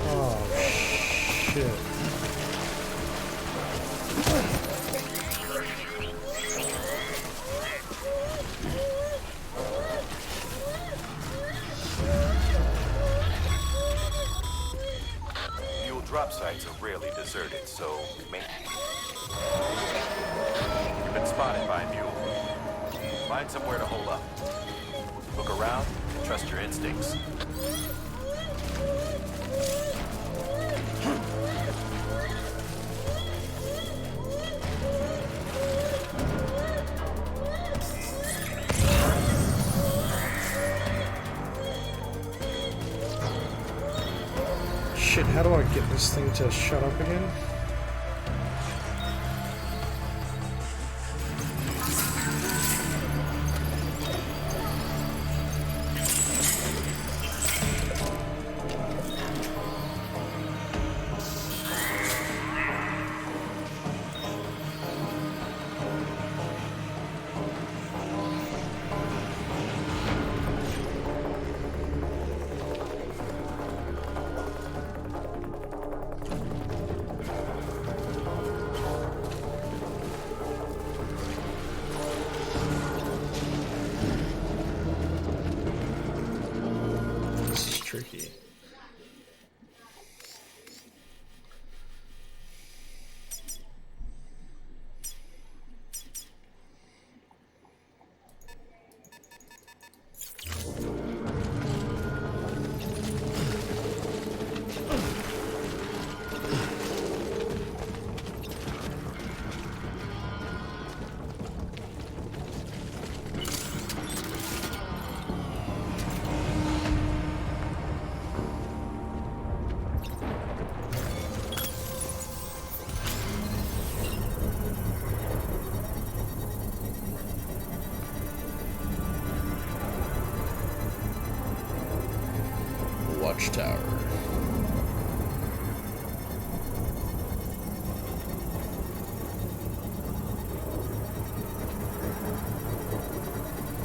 Oh, shit. Mule drop sites are rarely deserted, so make... You've been spotted by a mule. Find somewhere to hole up. Look around and trust your instincts. Shit, how do I get this thing to shut up again? Tricky. Watchtower.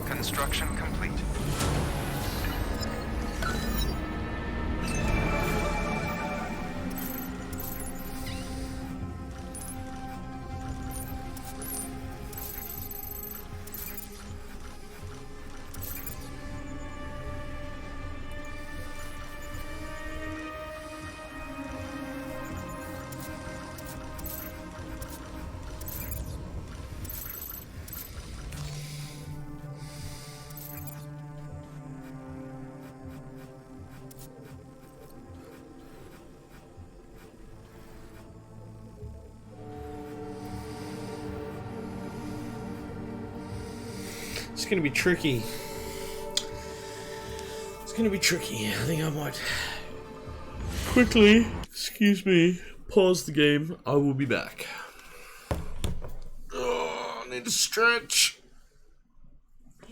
Construction complete. It's gonna be tricky. It's gonna be tricky. I think I might quickly, excuse me, pause the game. I will be back. Oh, I need to stretch.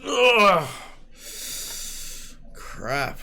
Ugh. Crap.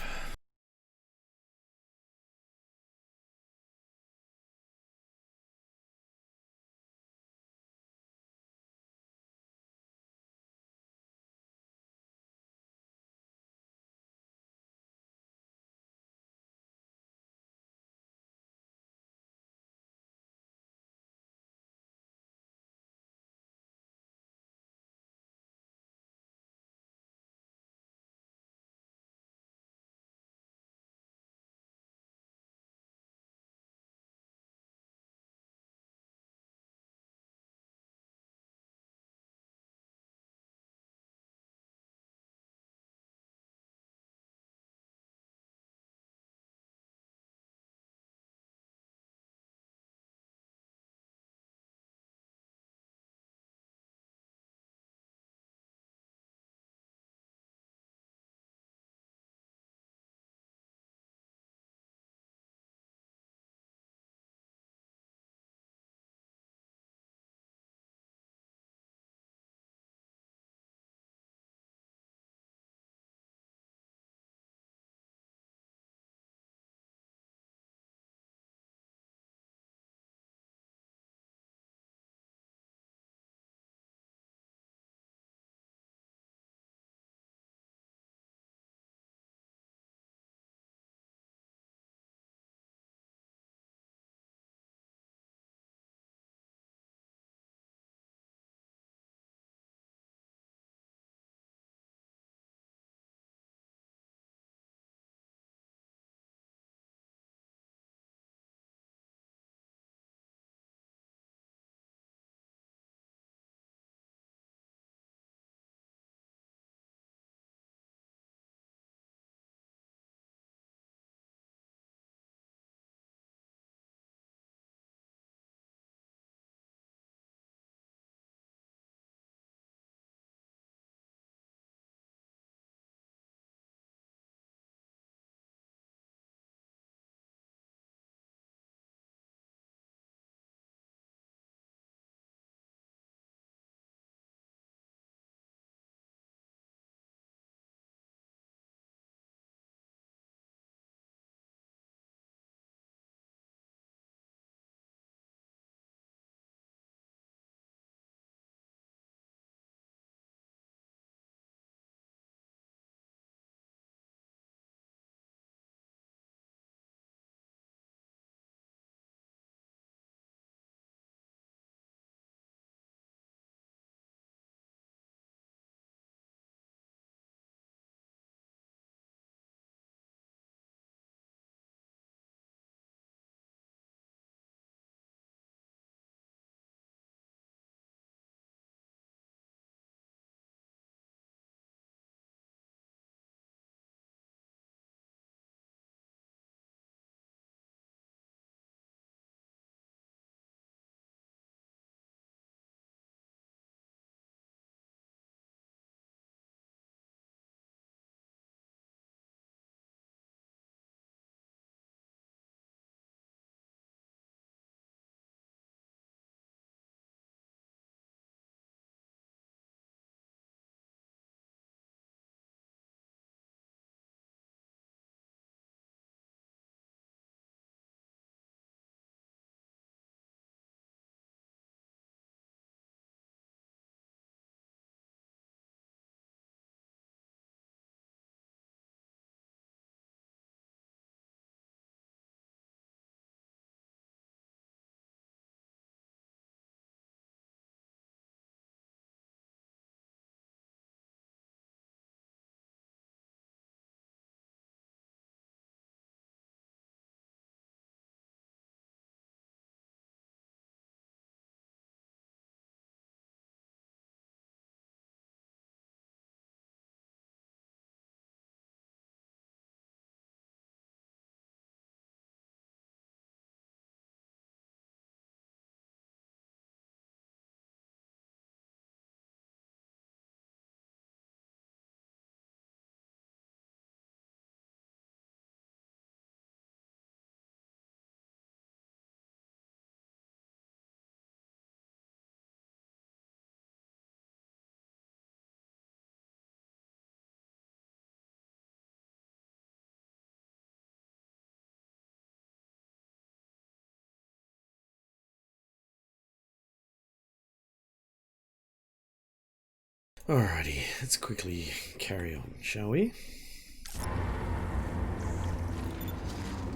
Alrighty, let's quickly carry on, shall we?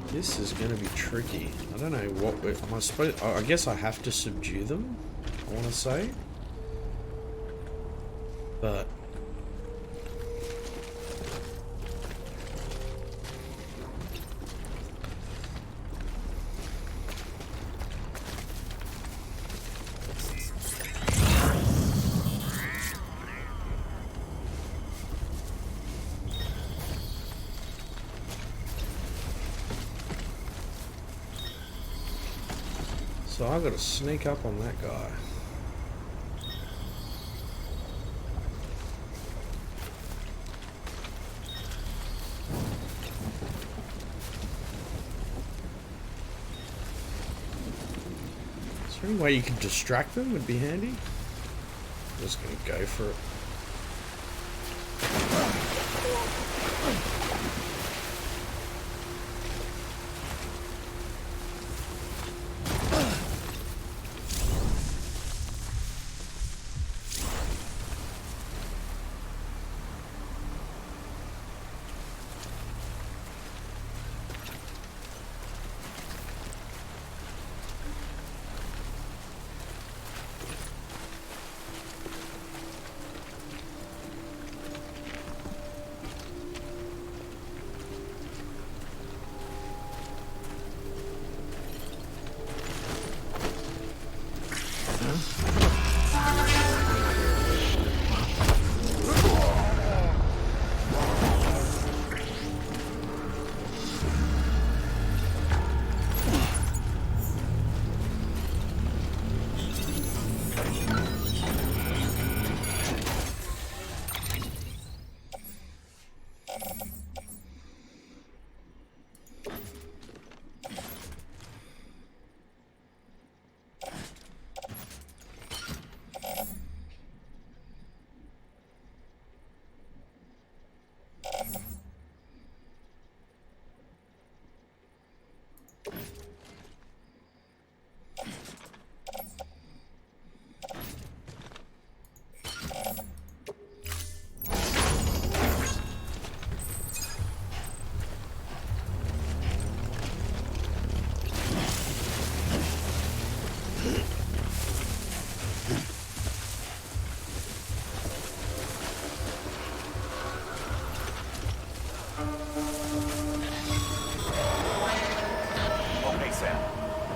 This is going to be tricky. I don't know what am I supposed. I guess I have to subdue them. I want to say, but so I've got to sneak up on that guy. Is there any way you can distract them? Would be handy. I'm just gonna go for it.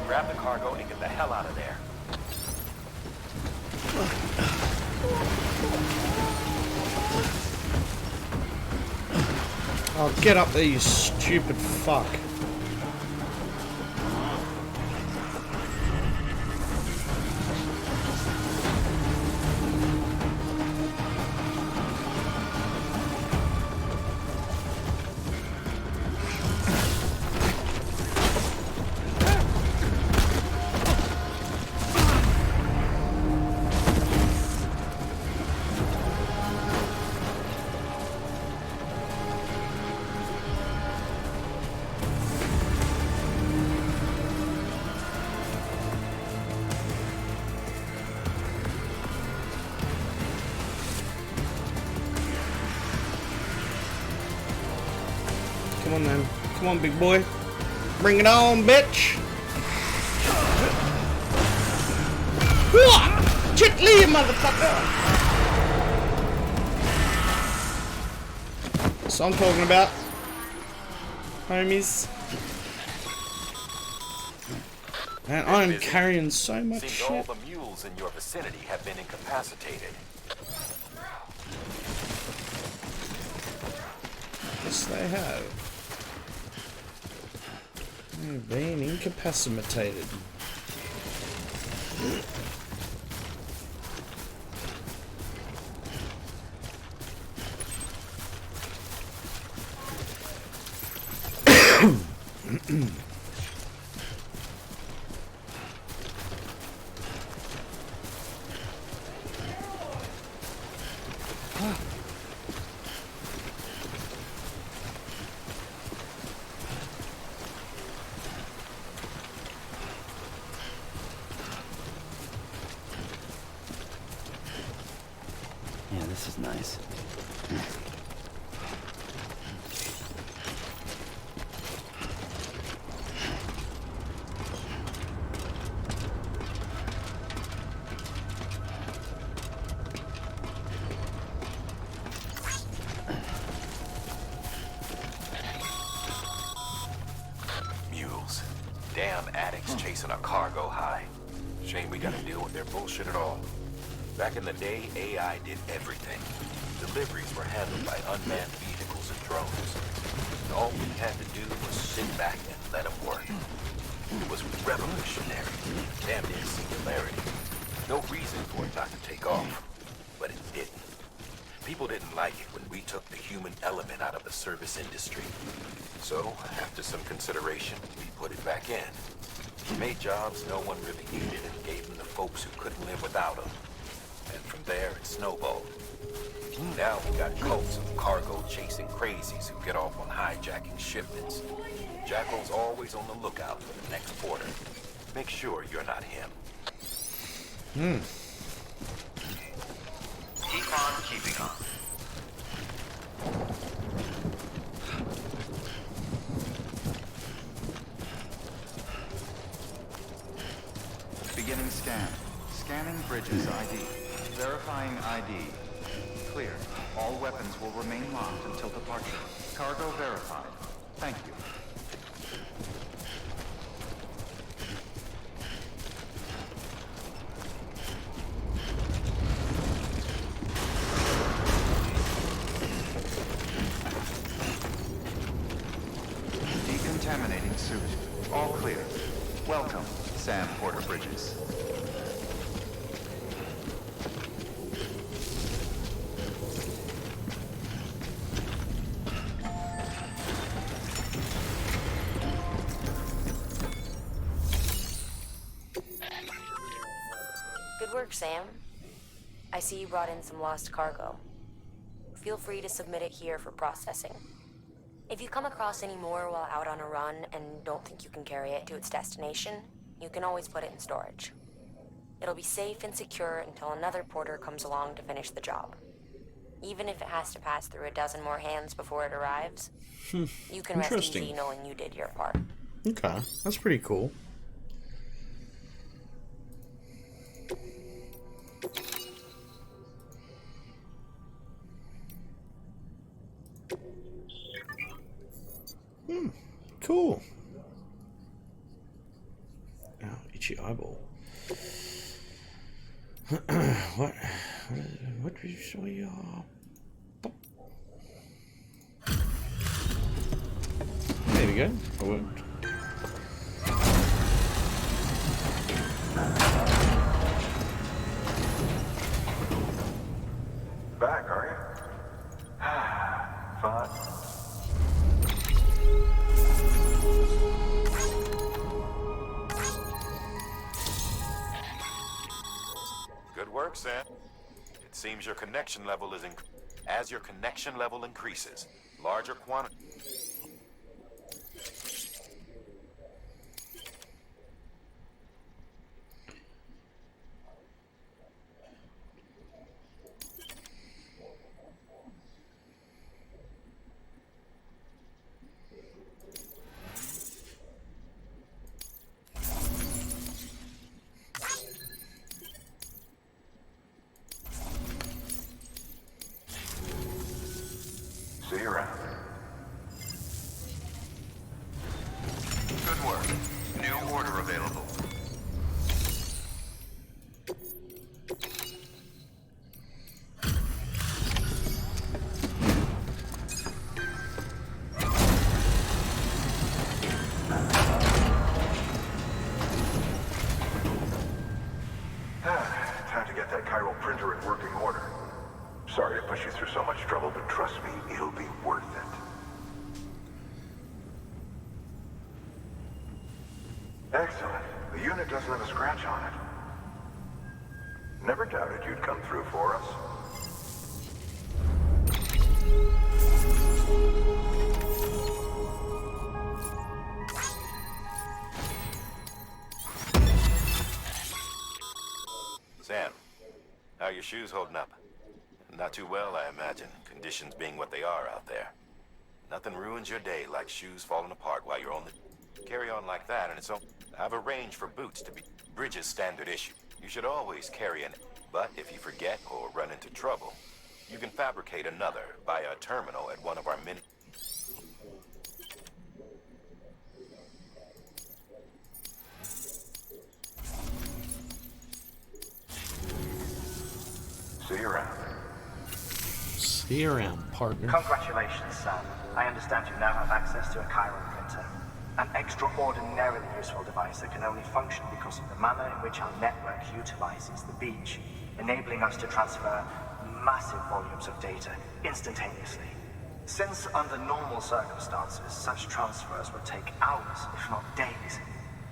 Grab the cargo and get the hell out of there. Oh, get up there, you stupid fuck. Come on then. Come on, big boy. Bring it on, bitch. Chitley, motherfucker. That's what I'm talking about. Homies. Man, I'm carrying so much Seems shit. all the mules in your vicinity have been incapacitated. Yes, they have. They've been incapacitated. this. Mules. Damn addicts chasing a cargo high. Shame we gotta deal with their bullshit at all. Back in the day, AI did everything. Deliveries were handled by unmanned vehicles and drones. And all we had to do was sit back and let them work. It was revolutionary. Damn near singularity. No reason for it not to take off. But it didn't. People didn't like it when we took the human element out of the service industry. So, after some consideration, we put it back in. Made jobs no one really needed and gave them to folks who couldn't live without them. And from there, it snowballed. Now we got cults of cargo-chasing crazies who get off on hijacking shipments. Jackal's always on the lookout for the next porter. Make sure you're not him. Keep on keeping on. Beginning scan. Scanning bridges ID. Verifying ID. Clear. All weapons will remain locked until departure. Cargo verified. Thank you. Decontaminating suit. All clear. Welcome, Sam Porter Bridges. Good work, Sam. I see you brought in some lost cargo. Feel free to submit it here for processing. If you come across any more while out on a run and don't think you can carry it to its destination, you can always put it in storage. It'll be safe and secure until another porter comes along to finish the job. Even if it has to pass through a dozen more hands before it arrives, you can rest easy knowing you did your part. Okay, that's pretty cool. Cool. Oh, itchy eyeball. What did you show you? There we go. It worked. Back, are you? Fun. Good work, Sam. It seems your connection level is as your connection level increases, larger quantity. See you around. Good work. New order available. Time to get that chiral printer in working order. Sorry to push you through so much trouble, but trust me, it'll be worth it. Excellent. The unit doesn't have a scratch on it. Never doubted you'd come through for us. Sam, how are your shoes holding up? Not too well, I imagine. Conditions being what they are out there. Nothing ruins your day like shoes falling apart while you're on the... Carry on like that and it's all... I've arranged for boots to be Bridges standard issue. You should always carry an... But if you forget or run into trouble, you can fabricate another via a terminal at one of our mini... See you around. See you around, partner. Congratulations, Sam. I understand you now have access to a chiral printer. An extraordinarily useful device that can only function because of the manner in which our network utilizes the beach, enabling us to transfer massive volumes of data instantaneously. Since under normal circumstances, such transfers would take hours, if not days,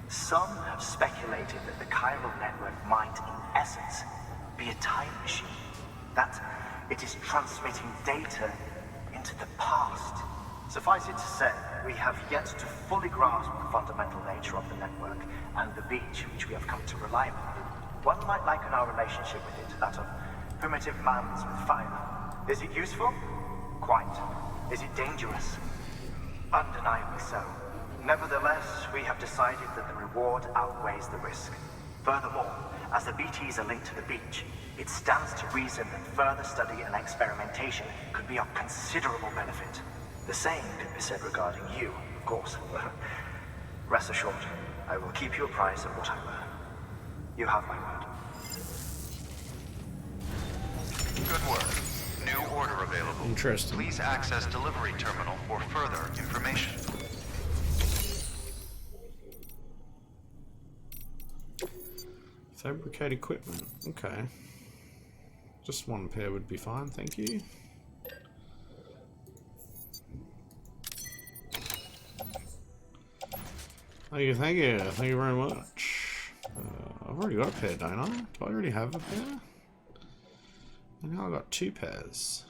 some have speculated that the chiral network might, in essence, be a time machine. That it is transmitting data into the past. Suffice it to say, we have yet to fully grasp the fundamental nature of the network and the beach which we have come to rely upon. One might liken our relationship with it to that of primitive mans with fire. Is it useful? Quite. Is it dangerous? Undeniably so. Nevertheless, we have decided that the reward outweighs the risk. Furthermore, as the BTs are linked to the beach, it stands to reason that further study and experimentation could be of considerable benefit. The same could be said regarding you, of course. Rest assured, I will keep you apprised of what I learn. You have my word. Good work. New order available. Interesting. Please access delivery terminal for further information. Fabricate equipment. Okay. Just one pair would be fine, thank you. Thank you very much. I've already got a pair, don't I? Do I already have a pair? And now I've got 2 pairs.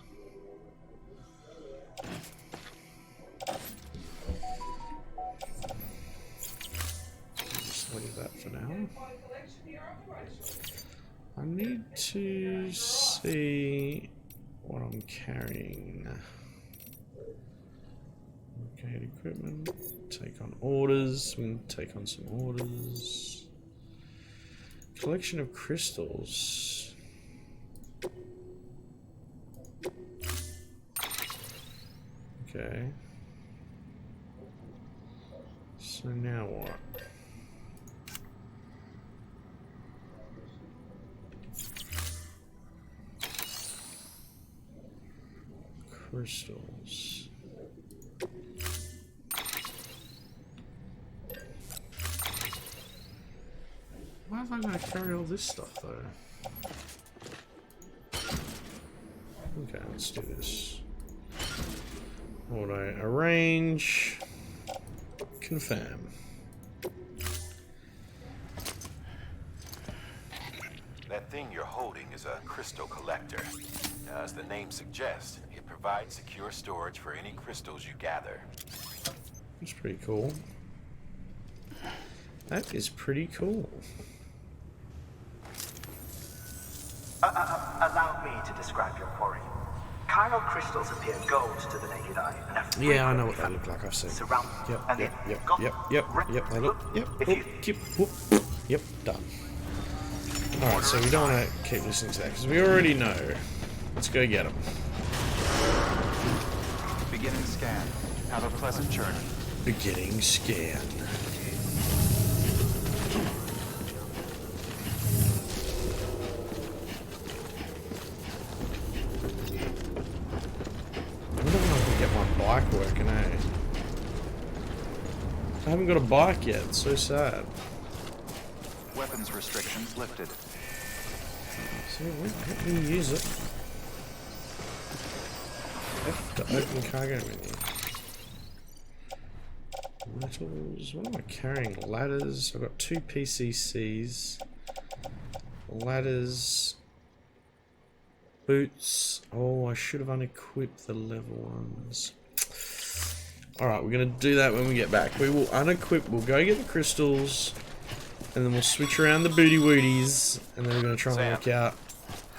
Just leave that for now. I need to see what I'm carrying. Okay, equipment. Take on orders. We can take on some orders. Collection of crystals. Okay. So now what? Crystals. Why have I got to carry all this stuff though? Okay, let's do this. Auto arrange. Confirm. That thing you're holding is a crystal collector. As the name suggests, it provides secure storage for any crystals you gather. That's pretty cool. That is pretty cool. Allow me to describe your quarry. Chiral crystals appear gold to the naked eye and have Yeah, I know what they look like. I've seen. Surround Yep, and yep, then yep, got yep, yep. They look. Yep. Yep. Done. All right, so we don't want to keep listening to that because we already know. Let's go get them. Beginning scan. Have a pleasant journey. Beginning scan. I don't know if I can get my bike working, eh? I haven't got a bike yet, it's so sad. Weapons restrictions lifted. So let me use it. F to open cargo menu. Metals. What am I carrying? Ladders. I've got 2 PCCs. Ladders. Boots. Oh, I should have unequipped the level ones. Alright, we're going to do that when we get back. We will unequip. We'll go get the crystals. And then we'll switch around the booty wooties. And then we're going to try and work out.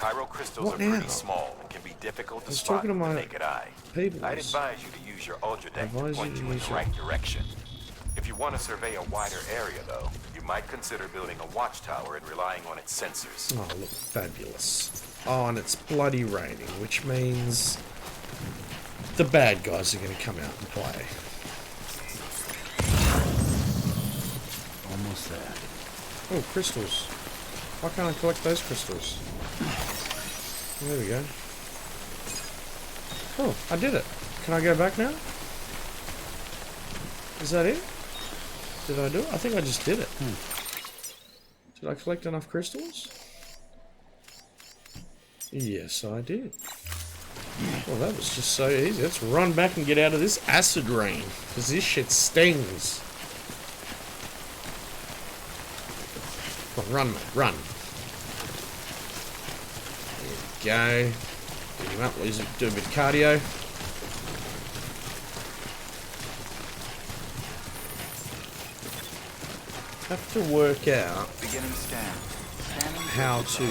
Chiral crystals are pretty small and can be difficult to was spot talking to with the my naked eye. people. I'd advise you to use your ultra deck to Advise you point to you in use the your- right direction. If you want to survey a wider area, though, you might consider building a watchtower and relying on its sensors. Oh, look, fabulous. Oh, and it's bloody raining, which means the bad guys are going to come out and play. Almost there. Oh, crystals. Why can't I collect those crystals? There we go. Oh, I did it. Can I go back now? Is that it? Did I do it? I think I just did it. Did I collect enough crystals? Yes, I did. Well, that was just so easy. Let's run back and get out of this acid rain, because this shit stings. Come on, run, mate, run. There we go. Get him up, do a bit of cardio. Have to work out Beginning scan. Scanning how to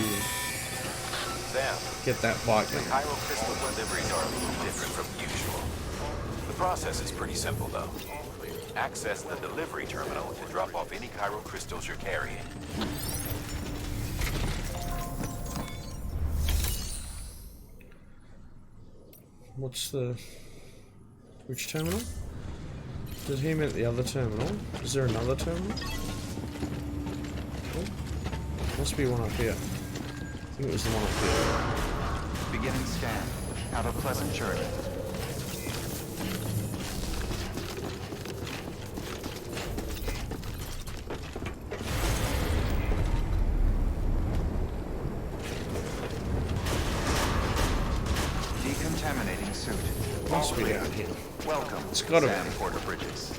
Sam, get that bike the going. Cairo crystal deliveries are a little different from usual. The process is pretty simple, though. Access the delivery terminal to drop off any Cairo crystals you're carrying. What's the... which terminal? Did he mean the other terminal? Is there another terminal? Oh, must be one up here. I think it was the one up here. Beginning scan. Have a pleasant journey. Decontaminating suit. Must be down here. Welcome, It's gotta Sam be. Porter Bridges.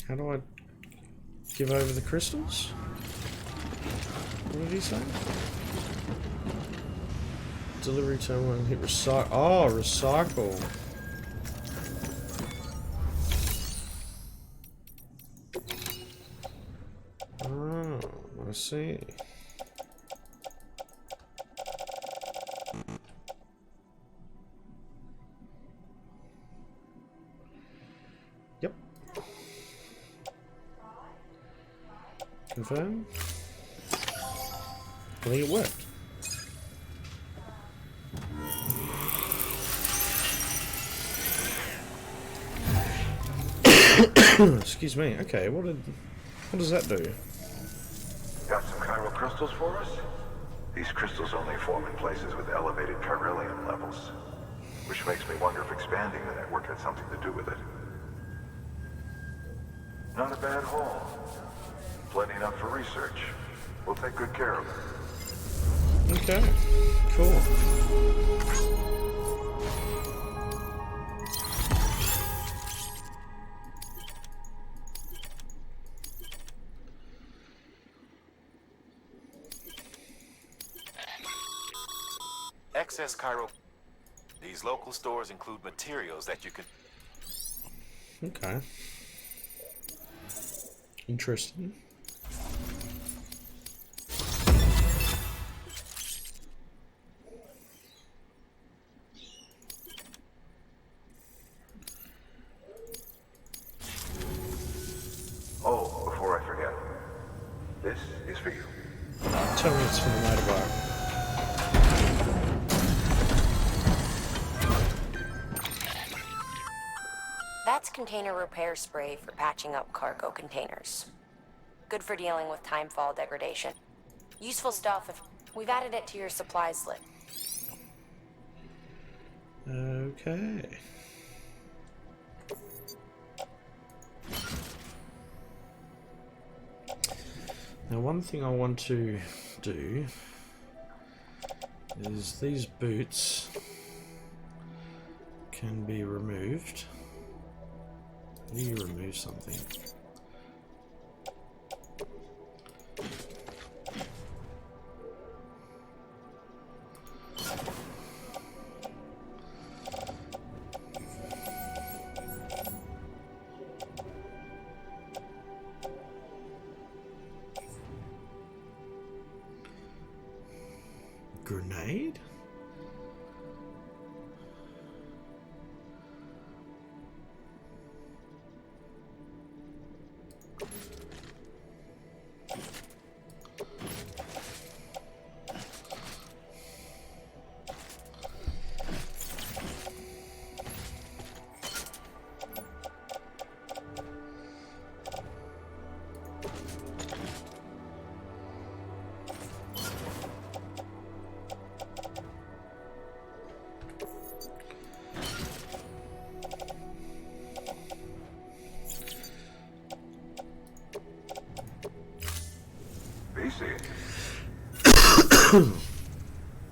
How do I give over the crystals? What did he say? Delivery terminal and hit recycle. Oh, recycle. Oh, I see. Yep. Confirm. I think it worked. Excuse me. Okay, what does that do? Got some chiral crystals for us? These crystals only form in places with elevated chiralium levels, which makes me wonder if expanding the network had something to do with it. Not a bad haul. Plenty enough for research. We'll take good care of it. Okay, cool. Excess Cairo. These local stores include materials that you can... Okay. Interesting. Oh, before I forget, this is for you. Tell me it's from the motorbike. That's container repair spray for patching up cargo containers. Good for dealing with timefall degradation. Useful stuff if we've added it to your supplies list. Okay. Now, one thing I want to do is these boots can be removed. How do you remove something? grenade?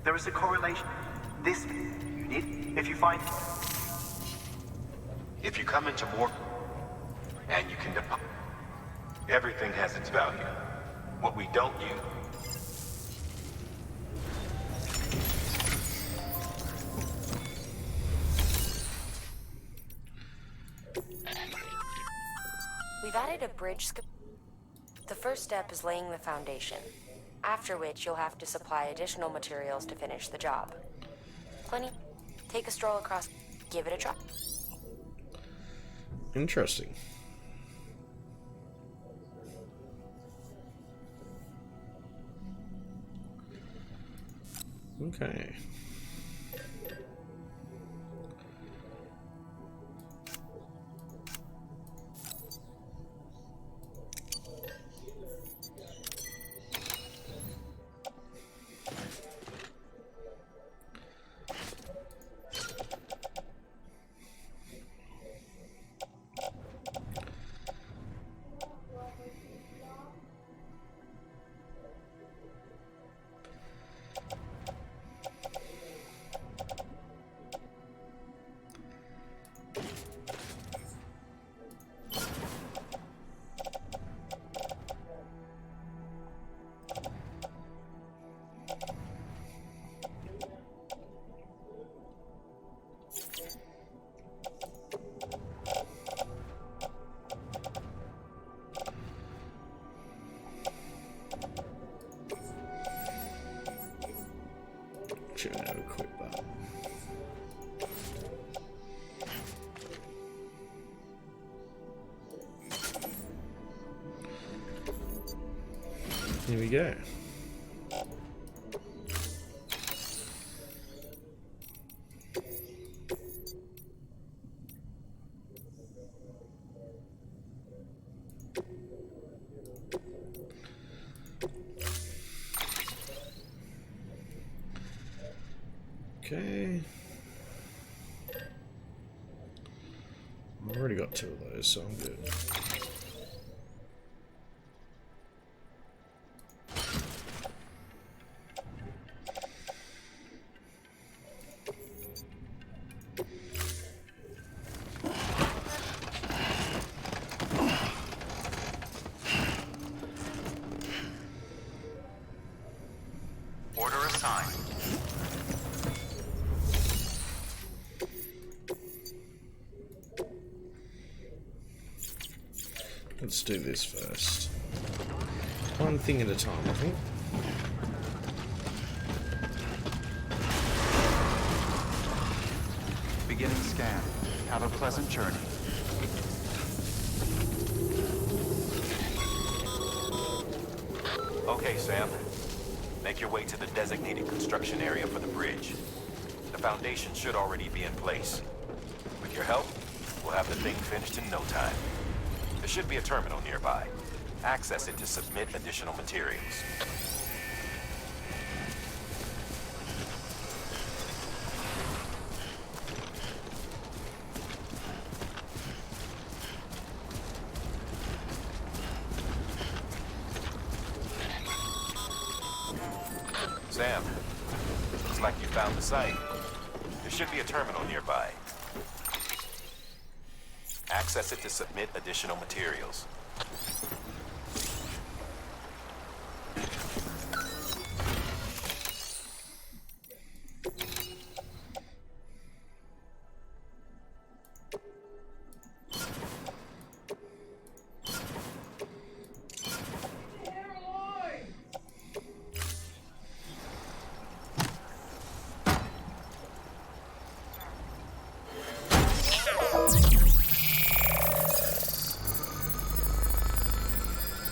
There is a correlation. This unit, if you find... If you come into more and you can deposit, everything has its value. What we don't use. We've added a bridge. The first step is laying the foundation, after which you'll have to supply additional materials to finish the job. Plenty. Take a stroll across. Give it a try. Interesting. Okay. Should I equip that? Here we go. Okay. I've already got 2 of those, so I'm good. Order assigned. Let's do this first. One thing at a time, I think. Beginning scan. Have a pleasant journey. Okay, Sam. Make your way to the designated construction area for the bridge. The foundation should already be in place. With your help, we'll have the thing finished in no time. There should be a terminal nearby. Access it to submit additional materials. Sam, looks like you found the site. There should be a terminal nearby. Access it to submit additional materials.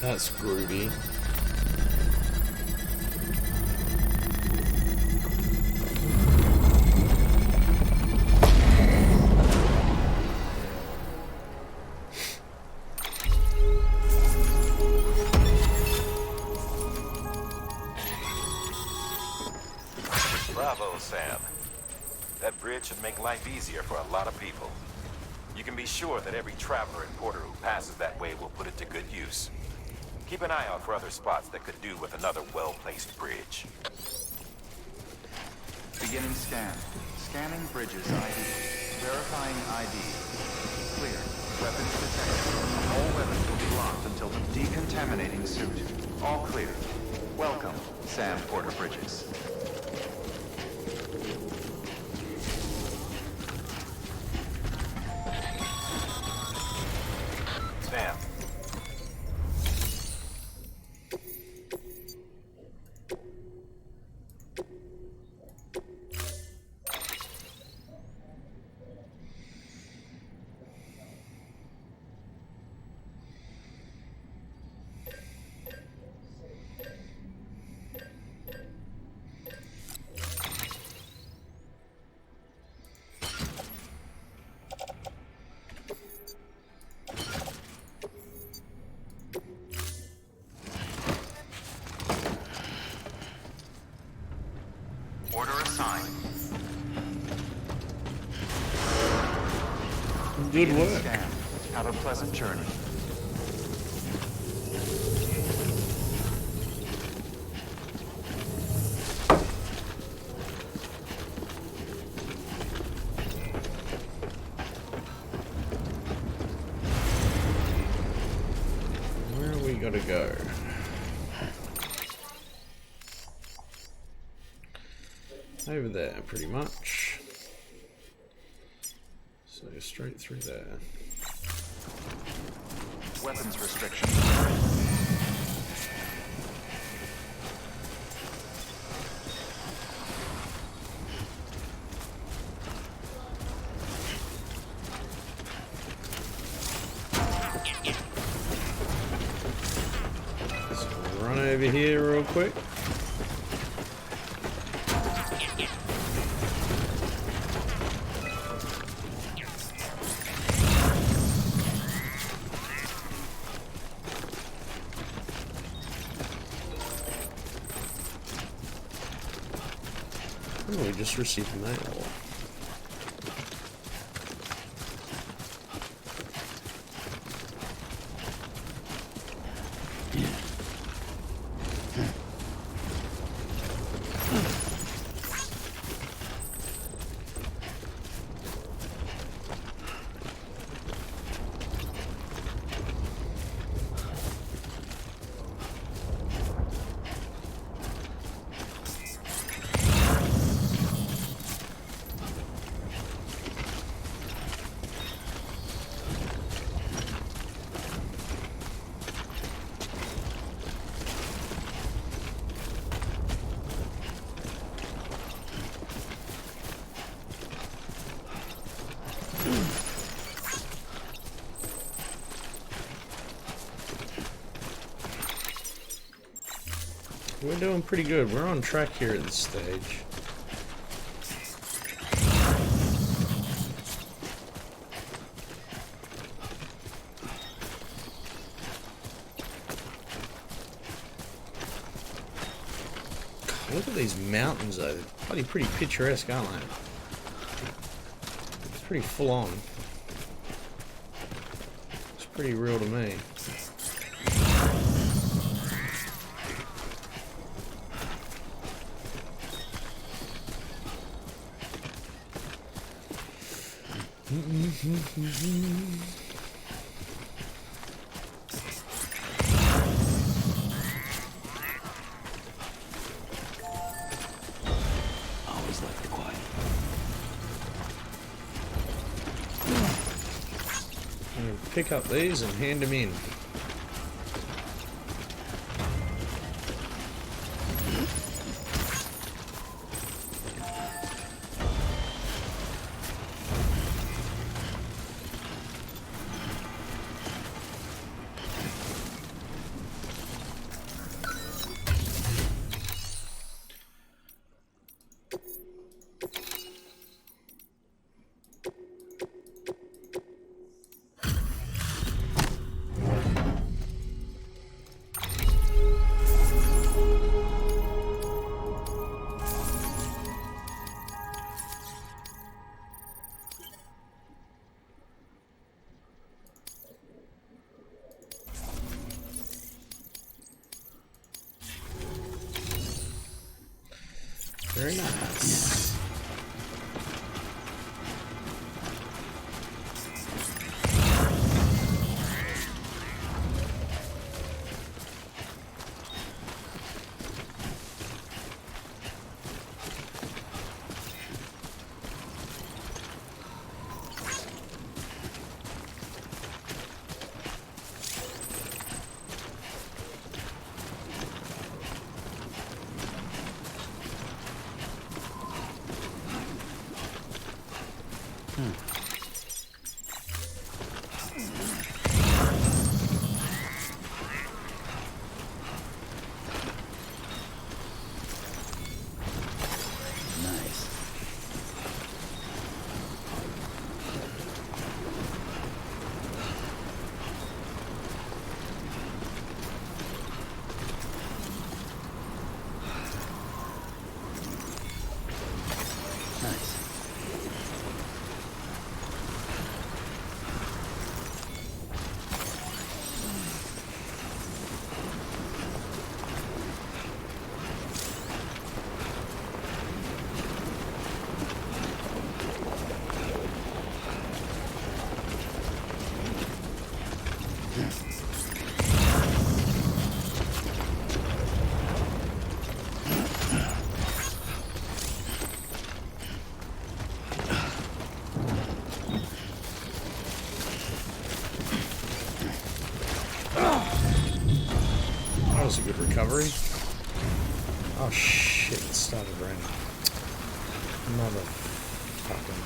That's groovy. Bravo, Sam. That bridge should make life easier for a lot of people. You can be sure that every traveler and porter who passes that way will put it to good use. Keep an eye out for other spots that could do with another well-placed bridge. Beginning scan. Scanning bridges ID. Verifying ID. Clear. Weapons detected. All weapons will be locked until the decontaminating suit. All clear. Welcome, Sam Porter Bridges. Sam. Order assigned. Good work. Scan. Have a pleasant journey. Where are we gotta go? Over there, pretty much. So straight through there. Weapons restrictions. Let's run over here real quick. Oh, we just received mail. We're doing pretty good. We're on track here at this stage. Look at these mountains though. Bloody pretty picturesque, aren't they? It's pretty full on. It's pretty real to me. Always like the quiet. Pick up these and hand them in. Very nice. That was a good recovery. Oh shit, it started raining. Motherfucking.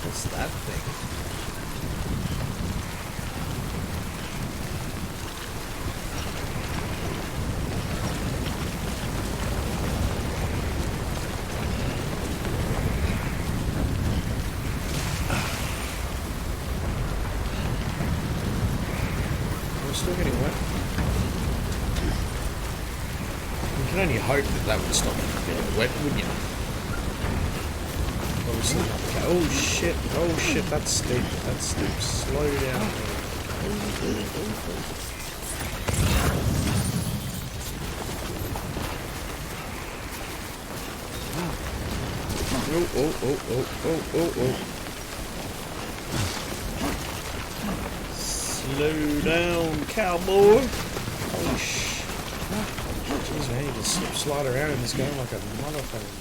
What's that thing? We're still getting wet. You can only hope that that would stop getting wet, wouldn't you? Obviously not the case. Oh shit, that's steep, that's steep. Slow down. Oh. Slow down, cowboy. Holy shit. Jeez, man, you can slide around in this game like a motherfucker.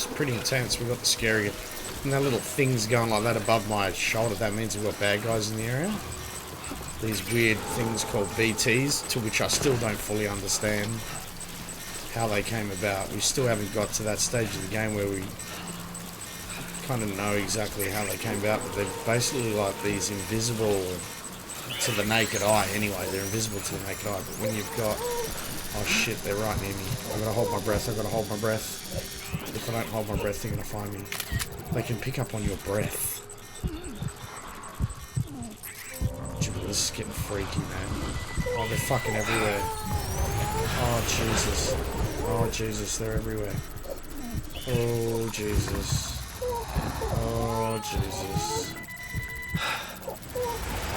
is pretty intense. We've got the scary, and that little thing's going like that above my shoulder. That means we've got bad guys in the area. These weird things called BTs, to which I still don't fully understand how they came about. We still haven't got to that stage of the game where we kind of know exactly how they came about, but they're basically like these invisible to the naked eye anyway. They're invisible to the naked eye, but when you've got... Oh shit, they're right near me. I've got to hold my breath, I've got to hold my breath. If I don't hold my breath, they're going to find me. They can pick up on your breath. This is getting freaky, man. Oh, they're fucking everywhere. Oh, Jesus. Oh, Jesus, they're everywhere. Oh, Jesus. Oh, Jesus.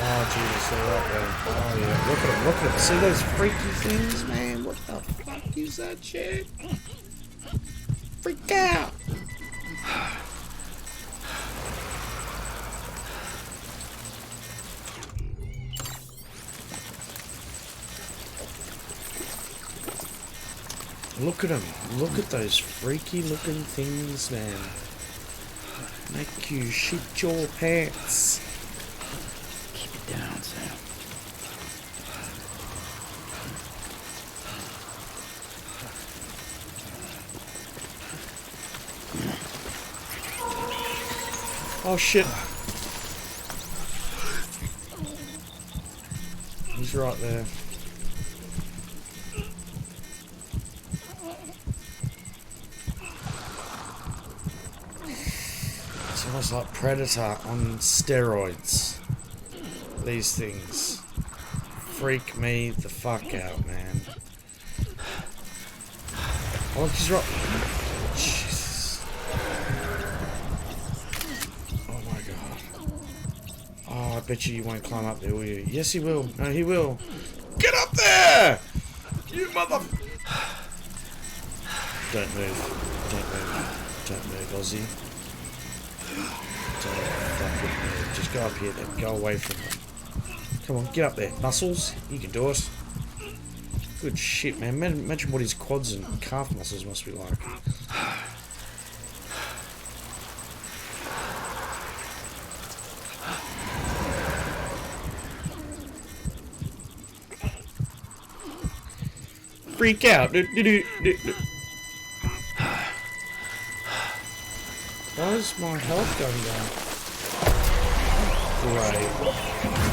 Oh, Jesus, they're right there. Oh, yeah. Look at them, look at them. See those freaky things, man? What the fuck is that shit? Freak out! Look at them. Look at those freaky looking things, man. Make you shit your pants. Keep it down, Sam. Oh shit. He's right there. It's almost like Predator on steroids. These things freak me the fuck out, man. Oh, look, he's right. Jesus. Oh my god. Oh, I bet you won't climb up there, will you? Yes, he will. No, he will. Get up there! You mother... Don't move. Don't move. Don't move, Aussie. Don't fucking move. Just go up here then. Go away from them. Come on, get up there. Muscles, you can do it. Good shit, man. Imagine what his quads and calf muscles must be like. Freak out. Why is my health going down? Great.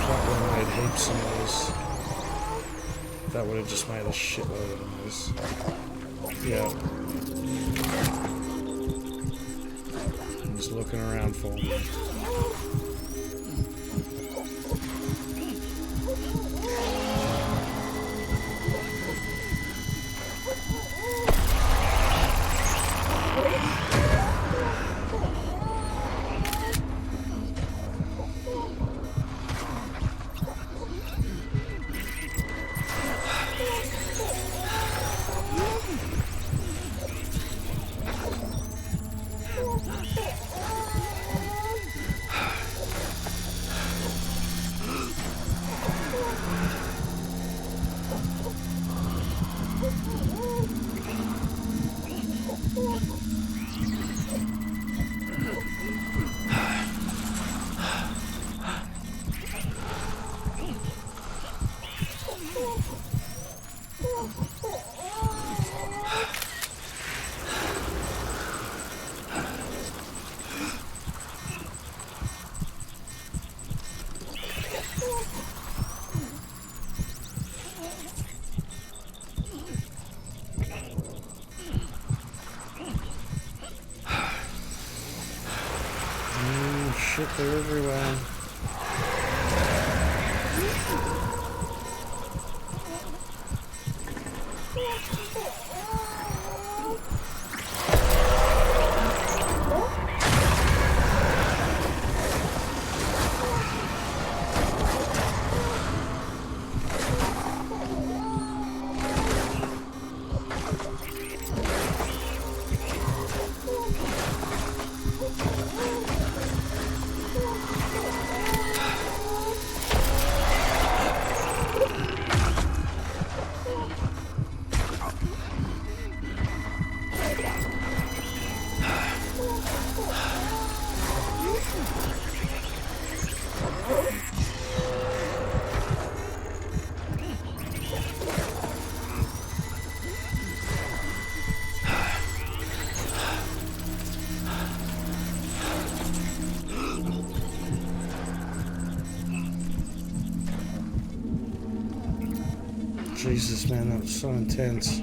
That would have made heaps of noise. That would have just made a shitload of noise. Yeah. I'm just looking around for me. Shit, they're everywhere. Jesus, man, that was so intense.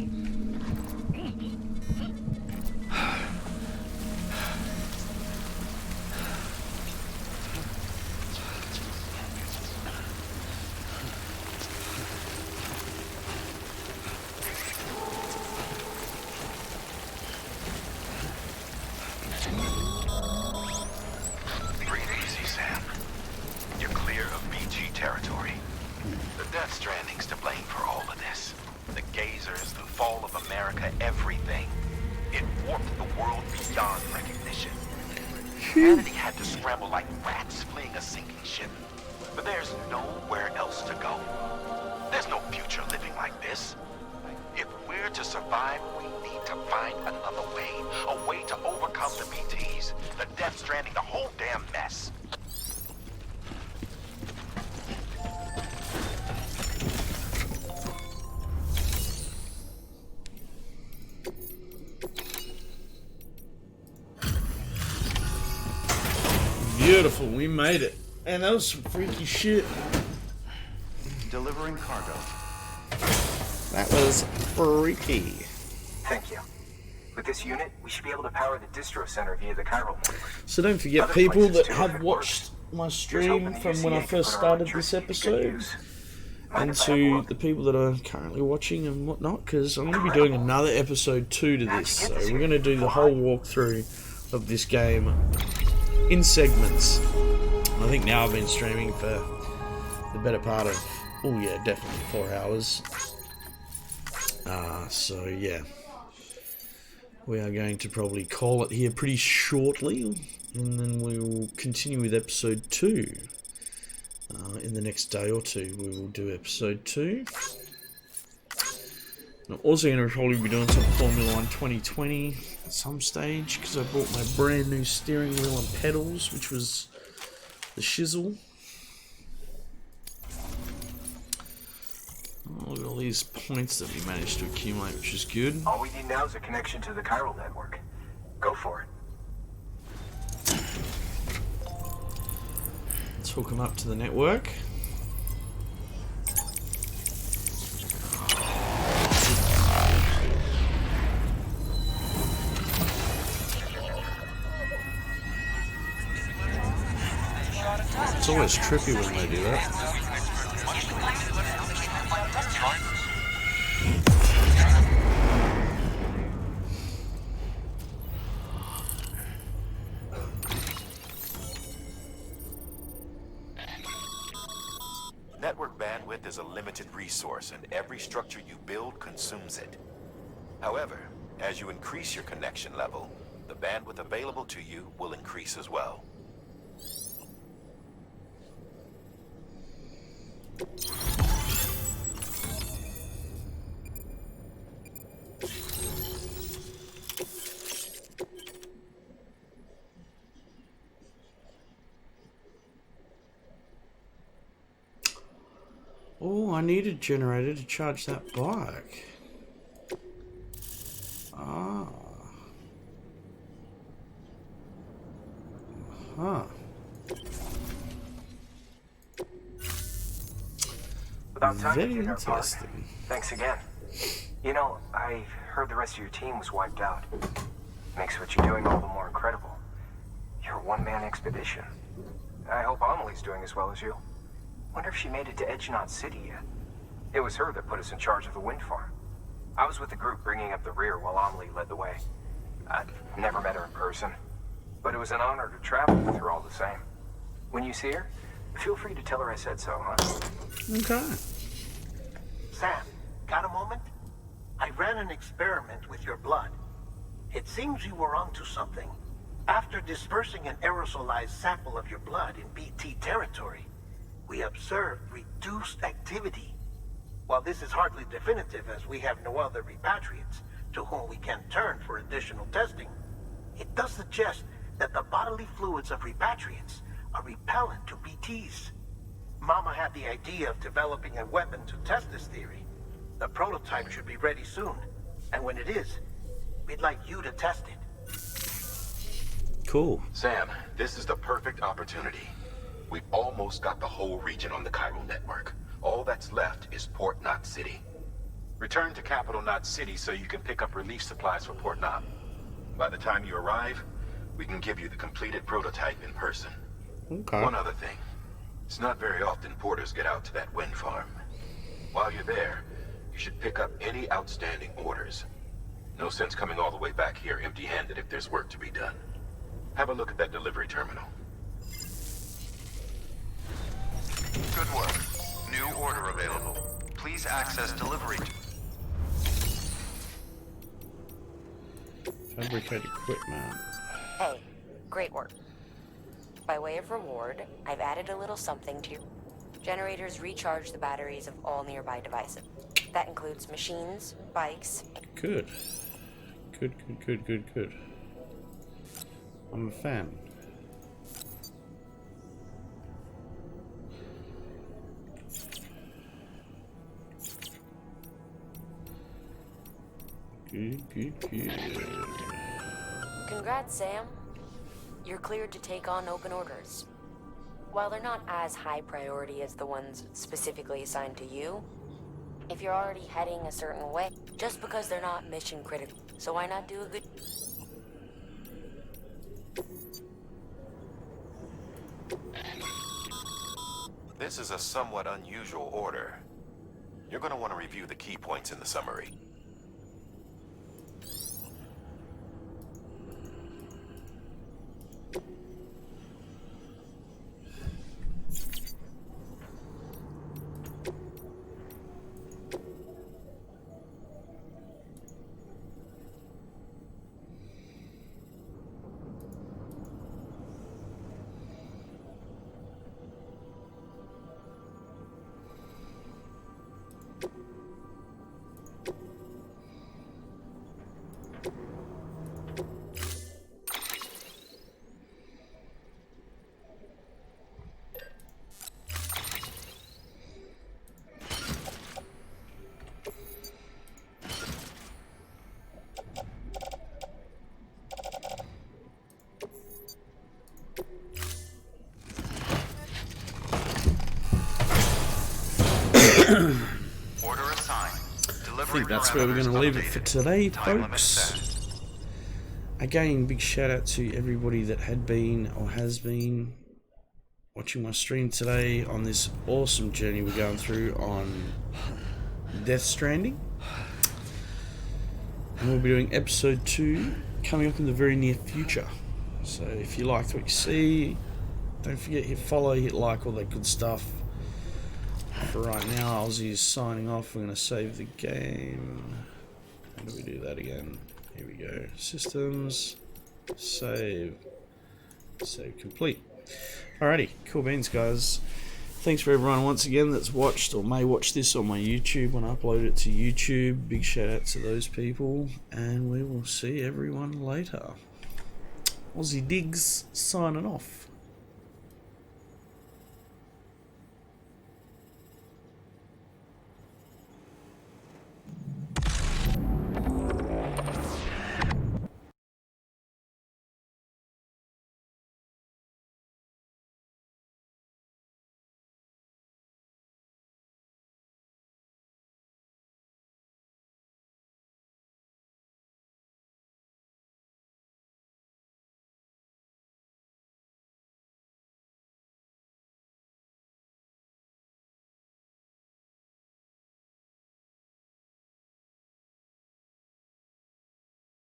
Breathe easy, Sam. You're clear of BG territory. The Death Stranding's to blame for all of this. The gazers, the fall of America, everything. It warped the world beyond recognition. Humanity had to scramble like rats fleeing a sinking ship. But there's nowhere else to go. There's no future living like this. If we're to survive, we need to find another way. A way to overcome the BTs, the Death Stranding, the whole damn mess. Beautiful, we made it. And that was some freaky shit. Delivering cargo. That was freaky. Thank you. With this unit, we should be able to power the distro center via the chiral network. So don't forget, Other people places that too, if have it watched my Here's stream hoping the from when I UCA first can put our started this electricity to good episode, use. and to the people that are currently watching and whatnot, because I'm going to be doing another episode 2 to this. So we're going to do the whole walkthrough of this game in segments. I think now I've been streaming for the better part of, oh yeah, definitely 4 hours. So yeah, we are going to probably call it here pretty shortly, and then we will continue with episode 2. In the next day or two, we will do episode 2. I'm also going to probably be doing some Formula 1 2020 at some stage, because I bought my brand new steering wheel and pedals, which was the shizzle. Oh, look at all these points that we managed to accumulate, which is good. All we need now is a connection to the chiral network. Go for it. Let's hook them up to the network. It's always trippy when they do that. Network bandwidth is a limited resource, and every structure you build consumes it. However, as you increase your connection level, the bandwidth available to you will increase as well. Oh, I need a generator to charge that bike. Ah. Huh. About time Very to get our part. interesting. Thanks again. You know, I heard the rest of your team was wiped out. Makes what you're doing all the more incredible. You're a one-man expedition. I hope Amelie's doing as well as you. Wonder if she made it to Edgenot City yet. It was her that put us in charge of the wind farm. I was with the group bringing up the rear while Amelie led the way. I've never met her in person, but it was an honor to travel with her all the same. When you see her, feel free to tell her I said so, huh? Okay. Sam, got a moment? I ran an experiment with your blood. It seems you were onto something. After dispersing an aerosolized sample of your blood in BT territory, we observed reduced activity. While this is hardly definitive, as we have no other repatriates to whom we can turn for additional testing, it does suggest that the bodily fluids of repatriates are repellent to BTs. Mama had the idea of developing a weapon to test this theory. The prototype should be ready soon, and when it is, we'd like you to test it. Cool. Sam, this is the perfect opportunity. We've almost got the whole region on the chiral network. All that's left is Port Knot City. Return to Capital Knot City so you can pick up relief supplies for Port Knot. By the time you arrive, we can give you the completed prototype in person. Okay. One other thing. It's not very often porters get out to that wind farm. While you're there, you should pick up any outstanding orders. No sense coming all the way back here empty-handed if there's work to be done. Have a look at that delivery terminal. Good work. New order available. Please access delivery. Fabricate equipment. Hey, great work. By way of reward, I've added a little something to your... Generators recharge the batteries of all nearby devices. That includes machines, bikes... Good. Good. I'm a fan. Good. Congrats, Sam. You're cleared to take on open orders. While they're not as high priority as the ones specifically assigned to you, if you're already heading a certain way, just because they're not mission critical, so why not do a good... This is a somewhat unusual order. You're going to want to review the key points in the summary. Order assigned. I think that's where we're going to leave it for today, folks. Again, big shout out to everybody that had been or has been watching my stream today on this awesome journey we're going through on Death Stranding. And we'll be doing episode 2 coming up in the very near future. So if you liked what you see, don't forget, hit follow, hit like, all that good stuff. For right now, Aussie is signing off. We're going to save the game. How do we do that again? Here we go. Systems. Save. Save complete. Alrighty. Cool beans, guys. Thanks for everyone once again that's watched or may watch this on my YouTube when I upload it to YouTube. Big shout out to those people. And we will see everyone later. Aussiedigg3r signing off.